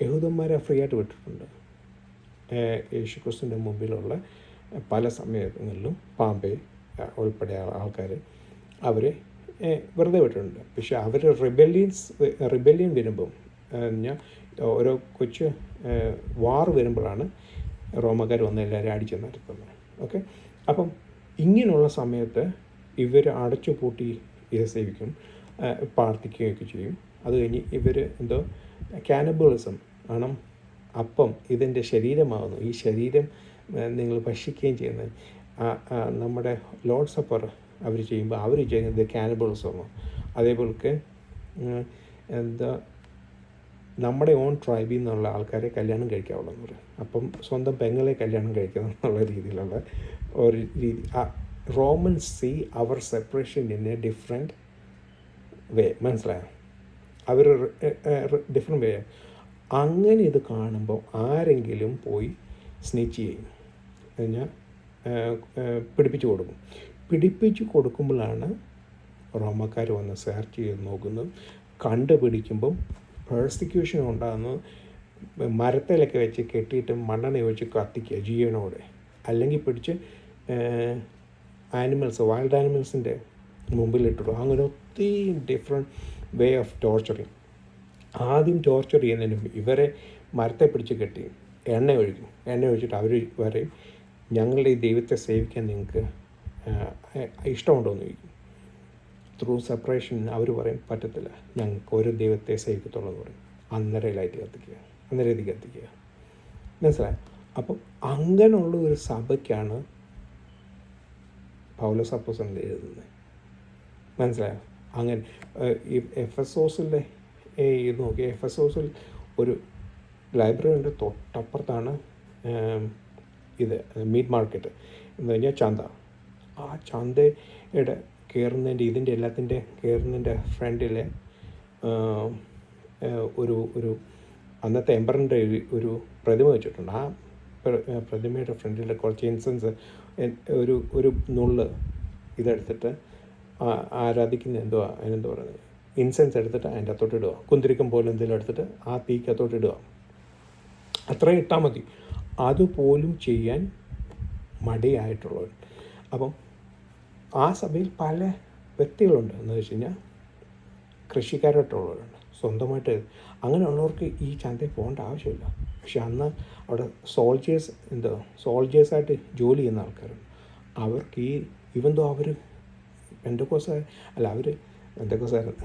A: യഹൂദന്മാരെ ഫ്രീ ആയിട്ട് വിട്ടിട്ടുണ്ട്. യേശുക്രിസ്തുവിൻ്റെ മുമ്പിലുള്ള പല സമയങ്ങളിലും പാമ്പെ ഉൾപ്പെടെ ആൾക്കാർ അവരെ വെറുതെ വിട്ടിട്ടുണ്ട്. പക്ഷെ അവർ റിബല്യൻ വരുമ്പം ഞാൻ ഓരോ കൊച്ചു വാർ വരുമ്പോഴാണ് റോമക്കാർ വന്ന് എല്ലാവരും അടിച്ചു നടത്തുന്നത്. ഓക്കെ, അപ്പം ഇങ്ങനെയുള്ള സമയത്ത് ഇവർ അടച്ചു പൂട്ടി ഇത് സേവിക്കും, പ്രാർത്ഥിക്കുകയൊക്കെ ചെയ്യും. അത് കഴിഞ്ഞ് ഇവർ കാനബിളിസം ആണ്. അപ്പം ഇതെൻ്റെ ശരീരമാകുന്നു, ഈ ശരീരം നിങ്ങൾ ഭക്ഷിക്കുകയും ചെയ്യുന്നത്. നമ്മുടെ ലോർഡ് സപ്പർ അവർ ചെയ്യുമ്പോൾ അവർ ചെയ്യുന്നത് കാനബിളിസമോ. അതേപോലൊക്കെ നമ്മുടെ ഓൺ ട്രൈബിൽ നിന്നുള്ള ആൾക്കാരെ കല്യാണം കഴിക്കാവുള്ളൂ എന്ന് പറയും. അപ്പം സ്വന്തം പെങ്ങളെ കല്യാണം കഴിക്കണം എന്നുള്ള രീതിയിലുള്ള ഒരു രീതി. Romans see our separation in a different way. മനസ്സിലായോ? Our different way. അങ്ങനെ ഇത് കാണുമ്പോൾ ആരെങ്കിലും പോയി സ്നീച്ച് ചെയ്യും, കഴിഞ്ഞാൽ പിടിപ്പിച്ചു കൊടുക്കുമ്പോഴാണ് റോമക്കാർ വന്ന് സെർച്ച് ചെയ്ത് നോക്കുന്നത്. കണ്ടുപിടിക്കുമ്പം പേഴ്സിക്യൂഷൻ ഉണ്ടാകുന്നത് മരത്തിലൊക്കെ വെച്ച് കെട്ടിയിട്ട് മണ്ണെണ്ണ ഒഴിച്ച് കത്തിക്കുക ജീവനോടെ, അല്ലെങ്കിൽ പിടിച്ച് വൈൽഡ് ആനിമൽസിൻ്റെ മുമ്പിലിട്ടിടും. അങ്ങനെ ഒത്തിരി ഡിഫറെൻറ്റ് വേ ഓഫ് ടോർച്ചറിങ്. ആദ്യം ടോർച്ചർ ചെയ്യുന്നതിന് ഇവരെ മരത്തെ പിടിച്ച് കെട്ടി എണ്ണ ഒഴിച്ചിട്ട് അവർ പറയും, ഞങ്ങളുടെ ഈ ദൈവത്തെ സേവിക്കാൻ നിങ്ങൾക്ക് ഇഷ്ടമുണ്ടോ എന്ന് ചോദിക്കും. ത്രൂ സെപ്പറേഷൻ അവർ പറയും പറ്റത്തില്ല, ഞങ്ങൾക്ക് ഒരു ദൈവത്തെ സേവിക്കത്തുള്ളൂ എന്ന് പറയും. അന്നേരം ഇത് കത്തിക്കുക. മനസ്സിലായി? അപ്പം അങ്ങനെയുള്ള ഒരു സഭയ്ക്കാണ് പൗലോസ് അപ്പോസ്തലൻ എഴുതുന്നത്. മനസ്സിലായോ? അങ്ങനെ ഈ എഫെസോസിലെ ഇത് നോക്കി, എഫെസോസിൽ ഒരു ലൈബ്രറി ഉണ്ട്, തൊട്ടപ്പുറത്താണ് ഇത് മീറ്റ് മാർക്കറ്റ് എന്ന് പറഞ്ഞാൽ ചന്ത. ആ ചന്തയുടെ ഇതിൻ്റെ എല്ലാത്തിൻ്റെ കയറുന്നതിൻ്റെ ഫ്രണ്ടിൽ ഒരു അന്നത്തെ എംബറിൻ്റെ ഒരു പ്രതിമ വെച്ചിട്ടുണ്ട്. ആ പ്രതിമയുടെ ഫ്രണ്ടിൽ കുറച്ച് ഇൻസെൻസ്, ഒരു നുള്ള് ഇതെടുത്തിട്ട് ആരാധിക്കുന്ന അതിനെന്തുവാ പറയുന്നത്, ഇൻസെൻസ് എടുത്തിട്ട് അതിൻ്റെ അകത്തോട്ട് ഇടുക. കുന്തിരിക്കം പോലെ എന്തെങ്കിലും എടുത്തിട്ട് ആ തീക്കകത്തോട്ട് ഇടുക. അത്രയും ഇട്ടാൽ മതി. അതുപോലും ചെയ്യാൻ മടിയായിട്ടുള്ളവർ. അപ്പം ആ സഭയിൽ പല വ്യക്തികളുണ്ട്. എന്ന് വെച്ച് കഴിഞ്ഞാൽ കൃഷിക്കാരായിട്ടുള്ളവരുണ്ട്, സ്വന്തമായിട്ട്. അങ്ങനെയുള്ളവർക്ക് ഈ ചന്തയിൽ പോകേണ്ട ആവശ്യമില്ല. പക്ഷെ അന്ന് അവിടെ സോൾജേഴ്സായിട്ട് ജോലി ചെയ്യുന്ന ആൾക്കാരുണ്ട്. അവർക്ക് ഇവന്തോ അവർ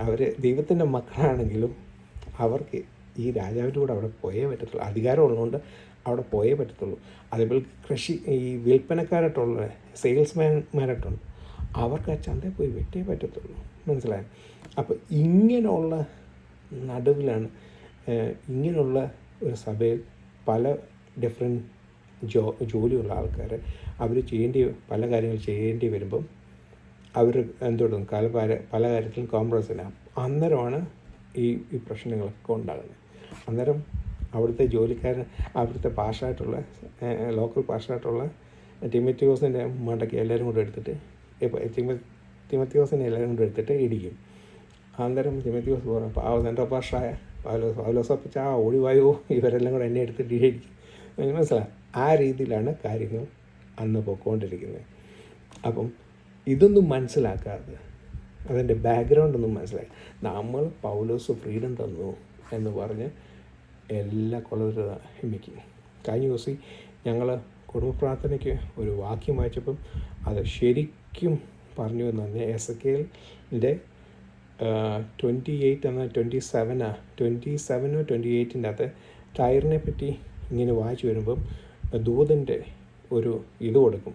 A: അവർ ദൈവത്തിൻ്റെ മക്കളാണെങ്കിലും അവർക്ക് ഈ രാജാവിൻ്റെ കൂടെ അവിടെ പോയേ പറ്റത്തുള്ളൂ. അധികാരം ഉള്ളതുകൊണ്ട് അവിടെ പോയേ പറ്റത്തുള്ളൂ. അതേപോലെ ഈ വിൽപ്പനക്കാരായിട്ടുള്ള സെയിൽസ്മാൻമാരായിട്ടുണ്ട്, അവർക്ക് ആ ചന്തയിൽ പോയി വെട്ടേ പറ്റത്തുള്ളൂ. മനസ്സിലായോ? അപ്പോൾ ഇങ്ങനെയുള്ള നടുവിലാണ് ഇങ്ങനെയുള്ള ഒരു സഭയിൽ പല ഡിഫറെൻറ്റ് ജോലിയുള്ള ആൾക്കാർ അവർ പല കാര്യങ്ങൾ ചെയ്യേണ്ടി വരുമ്പം അവർ എന്തുകൊണ്ടും പല കാര്യത്തിലും കോംപ്രമൈസ് ചെയ്യാം. അന്നേരമാണ് ഈ പ്രശ്നങ്ങളൊക്കെ ഉണ്ടാകുന്നത്. അന്നേരം അവിടുത്തെ ജോലിക്കാരൻ, അവിടുത്തെ ലോക്കൽ പാഷായിട്ടുള്ള തിമോത്തിയോസിൻ്റെ മണ്ടയ്ക്ക് എല്ലാവരും കൂടെ എടുത്തിട്ട് തിമോത്തിയോസിനെ എല്ലാവരും കൂടെ എടുത്തിട്ട് ഇടിക്കും. അന്നേരം തിമോത്തിയോസ് പറയും, എൻ്റെ പാഷായ പൗലോസപ്പച്ച ഒഴിവായോ, ഇവരെല്ലാം കൂടെ എന്നെ എടുത്തിട്ട് ഇടിക്കും. മനസ്സിലായി? ആ രീതിയിലാണ് കാര്യങ്ങൾ അന്ന് പോയിക്കൊണ്ടിരിക്കുന്നത്. അപ്പം ഇതൊന്നും മനസ്സിലാക്കാതെ, അതിൻ്റെ ബാക്ക്ഗ്രൗണ്ടൊന്നും മനസ്സിലാക്കി, നമ്മൾ പൗലോസ് ഫ്രീഡം തന്നു എന്ന് പറഞ്ഞ് എല്ലാ ഹിമിക്കും. കഴിഞ്ഞ ദിവസം ഞങ്ങൾ കുടുംബ പ്രാർത്ഥനയ്ക്ക് ഒരു വാക്യം വായിച്ചപ്പം അത് ശരിക്കും പറഞ്ഞു എന്ന് പറഞ്ഞാൽ എസെക്കിയേലിൻ്റെ 28 എന്ന 27-28 അകത്ത് ടയറിനെ പറ്റി ഇങ്ങനെ വായിച്ചു വരുമ്പം ദൂതൻ്റെ ഒരു ഇത് കൊടുക്കും,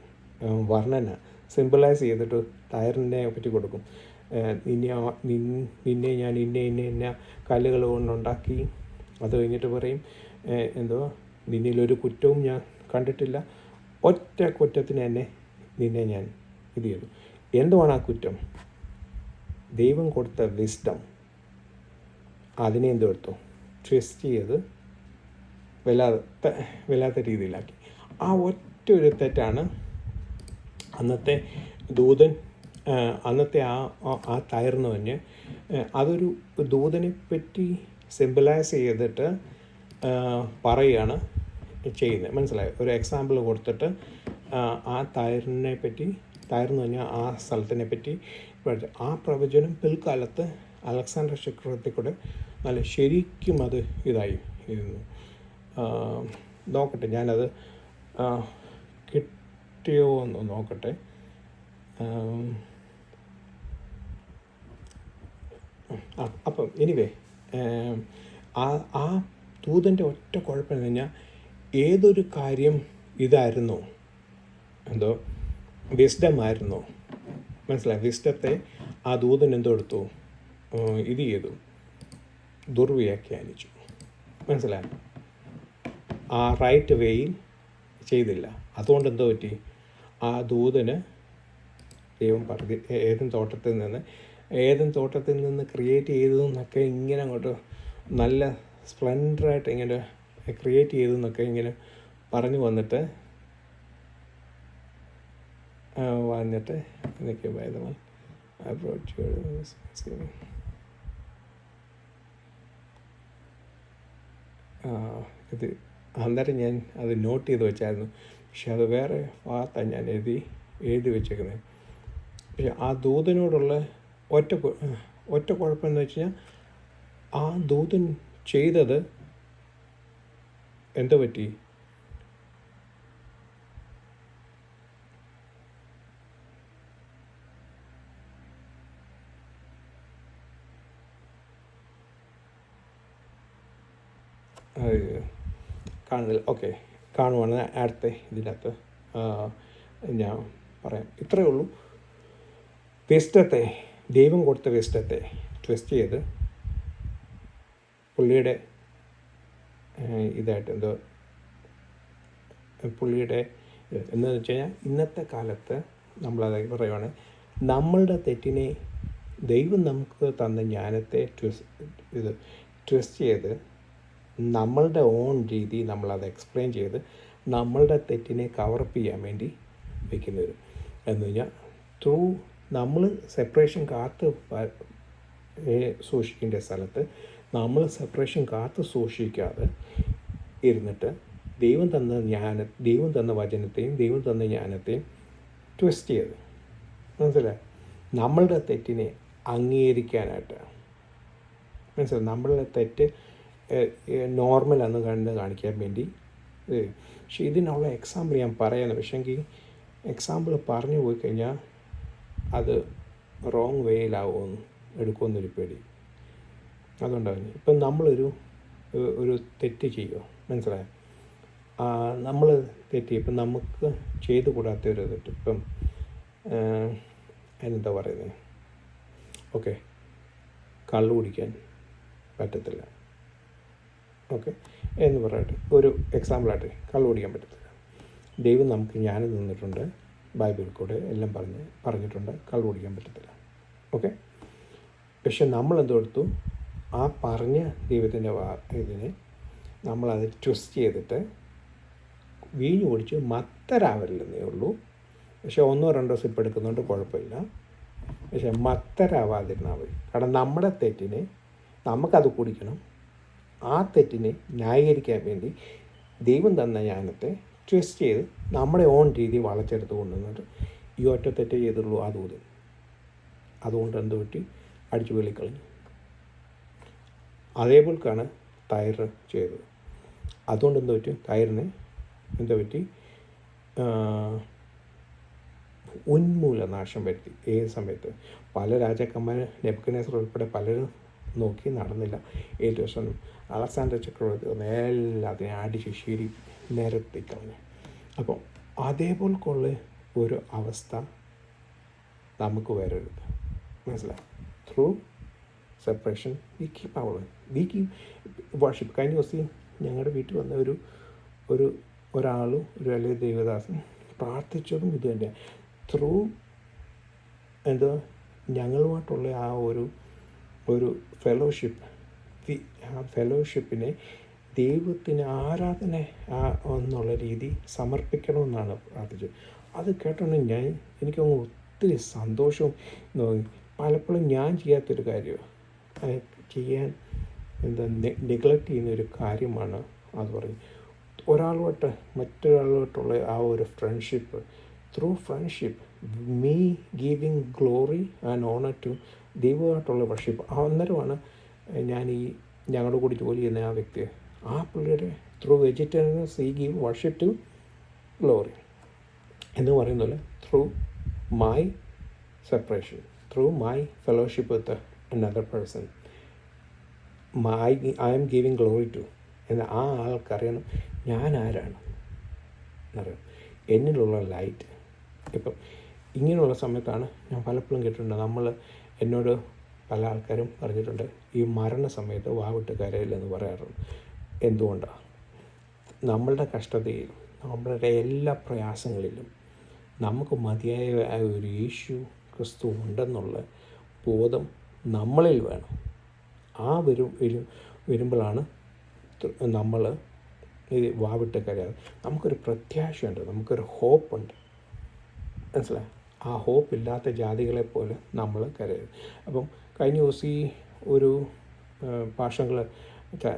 A: വർണ്ണന സിമ്പിളൈസ് ചെയ്തിട്ട് ടയറിനെ പറ്റി കൊടുക്കും. നിന്നെ ഞാൻ ഇന്ന കല്ലുകൾ കൊണ്ടുണ്ടാക്കി. അത് കഴിഞ്ഞിട്ട് പറയും, നിന്നിലൊരു കുറ്റവും ഞാൻ കണ്ടിട്ടില്ല, ഒറ്റ കുറ്റത്തിന് തന്നെ നിന്നെ ഞാൻ ഇത് ചെയ്തു. എന്തുവാണ് ആ കുറ്റം? ദൈവം കൊടുത്ത വിസ്ഡം അതിനെ എന്തെടുത്തു ട്വിസ്റ്റ് ചെയ്ത് വല്ലാത്ത രീതിയിലാക്കി. ആ ഒറ്റ ഒരു തെറ്റാണ് അന്നത്തെ ദൂതൻ ആ ടയറിന് പറഞ്ഞ് അതൊരു ദൂതനെ പറ്റി സിംബലൈസ് ചെയ്തിട്ട് പറയുകയാണ് ചെയ്യുന്നത്. മനസ്സിലായോ? ഒരു എക്സാമ്പിൾ കൊടുത്തിട്ട് ആ ടയറിനെ പറ്റി, ടയറെന്ന് പറഞ്ഞാൽ ആ സ്ഥലത്തിനെ പറ്റി ആ പ്രവചനം പിൽക്കാലത്ത് അലക്സാണ്ടർ ചക്രവർത്തി കൂടെ നല്ല ശരിക്കും അത് ഇതായി ഇരുന്നു. നോക്കട്ടെ, ഞാനത് കിട്ടിയോ എന്ന് നോക്കട്ടെ. അപ്പം എനിവേ ആ ദൂതൻ്റെ ഒറ്റ കുഴപ്പം കഴിഞ്ഞാൽ ഏതൊരു കാര്യം ഇതായിരുന്നോ, വിസ്ഡമായിരുന്നോ, മനസ്സിലായി? വിസ്ഡത്തെ ആ ദൂതൻ എടുത്തു, ഇത് ചെയ്തു, ദുർവ്യാഖ്യാനിച്ചു. മനസ്സിലായി? ആ റൈറ്റ് വേയിൽ ചെയ്തില്ല. അതുകൊണ്ട് എന്തോ പറ്റി? ആ ദൂതന് ദൈവം പറഞ്ഞു ഏദൻ തോട്ടത്തിൽ നിന്ന് ക്രിയേറ്റ് ചെയ്തതെന്നൊക്കെ ഇങ്ങനെ അങ്ങോട്ട് നല്ല സ്പ്ലെൻഡറായിട്ട് ഇങ്ങനെ ക്രിയേറ്റ് ചെയ്തെന്നൊക്കെ ഇങ്ങനെ പറഞ്ഞു വന്നിട്ട് എന്നൊക്കെ ഭേദമായി ഇത് അന്നേരം ഞാൻ അത് നോട്ട് ചെയ്ത് വെച്ചായിരുന്നു. പക്ഷെ അത് വേറെ ഭാഗത്താണ് ഞാൻ എഴുതി വെച്ചേക്കുന്നത്. പക്ഷെ ആ ദൂതനോടുള്ള ഒറ്റ കുഴപ്പമെന്ന് വെച്ച് കഴിഞ്ഞാൽ ആ ദൂതൻ ചെയ്തത് എന്തോ പറ്റി? കാണുന്നില്ല. ഓക്കെ, കാണുവാണ് അടുത്ത ഇതിനകത്ത് ഞാൻ പറയാം. ഇത്രയേ ഉള്ളൂ. വിസ്ഡത്തെ, ദൈവം കൊടുത്ത വിസ്ഡത്തെ ട്വിസ്റ്റ് ചെയ്ത് പുള്ളിയുടെ ഇതായിട്ട് പുള്ളിയുടെ എന്താണെന്ന് വെച്ച് കഴിഞ്ഞാൽ ഇന്നത്തെ കാലത്ത് നമ്മളത് പറയുവാണ്, നമ്മളുടെ തെറ്റിനെ ദൈവം നമുക്ക് തന്ന ജ്ഞാനത്തെ ട്വിസ്റ്റ് ചെയ്ത് നമ്മളുടെ ഓൺ രീതി നമ്മളത് എക്സ്പ്ലെയിൻ ചെയ്ത് നമ്മളുടെ തെറ്റിനെ കവറപ്പ് ചെയ്യാൻ വേണ്ടി വയ്ക്കുന്നവർ എന്ന് കഴിഞ്ഞാൽ ത്രൂ നമ്മൾ സെപ്പറേഷൻ കാത്ത് സൂക്ഷിക്കേണ്ട സ്ഥലത്ത് നമ്മൾ സെപ്പറേഷൻ കാത്ത് സൂക്ഷിക്കാതെ ഇരുന്നിട്ട് ദൈവം തന്ന വചനത്തെയും ദൈവം തന്ന ജ്ഞാനത്തെയും ട്വിസ്റ്റ് ചെയ്ത്, മനസ്സിലായി, നമ്മളുടെ തെറ്റിനെ അംഗീകരിക്കാനായിട്ട്, മനസ്സിലായി, നമ്മളുടെ തെറ്റ് നോർമലാണെന്ന് കാണിക്കാൻ വേണ്ടി. പക്ഷെ ഇതിനുള്ള എക്സാമ്പിൾ ഞാൻ പറയുന്നത്, പക്ഷേങ്കിൽ എക്സാമ്പിൾ പറഞ്ഞു പോയി കഴിഞ്ഞാൽ അത് റോങ് വേയിലാവുമെന്ന് എടുക്കുമെന്നൊരു പേടി. അതുകൊണ്ടാണ് ഇപ്പം നമ്മളൊരു തെറ്റ് ചെയ്യുമോ, മനസ്സിലായോ? നമ്മൾ തെറ്റി ഇപ്പം നമുക്ക് ചെയ്തു കൂടാത്തൊരു തെറ്റ്, ഇപ്പം അതിനെന്താ പറയുന്നത്, ഓക്കെ, കള്ളു കുടിക്കാൻ പറ്റത്തില്ല, ഓക്കെ എന്ന് പറയട്ടെ, ഒരു എക്സാമ്പിളായിട്ട് കള്ളു കുടിക്കാൻ പറ്റത്തില്ല. ദൈവം നമുക്ക് ജ്ഞാനം തന്നിട്ടുണ്ട്, ബൈബിളിൽ കൂടെ എല്ലാം പറഞ്ഞിട്ടുണ്ട് കള്ളു കുടിക്കാൻ പറ്റത്തില്ല, ഓക്കെ. പക്ഷെ നമ്മളെന്തെടുത്തു, ആ പറഞ്ഞ ദൈവത്തിൻ്റെ ഇതിനെ നമ്മളത് ട്വിസ്റ്റ് ചെയ്തിട്ട് വീഞ്ഞു കുടിച്ച് മത്തരാവരില്ലെന്നേ ഉള്ളൂ. പക്ഷെ 1-2 സിപ്പ് എടുക്കുന്നുണ്ട്, കുഴപ്പമില്ല. പക്ഷെ മത്തരാവാതിരുന്നാൽ മതി. കാരണം നമ്മുടെ തെറ്റിനെ നമുക്കത് കുടിക്കണം. ആ തെറ്റിനെ ന്യായീകരിക്കാൻ വേണ്ടി ദൈവം തന്ന ജ്ഞാനത്തെ ട്വിസ്റ്റ് ചെയ്ത് നമ്മുടെ ഓൺ രീതി വളച്ചെടുത്ത് കൊണ്ടുവന്നിട്ട് ഈ ഒറ്റ തെറ്റേ ചെയ്തുള്ളൂ ആ ദൂതൻ. അതുകൊണ്ട് എന്ത് പറ്റി? അടിച്ചു വെളിക്കളഞ്ഞു. അതേപോലെക്കാണ് ടയർ ചെയ്തത്. അതുകൊണ്ട് എന്ത് പറ്റും? ടയറിന് എന്താ പറ്റി? ഉന്മൂലനാശം വരുത്തി. ഏത് സമയത്ത് പല രാജാക്കന്മാർ, നെബൂഖദ്നേസർ ഉൾപ്പെടെ പലരും നോക്കി, നടന്നില്ല. ഏറ്റവും ദിവസം അലക്സാണ്ടർ ചക്രവർത്തി എല്ലാത്തിനും അടിച്ച് ശരി നിരത്തി കളഞ്ഞു. അപ്പം അതേപോലെക്കുള്ള ഒരു അവസ്ഥ നമുക്ക് വരരുത്, മനസ്സിലായി? Through separation we keep worship. കഴിഞ്ഞ ദിവസം ഞങ്ങളുടെ വീട്ടിൽ വന്ന ഒരാളും ഒരു വലിയ ദേവദാസൻ പ്രാർത്ഥിച്ചതും ഇത് തന്നെ. ത്രൂ ഞങ്ങളുമായിട്ടുള്ള ആ ഒരു ഫെലോഷിപ്പ്, ആ ഫെലോഷിപ്പിനെ ദൈവത്തിന് ആരാധന എന്നുള്ള രീതി സമർപ്പിക്കണമെന്നാണ് പ്രാർത്ഥിച്ചത്. അത് കേട്ടോണ്ട് എനിക്കങ്ങ് ഒത്തിരി സന്തോഷവും തോന്നി. പലപ്പോഴും ഞാൻ ചെയ്യാത്തൊരു കാര്യമാണ്, ചെയ്യാൻ നെഗ്ലക്റ്റ് ചെയ്യുന്നൊരു കാര്യമാണ് അത് പറയും. മറ്റൊരാളുമായിട്ടുള്ള ആ ഒരു friendship, through friendship me giving glory and honour to ദൈവമായിട്ടുള്ള വർഷിപ്പ്. അന്നേരമാണ് ഞങ്ങളുടെ കൂടി ജോലി ചെയ്യുന്ന ആ വ്യക്തി, ആ പുള്ളിയുടെ ത്രൂ വെജിറ്റേറിയൻസ് ഈ ഗീവ് വർഷിപ്പ് ടു ഗ്ലോറി എന്ന് പറയുന്ന പോലെ through my separation, through my fellowship with another person, I am giving glory to എന്ന് ആ ആൾക്കറിയണം ഞാൻ ആരാണ് എന്നറിയാം, എന്നിലുള്ള ലൈറ്റ്. ഇപ്പം ഇങ്ങനെയുള്ള സമയത്താണ് ഞാൻ പലപ്പോഴും കേട്ടിട്ടുണ്ട്, എന്നോട് പല ആൾക്കാരും പറഞ്ഞിട്ടുണ്ട്, ഈ മരണ സമയത്ത് വാവിട്ട് കരയില്ലെന്ന് പറയാറുണ്ട്. എന്തുകൊണ്ടാണ്? നമ്മളുടെ കഷ്ടതയിലും നമ്മളുടെ എല്ലാ പ്രയാസങ്ങളിലും നമുക്ക് മതിയായ ഒരു യേശു ക്രിസ്തു ഉണ്ടെന്നുള്ള ബോധം നമ്മളിൽ വേണം. ആ വരുമ്പോഴാണ് നമ്മൾ ഇത് വാവിട്ട് കരയാതെ നമുക്കൊരു പ്രത്യാശയുണ്ട്, നമുക്കൊരു ഹോപ്പുണ്ട്. മനസ്സിലായി? ആ ഹോപ്പ് ഇല്ലാത്ത ജാതികളെ പോലെ നമ്മൾ കരയരുത്. അപ്പം കഴിഞ്ഞ ദിവസം ഈ ഒരു പാഷങ്ങൾ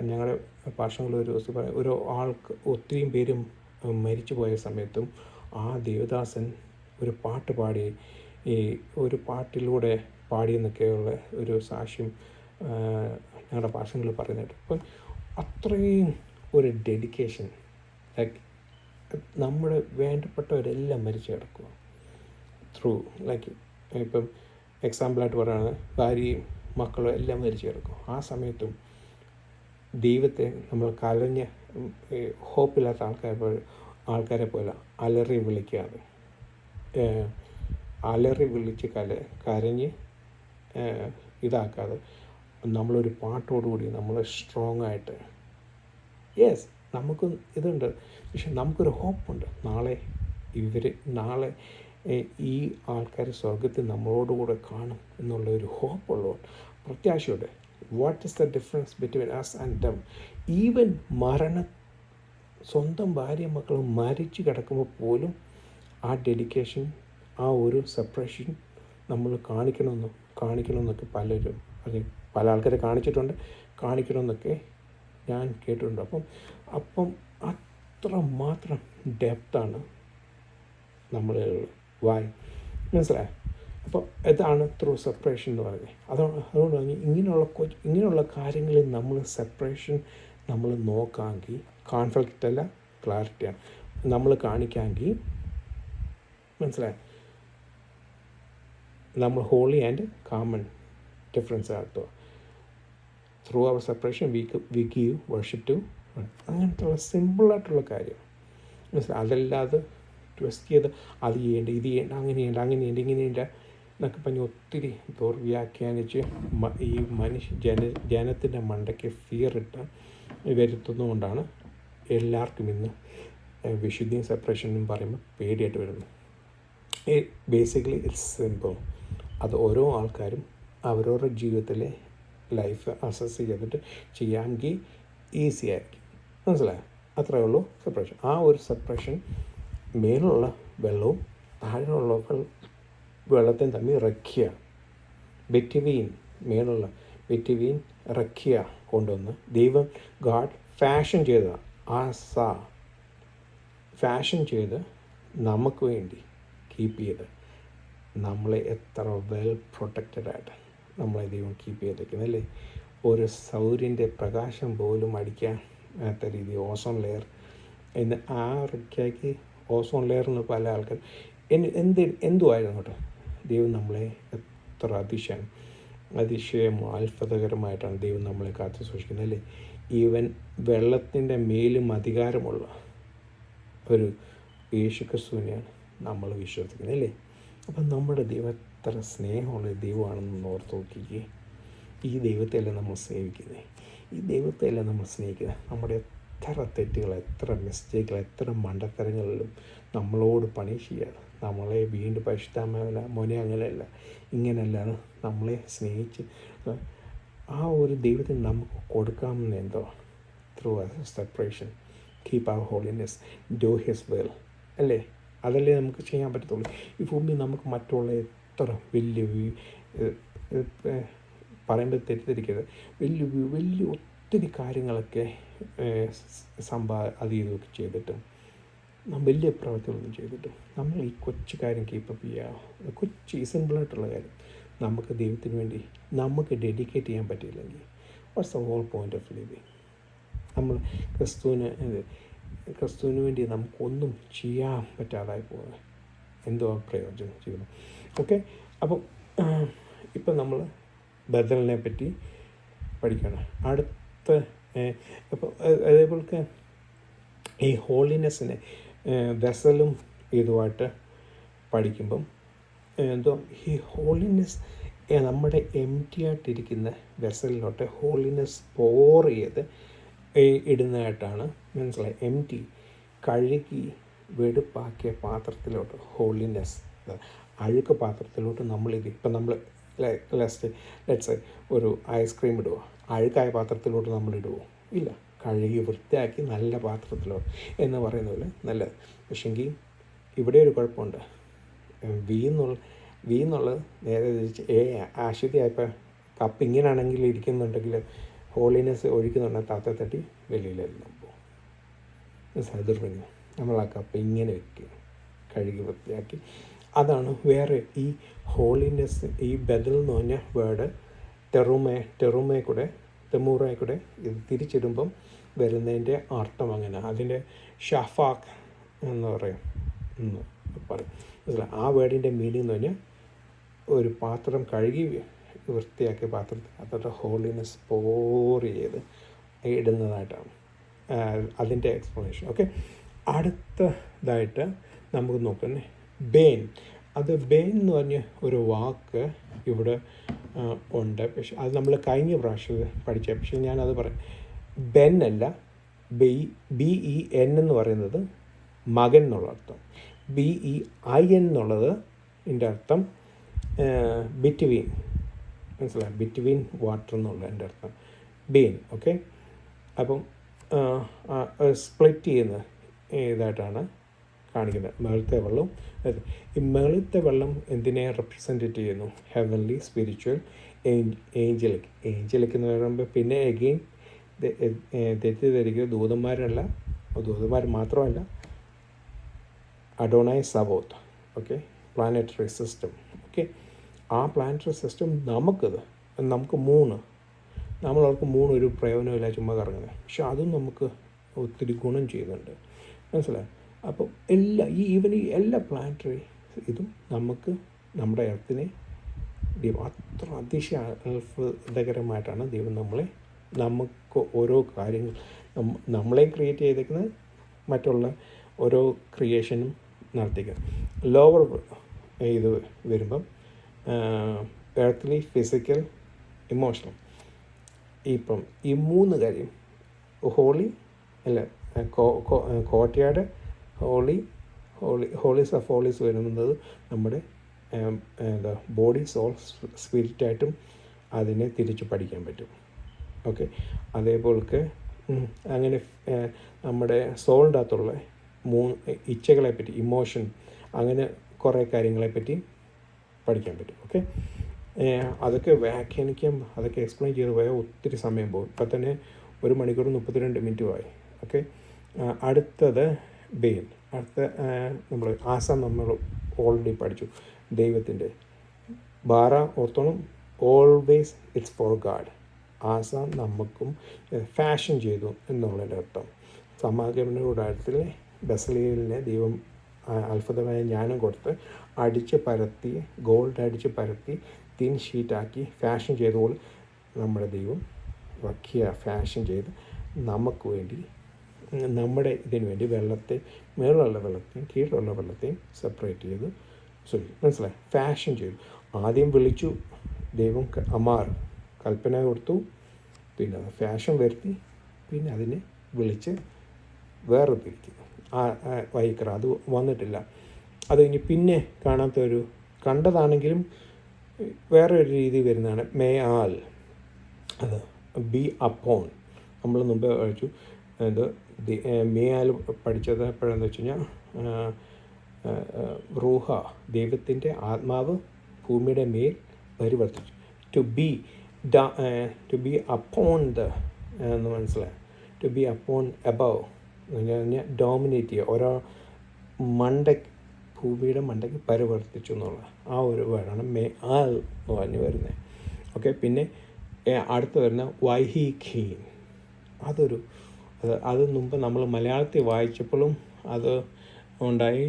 A: ഞങ്ങളുടെ പാഷങ്ങൾ ഒരു ദിവസം ഒരു ആൾക്ക് ഒത്തിരിയും പേരും മരിച്ചു പോയ സമയത്തും ആ ദേവദാസൻ ഒരു പാട്ട് പാടി, ഈ ഒരു പാട്ടിലൂടെ പാടിയെന്നൊക്കെയുള്ള ഒരു സാക്ഷ്യം ഞങ്ങളുടെ പാഷങ്ങൾ പറയുന്നുണ്ട്. അപ്പം അത്രയും ഒരു ഡെഡിക്കേഷൻ, ലൈക്ക് നമ്മുടെ വേണ്ടപ്പെട്ടവരെല്ലാം മരിച്ചു കിടക്കുക ത്രൂ, ലൈക്ക് ഇപ്പം എക്സാമ്പിളായിട്ട് പറയുകയാണ്, ഭാര്യയും മക്കളും എല്ലാം മരിച്ചു കിടക്കും. ആ സമയത്തും ദൈവത്തെ നമ്മൾ കരഞ്ഞ് ഹോപ്പില്ലാത്ത ആൾക്കാരെ പോലെ അലറി വിളിക്കാതെ, അലറി വിളിച്ച് കരഞ്ഞ് ഇതാക്കാതെ നമ്മളൊരു പാട്ടോടുകൂടി നമ്മൾ സ്ട്രോങ് ആയിട്ട്, യെസ് നമുക്കും ഇതുണ്ട്, പക്ഷെ നമുക്കൊരു ഹോപ്പുണ്ട്. നാളെ ഈ ആൾക്കാർ സ്വർഗത്തിൽ നമ്മളോടുകൂടെ കാണും എന്നുള്ള ഒരു ഹോപ്പുള്ളതുകൊണ്ട്, പ്രത്യാശയുണ്ട്. What is the difference between us and them? Even സ്വന്തം ഭാര്യ മക്കളും മരിച്ചു കിടക്കുമ്പോൾ പോലും ആ ഡെഡിക്കേഷൻ, ആ ഒരു സെപ്പറേഷൻ നമ്മൾ കാണിക്കണമെന്നൊക്കെ പല ആൾക്കാരെ കാണിച്ചിട്ടുണ്ട്, കാണിക്കണമെന്നൊക്കെ ഞാൻ കേട്ടിട്ടുണ്ട്. അപ്പം അത്ര മാത്രം ഡെപ്താണ് നമ്മൾ മനസ്സിലായോ? അപ്പോൾ ഇതാണ് ത്രൂ സെപ്പറേഷൻ എന്ന് പറയുന്നത്. അതുകൊണ്ട് ഇങ്ങനെയുള്ള കാര്യങ്ങളിൽ നമ്മൾ സെപ്പറേഷൻ നമ്മൾ നോക്കാമെങ്കിൽ, കോൺഫ്ലിക്റ്റ് അല്ല ക്ലാരിറ്റിയാണ് നമ്മൾ കാണിക്കാമെങ്കിൽ, മനസ്സിലായോ? നമ്മൾ ഹോളി ആൻഡ് കോമൺ ഡിഫറൻസ് നടത്തുക. Through our separation we give worship to, അങ്ങനത്തെ സിമ്പിളായിട്ടുള്ള കാര്യം മനസ്സിലായി. അതല്ലാതെ ട്വിസ്റ്റ് ചെയ്ത് അത് ചെയ്യേണ്ട, ഇത് ചെയ്യേണ്ട, അങ്ങനെയുണ്ട് ഇങ്ങനെയുണ്ട് എന്നൊക്കെ പറഞ്ഞ് ഒത്തിരി ദുർവ്യാഖ്യാനിച്ച് ഈ ജനത്തിൻ്റെ മണ്ടയ്ക്ക് ഫിയറിട്ട് വരുത്തുന്നതുകൊണ്ടാണ് എല്ലാവർക്കും ഇന്ന് വിശുദ്ധിയും സെപ്പറേഷനും പറയുമ്പോൾ പേടിയായിട്ട് വരുന്നത്. Basically it's simple. അത് ഓരോ ആൾക്കാരും അവരവരുടെ ജീവിതത്തിലെ ലൈഫ് അസസ് ചെയ്തിട്ട് ചെയ്യാമെങ്കിൽ ഈസി ആയിരിക്കും. മനസ്സിലായോ? അത്രയേ ഉള്ളൂ സെപ്പറേഷൻ. ആ ഒരു സെപ്പറേഷൻ മേലുള്ള വെള്ളവും താഴെയുള്ള വെള്ളത്തെയും തമ്മിൽ റക്കിയ, ബെറ്റിവീൻ റക്കിയ കൊണ്ടുവന്ന് ദൈവം ഗാഡ് ഫാഷൻ ചെയ്ത് നമുക്ക് വേണ്ടി കീപ്പ് ചെയ്ത് നമ്മളെ എത്ര വെൽ പ്രൊട്ടക്റ്റഡായിട്ട് നമ്മളെ ദൈവം കീപ്പ് ചെയ്തേക്കുന്നത് അല്ലേ? ഒരു സൗര്യൻ്റെ പ്രകാശം പോലും അടിക്കാത്ത രീതി ഓസോൺ ലെയർ എന്ന് ആ റക്കിയാക്കി ഓസോൺ ലെയർ എന്ന് പല ആൾക്കാർ എന്തുമായിരുന്നു കേട്ടോ, ദൈവം നമ്മളെ എത്ര അതിശയം അത്ഭുതകരമായിട്ടാണ് ദൈവം നമ്മളെ കാത്തു സൂക്ഷിക്കുന്നത് അല്ലേ? ഈവൻ വെള്ളത്തിൻ്റെ മേലും അധികാരമുള്ള ഒരു യേശു ക്രിസ്തുവിനെയാണ് നമ്മൾ വിശ്വസിക്കുന്നത് അല്ലേ? അപ്പം നമ്മുടെ ദൈവം എത്ര സ്നേഹമുള്ള ദൈവമാണെന്ന് ഓർത്ത് നോക്കിക്കേ. ഈ ദൈവത്തെയല്ല നമ്മൾ സ്നേഹിക്കുന്നത്, ഈ ദൈവത്തെയല്ല നമ്മൾ സ്നേഹിക്കുന്നത്. നമ്മുടെ എത്ര തെറ്റുകൾ, എത്ര മിസ്റ്റേക്കുകൾ, എത്ര മണ്ടത്തരങ്ങളിലും നമ്മളോട് പണി ചെയ്യാതെ നമ്മളെ വീണ്ടും പരിശുദ്ധമല്ല മോനെ അങ്ങനെയല്ല ഇങ്ങനെയല്ലാണ് നമ്മളെ സ്നേഹിച്ച് ആ ഒരു ദൈവത്തിന് നമുക്ക് കൊടുക്കാമെന്ന് എന്തോ through separation, keep our holiness, do his will അല്ലേ? അതല്ലേ നമുക്ക് ചെയ്യാൻ പറ്റത്തുള്ളൂ. ഈ ഭൂമി നമുക്ക് മറ്റുള്ള എത്ര വലിയ പറയുമ്പോൾ തെറ്റിദ്ധരിക്കരുത്, വലിയ ഒത്തിരി കാര്യങ്ങളൊക്കെ അത് ഇതൊക്കെ ചെയ്തിട്ടും വലിയ പ്രവൃത്തികളൊന്നും ചെയ്തിട്ടും നമ്മൾ ഈ കൊച്ചു കാര്യം കീപ്പപ്പ് ചെയ്യുക, കൊച്ചു സിമ്പിളായിട്ടുള്ള കാര്യം നമുക്ക് ദൈവത്തിന് വേണ്ടി നമുക്ക് ഡെഡിക്കേറ്റ് ചെയ്യാൻ പറ്റിയില്ലെങ്കിൽ what's the whole point of living? നമ്മൾ ക്രിസ്തുവിന് വേണ്ടി നമുക്കൊന്നും ചെയ്യാൻ പറ്റാതായി പോകുക എന്തോ പ്രയോജനം ജീവിതം. ഓക്കെ, അപ്പം ഇപ്പം നമ്മൾ ബദലിനെ പറ്റി പഠിക്കണം. അടുത്ത അപ്പോൾ അതേപോലെ ഈ ഹോളിനെസ്സിനെ വെസലും ഇതുമായിട്ട് പഠിക്കുമ്പം എന്തോ ഈ ഹോളിനെസ് നമ്മുടെ എം ടി ആയിട്ടിരിക്കുന്ന വെസലിലോട്ട് ഹോളിനെസ് പോർ ചെയ്ത് ഇടുന്നതായിട്ടാണ് മനസ്സിലായി. എം ടി കഴുകി വെടുപ്പാക്കിയ പാത്രത്തിലോട്ട് ഹോളിനെസ്, അഴുക്ക് പാത്രത്തിലോട്ട് നമ്മളിത് ഇപ്പം നമ്മൾ ലെറ്റ്സ് ഒരു ഐസ്ക്രീം ഇടുമോ, അഴുക്കായ പാത്രത്തിലോട്ട് നമ്മളിടുമോ? ഇല്ല, കഴുകി വൃത്തിയാക്കി നല്ല പാത്രത്തിലോട്ട് എന്ന് പറയുന്ന പോലെ നല്ലത്. പക്ഷെങ്കിൽ ഇവിടെ ഒരു കുഴപ്പമുണ്ട്. വി എന്നുള്ളത് നേരെ തിരിച്ച് അശുദ്ധിയായപ്പോൾ കപ്പ് ഇങ്ങനെയാണെങ്കിൽ ഇരിക്കുന്നുണ്ടെങ്കിൽ ഹോളിനെസ് ഒഴിക്കുന്നുണ്ടെങ്കിൽ താത്ത തട്ടി വെളിയിലെല്ലാം പോകും. സാധുർവ്യം നമ്മൾ ആ കപ്പ് ഇങ്ങനെ വെക്കുക, കഴുകി വൃത്തിയാക്കി. അതാണ് വേറെ ഈ ഹോളിനെസ്. ഈ ബദൽ എന്ന് പറഞ്ഞ വേർഡ് ടെറുമേ കൂടെ തെമൂറായി കൂടെ ഇത് തിരിച്ചിടുമ്പം വരുന്നതിൻ്റെ അർത്ഥം അങ്ങനെ. അതിൻ്റെ ഷഫാഖ് എന്ന് പറയും. ആ വേർഡിൻ്റെ മീനിങ് എന്ന് പറഞ്ഞാൽ ഒരു പാത്രം കഴുകി വൃത്തിയാക്കിയ പാത്രത്തിൽ അതോടെ ഹോളിനെസ് പോർ ചെയ്ത് ഇടുന്നതായിട്ടാണ് അതിൻ്റെ എക്സ്പ്ലനേഷൻ. ഓക്കെ, അടുത്തതായിട്ട് നമുക്ക് നോക്കുന്നത് ബെയിൻ. അത് ബെയിൻ എന്ന് പറഞ്ഞ ഒരു വാക്ക് ഇവിടെ ഉണ്ട്. പക്ഷെ അത് നമ്മൾ കഴിഞ്ഞ പ്രാവശ്യം പഠിച്ച, പക്ഷേ ഞാനത് പറയാം. ബെൻ അല്ല, BEN എന്ന് പറയുന്നത് മകൻ എന്നുള്ള അർത്ഥം. BEIN എന്നുള്ളത് ഇതിൻ്റെ അർത്ഥം ബിറ്റ്വീൻ, മനസ്സിലായി, ബിറ്റ്വീൻ വാട്ടർ എന്നുള്ള എൻ്റെ അർത്ഥം ബെയിൻ. ഓക്കെ, അപ്പം സ്പ്ലിറ്റ് ചെയ്യുന്ന ഇതായിട്ടാണ് കാണിക്കുന്നത്. മേളത്തെ വെള്ളം, ഈ മേളത്തെ വെള്ളം എന്തിനെ റെപ്രസെൻറ്റ് ചെയ്യുന്നു? ഹെവൻലി, സ്പിരിച്വൽ, ഏഞ്ചലിക് എന്ന് പറയുമ്പോൾ പിന്നെ എഗെയിൻ തെറ്റിദ്ധരിക്കുക, ദൂതന്മാരല്ല, ദൂതന്മാർ മാത്രമല്ല, അഡോണായ് സബോത്ത്. Okay, planetary system. ഓക്കെ, ആ പ്ലാനറ്ററി സിസ്റ്റം നമുക്ക് നമ്മളവർക്ക് ഒരു പ്രയോജനമില്ല, ചുമ്മാ കറങ്ങുന്നത്. പക്ഷെ അതും നമുക്ക് ഒത്തിരി ഗുണം ചെയ്യുന്നുണ്ട്, മനസ്സിലായി. അപ്പം ഈവൻ ഈ എല്ലാ പ്ലാനറ്ററി ഇതും നമുക്ക് നമ്മുടെ എർത്തിനെ ദൈവം അത്ര അത്ഭുതകരമായിട്ടാണ് ദൈവം നമുക്ക് ഓരോ കാര്യങ്ങൾ നമ്മളെ ക്രിയേറ്റ് ചെയ്തേക്കുന്നത്, മറ്റുള്ള ഓരോ ക്രിയേഷനും നടത്തിക്കുന്നത്. ലോവർ ഇത് വരുമ്പം എർത്തലി, ഫിസിക്കൽ, ഇമോഷണൽ. ഇപ്പം ഈ 3 കാര്യം ഹോളി അല്ല കോട്ടയാട് ഹോളീസ് ഓഫ് ഹോളീസ് വരുന്നത് നമ്മുടെ ബോഡി, സോൾ, സ്പിരിറ്റായിട്ടും അതിനെ തിരിച്ച് പഠിക്കാൻ പറ്റും. ഓക്കെ, അതേപോലൊക്കെ അങ്ങനെ നമ്മുടെ സോളിൻ്റെ അകത്തുള്ള 3 ഇച്ഛകളെപ്പറ്റി, ഇമോഷൻ, അങ്ങനെ കുറേ കാര്യങ്ങളെപ്പറ്റി പഠിക്കാൻ പറ്റും. ഓക്കെ, അതൊക്കെ വ്യാഖ്യാനിക്കാൻ, അതൊക്കെ എക്സ്പ്ലെയിൻ ചെയ്ത് പോയാൽ ഒത്തിരി സമയം പോകും. ഇപ്പം തന്നെ 1 മണിക്കൂർ 32 മിനിറ്റുമായി. ഓക്കെ, അടുത്തത് ബെയിൻ. നമ്മൾ ആസാം നമ്മൾ ഓൾറെഡി പഠിച്ചു. ദൈവത്തിൻ്റെ ബാറ ഓർത്തോണം, ഓൾവേസ് ഇറ്റ്സ് ഫോർ ഗാഡ്. ആസാം നമുക്കും ഫാഷൻ ചെയ്തു എന്നുള്ളതിൻ്റെ അർത്ഥം. സമാഗമന കൂടാരത്തിൽ ബസലിയലിനെ ദൈവം അത്ഭുതമായ ജ്ഞാനം കൊടുത്ത് അടിച്ച് പരത്തി, ഗോൾഡ് അടിച്ച് പരത്തി തിൻ ഷീറ്റാക്കി ഫാഷൻ ചെയ്തപ്പോൾ നമ്മുടെ ദൈവം ഫാഷൻ ചെയ്ത് നമുക്ക് വേണ്ടി, നമ്മുടെ ഇതിനു വേണ്ടി മേലുള്ള വെള്ളത്തെയും കീഴിലുള്ള വെള്ളത്തെയും സെപ്പറേറ്റ് ചെയ്ത്, മനസ്സിലായി, ഫാഷൻ ചെയ്തു. ആദ്യം വിളിച്ചു ദൈവം, അമാർ കൽപ്പന കൊടുത്തു, പിന്നെ അത് ഫാഷൻ വരുത്തി, പിന്നെ അതിനെ വിളിച്ച് വേർതിരിക്കുന്നു. വൈക്കറ അത് വന്നിട്ടില്ല. അത് കഴിഞ്ഞ് പിന്നെ കണ്ടതാണെങ്കിലും വേറെ ഒരു രീതി വരുന്നതാണ് മേ ആൽ. അത് ബി അപ്പോൺ. നമ്മൾ മുമ്പ് കഴിച്ചു മേ ആൽ പഠിച്ചത് എപ്പോഴാന്ന് വെച്ച് കഴിഞ്ഞാൽ റൂഹ, ദൈവത്തിൻ്റെ ആത്മാവ് ഭൂമിയുടെ മേൽ പരിവർത്തിച്ചു. ടു ബി അപ്പോൺ എന്ന് മനസ്സിലായി. ടു ബി അപ്പോൺ എബവ് എന്ന് പറഞ്ഞാൽ ഡോമിനേറ്റ് ചെയ്യുക, ഓരോ ഭൂമിയുടെ മണ്ടയ്ക്ക് പരിവർത്തിച്ചു എന്നുള്ള ആ ഒരു വേർഡാണ് മേ ആൽ എന്ന് പറഞ്ഞ് വരുന്നത്. ഓക്കെ, പിന്നെ അടുത്ത് വരുന്ന വൈഹി ഖീൻ. അത് മുമ്പ് നമ്മൾ മലയാളത്തിൽ വായിച്ചപ്പോഴും അത് ഉണ്ടായി,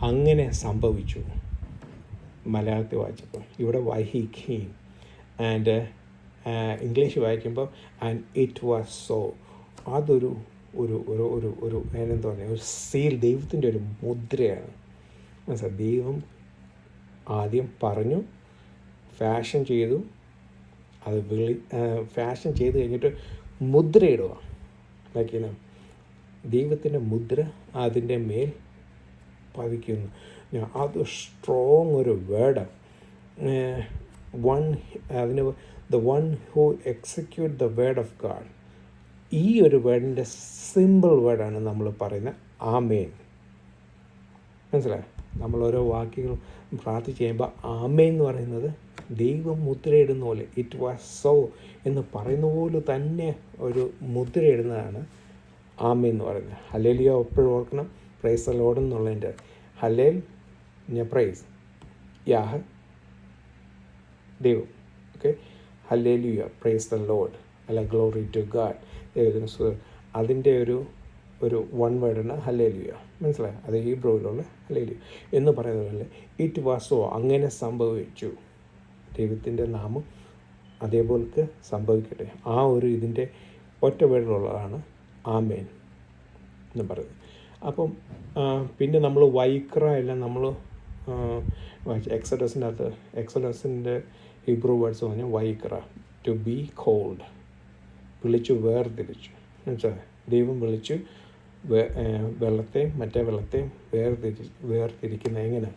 A: അങ്ങനെ സംഭവിച്ചു മലയാളത്തിൽ വായിച്ചപ്പോൾ. ഇവിടെ വൈഹി ഖീൻ. ആൻഡ് ഇംഗ്ലീഷ് വായിക്കുമ്പോൾ ആൻഡ് ഇറ്റ് വാസ് സോ. അതൊരു ഒരു ഒരു ഒരു ഒരു എന്താ പറയുക, ഒരു സീൽ, ദൈവത്തിൻ്റെ ഒരു മുദ്രയാണ്. മനസ്സിലായി, ദൈവം ആദ്യം പറഞ്ഞു, ഫാഷൻ ചെയ്തു, അത് ഫാഷൻ ചെയ്ത് കഴിഞ്ഞിട്ട് മുദ്രയിടുക. ലൈക്ക് ദൈവത്തിൻ്റെ മുദ്ര അതിൻ്റെ മേൽ പതിക്കുന്നു. അത് സ്ട്രോങ് ഒരു വേർഡാണ്. അതിന് the one who execute the word of God. ഈ ഒരു വേർഡിൻ്റെ സിമ്പിൾ വേർഡാണ് നമ്മൾ പറയുന്ന ആമേൻ. മനസ്സിലായോ? നമ്മൾ ഓരോ വാക്യങ്ങൾ പ്രാർത്ഥിച്ച് ചെയ്യുമ്പോൾ ആമേൻ എന്ന് പറയുന്നത് ദൈവം മുദ്രയിടുന്ന പോലെ, ഇറ്റ് വാസ് സോ എന്ന് പറയുന്ന പോലെ തന്നെ ഒരു മുദ്രയിടുന്നതാണ് ആമേൻ എന്ന് പറയുന്നത്. ഹല്ലേലൂയ എപ്പോഴും ഓർക്കണം. പ്രൈസ് ദ ലോർഡ് എന്നുള്ളതിൻ്റെ ഹല്ലേൽ പ്രൈസ് യാഹ് ദൈവം. Okay, hallelujah praise the Lord, അല്ല ഗ്ലോറി ടു ഗാഡ്. അതിൻ്റെ ഒരു വൺ വേർഡാണ് ഹല്ലേലൂയ. മനസ്സിലായി? അത് ഹീബ്രുവിലുള്ള ഹല്ലേലൂയ എന്ന് പറയുന്നത് പോലെ ഇറ്റ് വാസ് സോ, അങ്ങനെ സംഭവിച്ചു. ദൈവത്തിൻ്റെ നാമം അതേപോലത്തെ സംഭവിക്കട്ടെ. ആ ഒരു ഇതിൻ്റെ ഒറ്റ വേർഡിലുള്ളതാണ് ആമേൻ എന്ന് പറയുന്നത്. അപ്പം പിന്നെ നമ്മൾ വൈക്ര എല്ലാം നമ്മൾ എക്സഡസിൻ്റെ ഹീബ്രു വേർഡ്സ് പറഞ്ഞാൽ വൈക്ര, ടു ബി കോൾഡ്, വിളിച്ചു വേർതിരിച്ചു. എന്നുവെച്ചാൽ ദൈവം വിളിച്ചു വെള്ളത്തെയും മറ്റേ വെള്ളത്തെയും വേർതിരിക്കുന്ന എങ്ങനെ?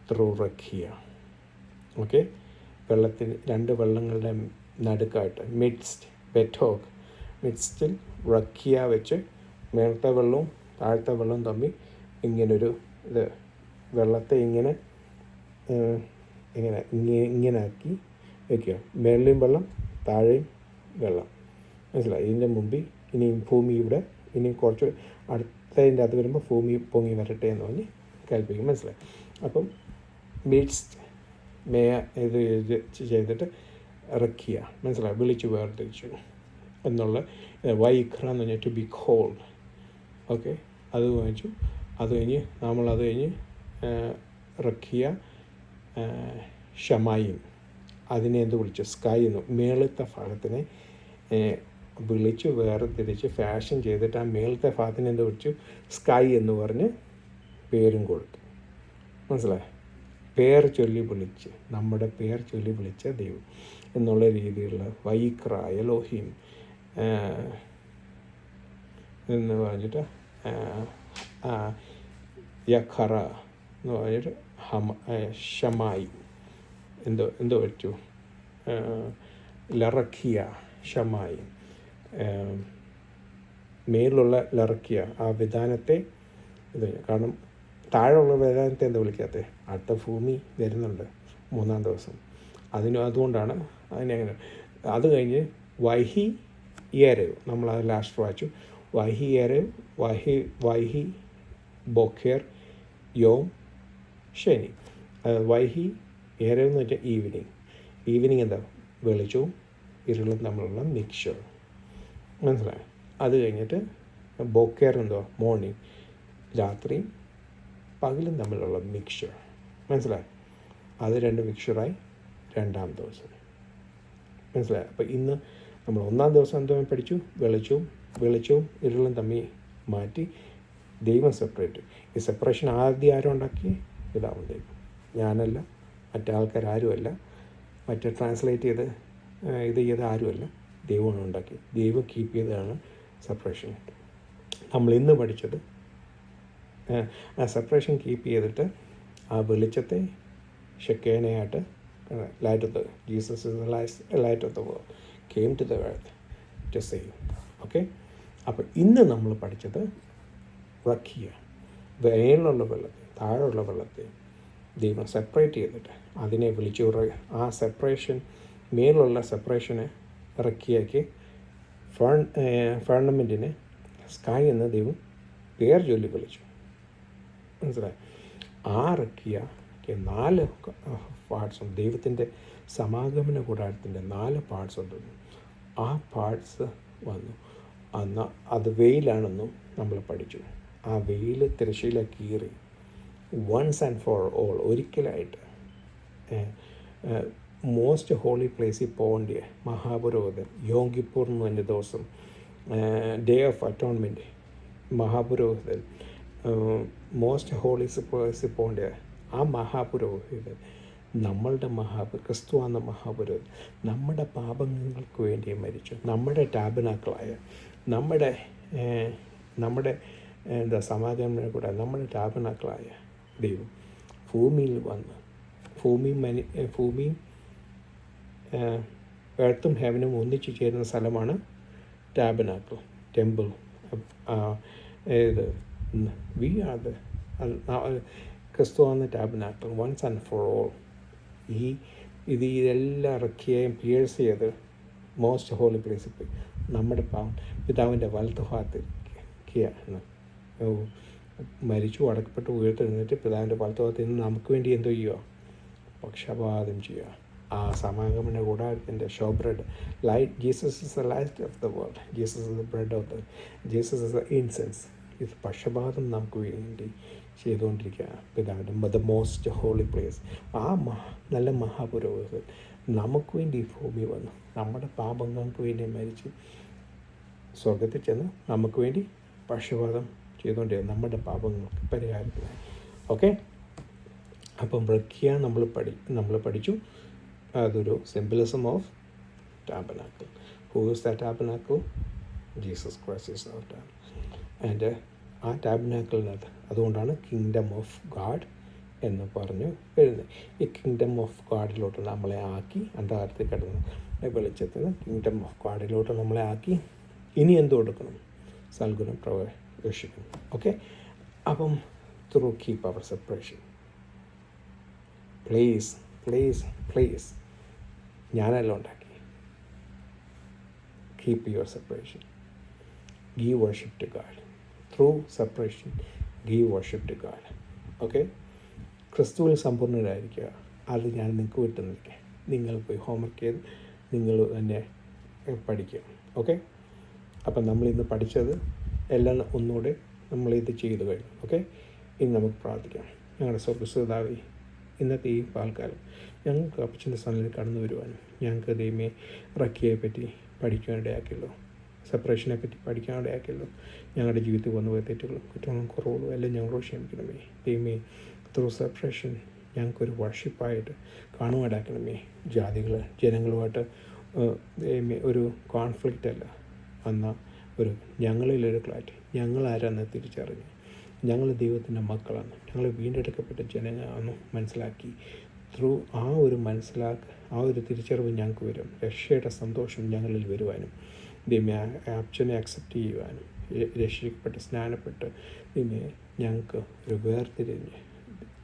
A: ത്രൂ റഖിയ. ഓക്കെ, രണ്ട് വെള്ളങ്ങളുടെ നടുക്കായിട്ട് മിഡ്സ്റ്റിൽ റഖിയ വെച്ച് മേളത്തെ വെള്ളവും താഴത്തെ വെള്ളവും തമ്മിൽ ഇങ്ങനൊരു വെള്ളത്തെ ഇങ്ങനെ ആക്കി വയ്ക്കുക. മേളിലും വെള്ളം, താഴെയും വെള്ളം. മനസ്സിലായി? ഇതിൻ്റെ മുമ്പിൽ ഇനിയും ഭൂമി ഇവിടെ ഇനി കുറച്ച് അടുത്തതിൻ്റെ അത് വരുമ്പോൾ ഭൂമി പൊങ്ങി വരട്ടെ എന്ന് പറഞ്ഞ് കൽപ്പിക്കും. മനസ്സിലായി? അപ്പം മിഡ്സ്റ്റ് ഇത് ചെയ്തിട്ട് റക്കിയ, മനസ്സിലായി? വിളിച്ച് വേർതിരിച്ചു എന്നുള്ള വൈഖ്ര എന്ന് പറഞ്ഞാൽ ടു ബി കോൾഡ്. ഓക്കെ, അത് വാങ്ങിച്ചു. അത് കഴിഞ്ഞ് റക്കിയ ഷമായും, അതിനെ എന്ത് വിളിച്ചു? സ്കൈ എന്നു. മേളത്തെ ഭാഗത്തിനെ വിളിച്ച് വേർതിരിച്ച് ഫാഷൻ ചെയ്തിട്ട് ആ മേളത്തെ ഭാഗത്തിനെ എന്ത് വിളിച്ചു? സ്കൈ എന്ന് പറഞ്ഞ് പേരും കൊടുത്തു. മനസ്സിലായി? നമ്മുടെ പേർ ചൊല്ലി വിളിച്ച ദൈവം എന്നുള്ള രീതിയിലുള്ള വൈക്ര എലോഹിം എന്ന് പറഞ്ഞിട്ട് യഖറ എന്ന് പറഞ്ഞിട്ട് ഷമായി എന്തോ പറ്റു ലറക്കിയ ഷമായി, മേലുള്ള ലറക്കിയ ആ വിധാനത്തെ കാരണം താഴെയുള്ള വിധാനത്തെ എന്താ വിളിക്കാത്തത്? അടുത്ത ഭൂമി വരുന്നുണ്ട് 3-ാം ദിവസം. അതുകൊണ്ടാണ് അതിനങ്ങനെ. അത് കഴിഞ്ഞ് വൈഹി ഏരവ്, നമ്മളത് ലാസ്റ്റ് വായിച്ചു. വൈഹി ഏരവ്, വൈഹി ബൊഖേർ യോം ശനി. വൈഹി ഏരവ് എന്ന് വെച്ചാൽ ഈവനിങ് എന്താ? വെളിച്ചവും ഇരുളും തമ്മിലുള്ള മിക്സ്ചർ. മനസ്സിലായി? അത് കഴിഞ്ഞിട്ട് ബൊക്കേർ എന്തോ? മോർണിംഗ്, രാത്രിയും പകലും തമ്മിലുള്ള മിക്സ്ചർ. മനസ്സിലായി? അത് രണ്ട് മിക്സ്ചറായി 2-ാം ദിവസം. മനസ്സിലായി? അപ്പോൾ ഇന്ന് നമ്മൾ 1-ാം ദിവസം എന്തോ പഠിച്ചു? വെളിച്ചവും ഇരുളും തമ്മിൽ മാറ്റി ദൈവം സെപ്പറേറ്റ്. ഈ സെപ്പറേഷൻ ആദ്യം ആരും ഉണ്ടാക്കി? ഇതാവും ദൈവം. ഞാനല്ല, മറ്റേ ആൾക്കാരാരുമല്ല, മറ്റേ ട്രാൻസ്ലേറ്റ് ചെയ്ത് ആരുമല്ല, ദൈവമാണ് ഉണ്ടാക്കി. ദൈവം കീപ്പ് ചെയ്തതാണ് സെപ്പറേഷൻ. നമ്മൾ ഇന്ന് പഠിച്ചത് ആ സെപ്പറേഷൻ കീപ്പ് ചെയ്തിട്ട് ആ വെളിച്ചത്തെ ഷെക്കേനയായിട്ട് light of the Jesus is the light of the world came to the earth to save. Okay, അപ്പോൾ ഇന്ന് നമ്മൾ പഠിച്ചത് റഖിയ, മേലുള്ള വെള്ളത്തെ താഴെയുള്ള വെള്ളത്തെ ദൈവം സെപ്പറേറ്റ് ചെയ്തിട്ട് അതിനെ വിളിച്ചു. ആ സെപ്പറേഷൻ, മേലുള്ള സെപ്പറേഷനെ റഖിയയ്ക്ക് ഫർണമെൻറ്റിനെ സ്കൈ എന്ന ദൈവം പേർ ചൊല്ലി വിളിച്ചു. മനസ്സിലായി? ആ റഖിയയ്ക്ക് 4 പാർട്സും ദൈവത്തിൻ്റെ സമാഗമന കൂടാരത്തിൻ്റെ 4 പാർട്സ് ഉണ്ടെന്നും ആ പാർട്സ് വന്നു. അത് വെയിലാണെന്നും നമ്മൾ പഠിച്ചു. ആ വെയിൽ തിരശ്ശീല കീറി വൺസ് ആൻഡ് ഫോർ ഓൾ, ഒരിക്കലായിട്ട് മോസ്റ്റ് ഹോളി പ്ലേസിൽ പോകേണ്ട മഹാപുരോഹിതൻ യോം കിപ്പൂർ എന്ന് പറഞ്ഞ ദിവസം, ഡേ ഓഫ് അറ്റോൺമെൻറ്റ്, മഹാപുരോഹിതൻ മോസ്റ്റ് ഹോളി പ്ലേസിൽ പോകേണ്ട ആ മഹാപുരോഹിതൻ നമ്മളുടെ ക്രിസ്തു എന്ന മഹാപുരോഹിതൻ നമ്മുടെ പാപങ്ങൾക്ക് വേണ്ടി മരിച്ചു. നമ്മുടെ ടാബനാക്കളായ നമ്മുടെ നമ്മുടെ സമാഗമനം കൂടെ നമ്മുടെ ടാബനാക്കളായ ദൈവം ഭൂമിയിൽ വന്ന് ഭൂമിയും എർത്തും ഹെവനും ഒന്നിച്ചു ചേരുന്ന സ്ഥലമാണ് tabernacle, temple. We are the ക്രിസ്തു ആണ് tabernacle once and for all. ഇതെല്ലാം ഇറക്കിയും പിയേഴ്സ് ചെയ്ത് മോസ്റ്റ് ഹോളി പ്ലേസിൽ പോയി നമ്മുടെ പിതാവിൻ്റെ വലത്തുഭാഗത്തിരിക്കുകയാണ്. മരിച്ചു അടക്കപ്പെട്ട് ഉയർത്തെഴുന്നേറ്റ് പിതാവിൻ്റെ വലത്തുഭാഗത്ത് നിന്ന് നമുക്ക് വേണ്ടി എന്തോ ചെയ്യുക? പക്ഷപാതം ചെയ്യുക. ആ സമാഗമന കൂടാരത്തിൻ്റെ show bread light. Jesus is the light of the world. Jesus is the bread of the Jesus is the incense. ഇത് പക്ഷപാതം നമുക്ക് വേണ്ടി ചെയ്തുകൊണ്ടിരിക്കുക പിതാവിൻ്റെ ദ മോസ്റ്റ് ഹോളി പ്ലേസ്. ആ നല്ല മഹാപുരോഹിതൻ നമുക്ക് വേണ്ടി ഭൂമി വന്നു നമ്മുടെ പാപങ്ങൾക്ക് വേണ്ടി മരിച്ച് സ്വർഗത്തിൽ ചെന്ന് നമുക്ക് വേണ്ടി പക്ഷപാതം ചെയ്തുകൊണ്ടിരിക്കുക നമ്മുടെ പാപങ്ങൾക്ക് പരിഹാരത്തിനായി. ഓക്കെ, അപ്പം റഖ്യ നമ്മൾ പഠിച്ചു. അതൊരു symbolism of tabernacle. Who is the tabernacle? Jesus Christ is our tabernacle. And ആ ടാബർനാക്കിളിനകത്ത് അതുകൊണ്ടാണ് കിങ്ഡം ഓഫ് ഗാഡ് എന്ന് പറഞ്ഞു വരുന്നത്. ഈ കിങ്ഡം ഓഫ് ഗാഡിലോട്ട് നമ്മളെ ആക്കി, അന്ധകാരത്തിൽ കിടന്ന് വെളിച്ചത്തിന് കിങ്ഡം ഓഫ് ഗാഡിലോട്ട് നമ്മളെ ആക്കി. ഇനി എന്ത് കൊടുക്കണം? സൽഗുണം പ്രവേശിക്കണം. ഓക്കെ, അപ്പം through keep our separation. Please ഞാനെല്ലാം ഉണ്ടാക്കി. Keep your separation. Give worship to God. Through separation give worship to God. Okay, ക്രിസ്തുവിൽ സമ്പൂർണ്ണരായിരിക്കുക. അത് ഞാൻ നിങ്ങൾക്ക് വിട്ടുനിൽക്കുക. നിങ്ങൾ പോയി ഹോംവർക്ക് ചെയ്ത് നിങ്ങൾ തന്നെ പഠിക്കുക. ഓക്കെ, അപ്പം നമ്മളിന്ന് പഠിച്ചത് എല്ലാം ഒന്നുകൂടെ നമ്മളിത് ചെയ്തു കഴിഞ്ഞു. ഓക്കെ, ഇനി നമുക്ക് പ്രാർത്ഥിക്കാം. ഞങ്ങളുടെ സ്വർഗ്ഗപിതാവേ, ഇന്നത്തെ ഈ പാൽക്കാലം ഞങ്ങൾക്ക് അപ്പച്ചൻ്റെ സ്ഥാനത്തിൽ കടന്നു വരുവാനും ഞങ്ങൾക്ക് ദൈവമേ റക്കിയെ പറ്റി പഠിക്കാനിടയാക്കിയല്ലോ, സെപ്പറേഷനെ പറ്റി പഠിക്കാനിടയാക്കിയല്ലോ. ഞങ്ങളുടെ ജീവിതത്തിൽ വന്നുപോയ തെറ്റുകളും കുറ്റങ്ങളും കുറവുകളും എല്ലാം ഞങ്ങളോട് ക്ഷമിക്കണമേ. ദൈവമേ, ത്രൂ സെപ്പറേഷൻ ഞങ്ങൾക്കൊരു വർഷിപ്പായിട്ട് കാണുവാനാക്കണമേ. ജനങ്ങളുമായിട്ട് ദൈവമേ ഒരു കോൺഫ്ലിക്റ്റ് അല്ല, എന്നാൽ ഒരു ഞങ്ങളിലൊരു ക്ലാറ്റ്. ഞങ്ങളാരാന്ന് തിരിച്ചറിഞ്ഞ് ഞങ്ങൾ ദൈവത്തിൻ്റെ മക്കളാണ്, ഞങ്ങൾ വീണ്ടെടുക്കപ്പെട്ട ജനങ്ങളാണെന്ന് മനസ്സിലാക്കി ത്രൂ ആ ഒരു തിരിച്ചറിവ് ഞങ്ങൾക്ക് വരും. രക്ഷയുടെ സന്തോഷം ഞങ്ങളിൽ വരുവാനും ദൈവമേ അച്ഛനെ അക്സെപ്റ്റ് ചെയ്യുവാനും രക്ഷിക്കപ്പെട്ട് സ്നാനപ്പെട്ട് ദൈവമേ ഞങ്ങൾക്ക് ഒരു വേർതിരിഞ്ഞ്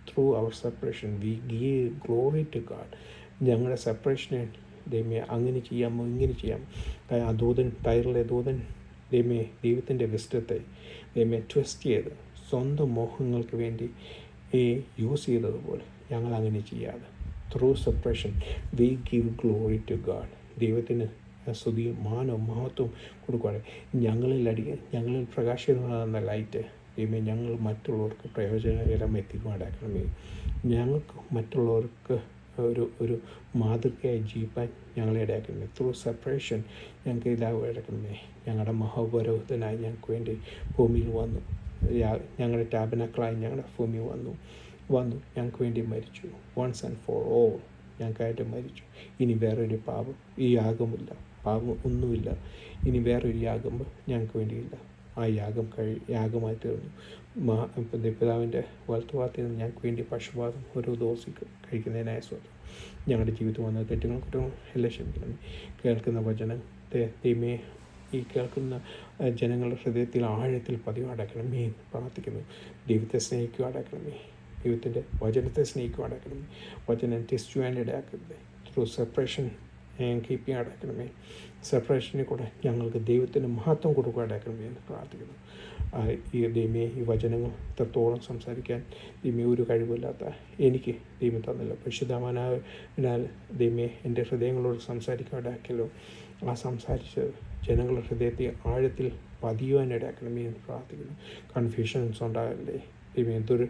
A: through our separation we give glory to God. ഞങ്ങളുടെ സെപ്പറേഷനെ ദൈവമേ അങ്ങനെ ചെയ്യാമോ ഇങ്ങനെ ചെയ്യാം. ആ ദൂതൻ ടൈറിലെ ദൂതൻ ദൈവമേ ദൈവത്തിൻ്റെ വിസ്റ്റത്തെ ദൈവമേ ട്വിസ്റ്റ് ചെയ്ത് സ്വന്തം മോഹങ്ങൾക്ക് വേണ്ടി യൂസ് ചെയ്തതുപോലെ ഞങ്ങളങ്ങനെ ചെയ്യാതെ through separation we give glory to God. ദൈവത്തിന് സ്തുതിയും മാനവും മഹത്വവും കൊടുക്കുകയാണ്. ഞങ്ങളിൽ പ്രകാശിതമാകുന്ന ലൈറ്റ് ദൈവമേ ഞങ്ങൾ മറ്റുള്ളവർക്ക് പ്രയോജനകരമായി തീരുമാനമാക്കണമേ. ഞങ്ങൾക്ക് മറ്റുള്ളവർക്ക് ഒരു മാതൃകയായി ജീവിക്കാൻ ഞങ്ങളെ ഇടയാക്കണമേ. ത്രൂ സെപ്പറേഷൻ ഞങ്ങൾക്ക് ഇടയാക്കണമേ. ഞങ്ങളുടെ മഹാപുരോഹിതനായി ഞങ്ങൾക്ക് വേണ്ടി ഭൂമിയിൽ വന്നു. ഞങ്ങളുടെ ടാബർനാക്കിളായി ഞങ്ങളുടെ ഭൂമിയിൽ വന്നു ഞങ്ങൾക്ക് വേണ്ടി മരിച്ചു. വൺസ് ആൻഡ് ഫോർ ഓൾ ഞങ്ങൾക്കായിട്ട് മരിച്ചു. ഇനി വേറൊരു ഈ യാഗമില്ല, പാപം ഒന്നുമില്ല. ഇനി വേറൊരു യാഗം ഞങ്ങൾക്ക് വേണ്ടിയില്ല. ആ യാഗമായി തീർന്നു. പിതാവിൻ്റെ വലത്തുഭാഗത്ത് നിന്ന് ഞങ്ങൾക്ക് വേണ്ടി പക്ഷപാതം ഓരോ ദിവസം കഴിക്കുന്നതിനായ സ്വന്തം ഞങ്ങളുടെ ജീവിതത്തിൽ വന്ന തെറ്റുകളും കുറ്റങ്ങളും എല്ലാം ക്ഷമിക്കണം. കേൾക്കുന്ന വചനത്തെ ദൈവമേ ഈ കേൾക്കുന്ന ജനങ്ങളുടെ ഹൃദയത്തിൽ ആഴത്തിൽ പതിവാടക്കണമേ എന്ന് പ്രാർത്ഥിക്കുന്നു. ദൈവത്തെ സ്നേഹിക്കുവാടക്കണമേ. ദൈവത്തിൻ്റെ വചനത്തെ സ്നേഹിക്കുവാടക്കണമേ. വചനം ടെസ്റ്റ് ഇടയാക്കരുത്. ത്രൂ സെപ്പറേഷൻ കീപ്പ് അടക്കണമേ. സെപ്പറേഷനിൽ കൂടെ ഞങ്ങൾക്ക് ദൈവത്തിൻ്റെ മഹത്വം കൊടുക്കുവാടക്കണമേ എന്ന് പ്രാർത്ഥിക്കുന്നു. ഈ ദൈവമേ ഈ വചനങ്ങൾ ഇത്രത്തോളം സംസാരിക്കാൻ ദൈവമേ ഒരു കഴിവില്ലാത്ത എനിക്ക് ദൈവം തന്നല്ലോ. പരിശുദ്ധമാനാൽ ദൈവമേ എൻ്റെ ഹൃദയങ്ങളോട് സംസാരിക്കാനിടയാക്കിയല്ലോ. ആ സംസാരിച്ച് ജനങ്ങളുടെ ഹൃദയത്തെ ആഴത്തിൽ പതിയുവാനിടയാക്കണമേ എന്ന് പ്രാർത്ഥിക്കുന്നു. കൺഫ്യൂഷൻസ് ഉണ്ടാകരുതേ ദൈവമേ. എന്തൊരു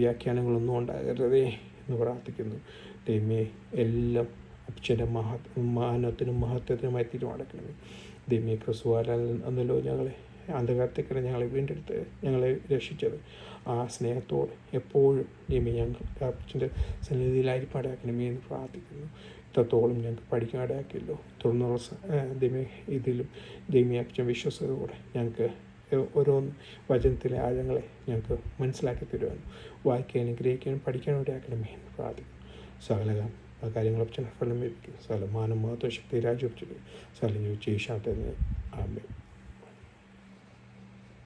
A: വ്യാഖ്യാനങ്ങളൊന്നും ഉണ്ടാകരുതേ എന്ന് പ്രാർത്ഥിക്കുന്നു. ദൈവമേ എല്ലാം അച്ഛൻ്റെ മാനത്തിനും മഹത്വത്തിനുമായി തീരുമാനിക്കണമേ. ദൈവമേ ക്രിസ്തുവാൽ എന്നല്ലോ ഞങ്ങളെ അന്ധകാരത്തേക്കാണ് ഞങ്ങളെ വീണ്ടെടുത്ത് ഞങ്ങളെ രക്ഷിച്ചത്. ആ സ്നേഹത്തോട് എപ്പോഴും ദൈവമേ ഞങ്ങൾ അപ്പച്ചൻ്റെ സന്നിധിയിലായിരിക്കും ഇടയാക്കണമേ എന്ന് പ്രാർത്ഥിക്കുന്നു. ഇത്രത്തോളം ഞങ്ങൾക്ക് പഠിക്കാൻ ഇടയാക്കിയല്ലോ. തുടർന്നുള്ള ദൈവമേ ഇതിലും ദൈവമേ അപ്പച്ചൻ വിശ്വസതയോടെ ഞങ്ങൾക്ക് ഓരോന്ന് വചനത്തിലെ ആഴങ്ങളെ ഞങ്ങൾക്ക് മനസ്സിലാക്കി തരുവാനും വായിക്കാനും ഗ്രഹിക്കാനും പഠിക്കാനും ഇടയാക്കണമേ എന്ന് പ്രാർത്ഥിക്കുന്നു. സകല കാര്യങ്ങൾ അപ്പച്ചൻ ഫലം ലഭിക്കും. സകല മാനം മഹത്വ ശക്തി രാജ്യവെച്ചത് സകലം ചോദിച്ചു ഈശാത്തെ ആമേൻ.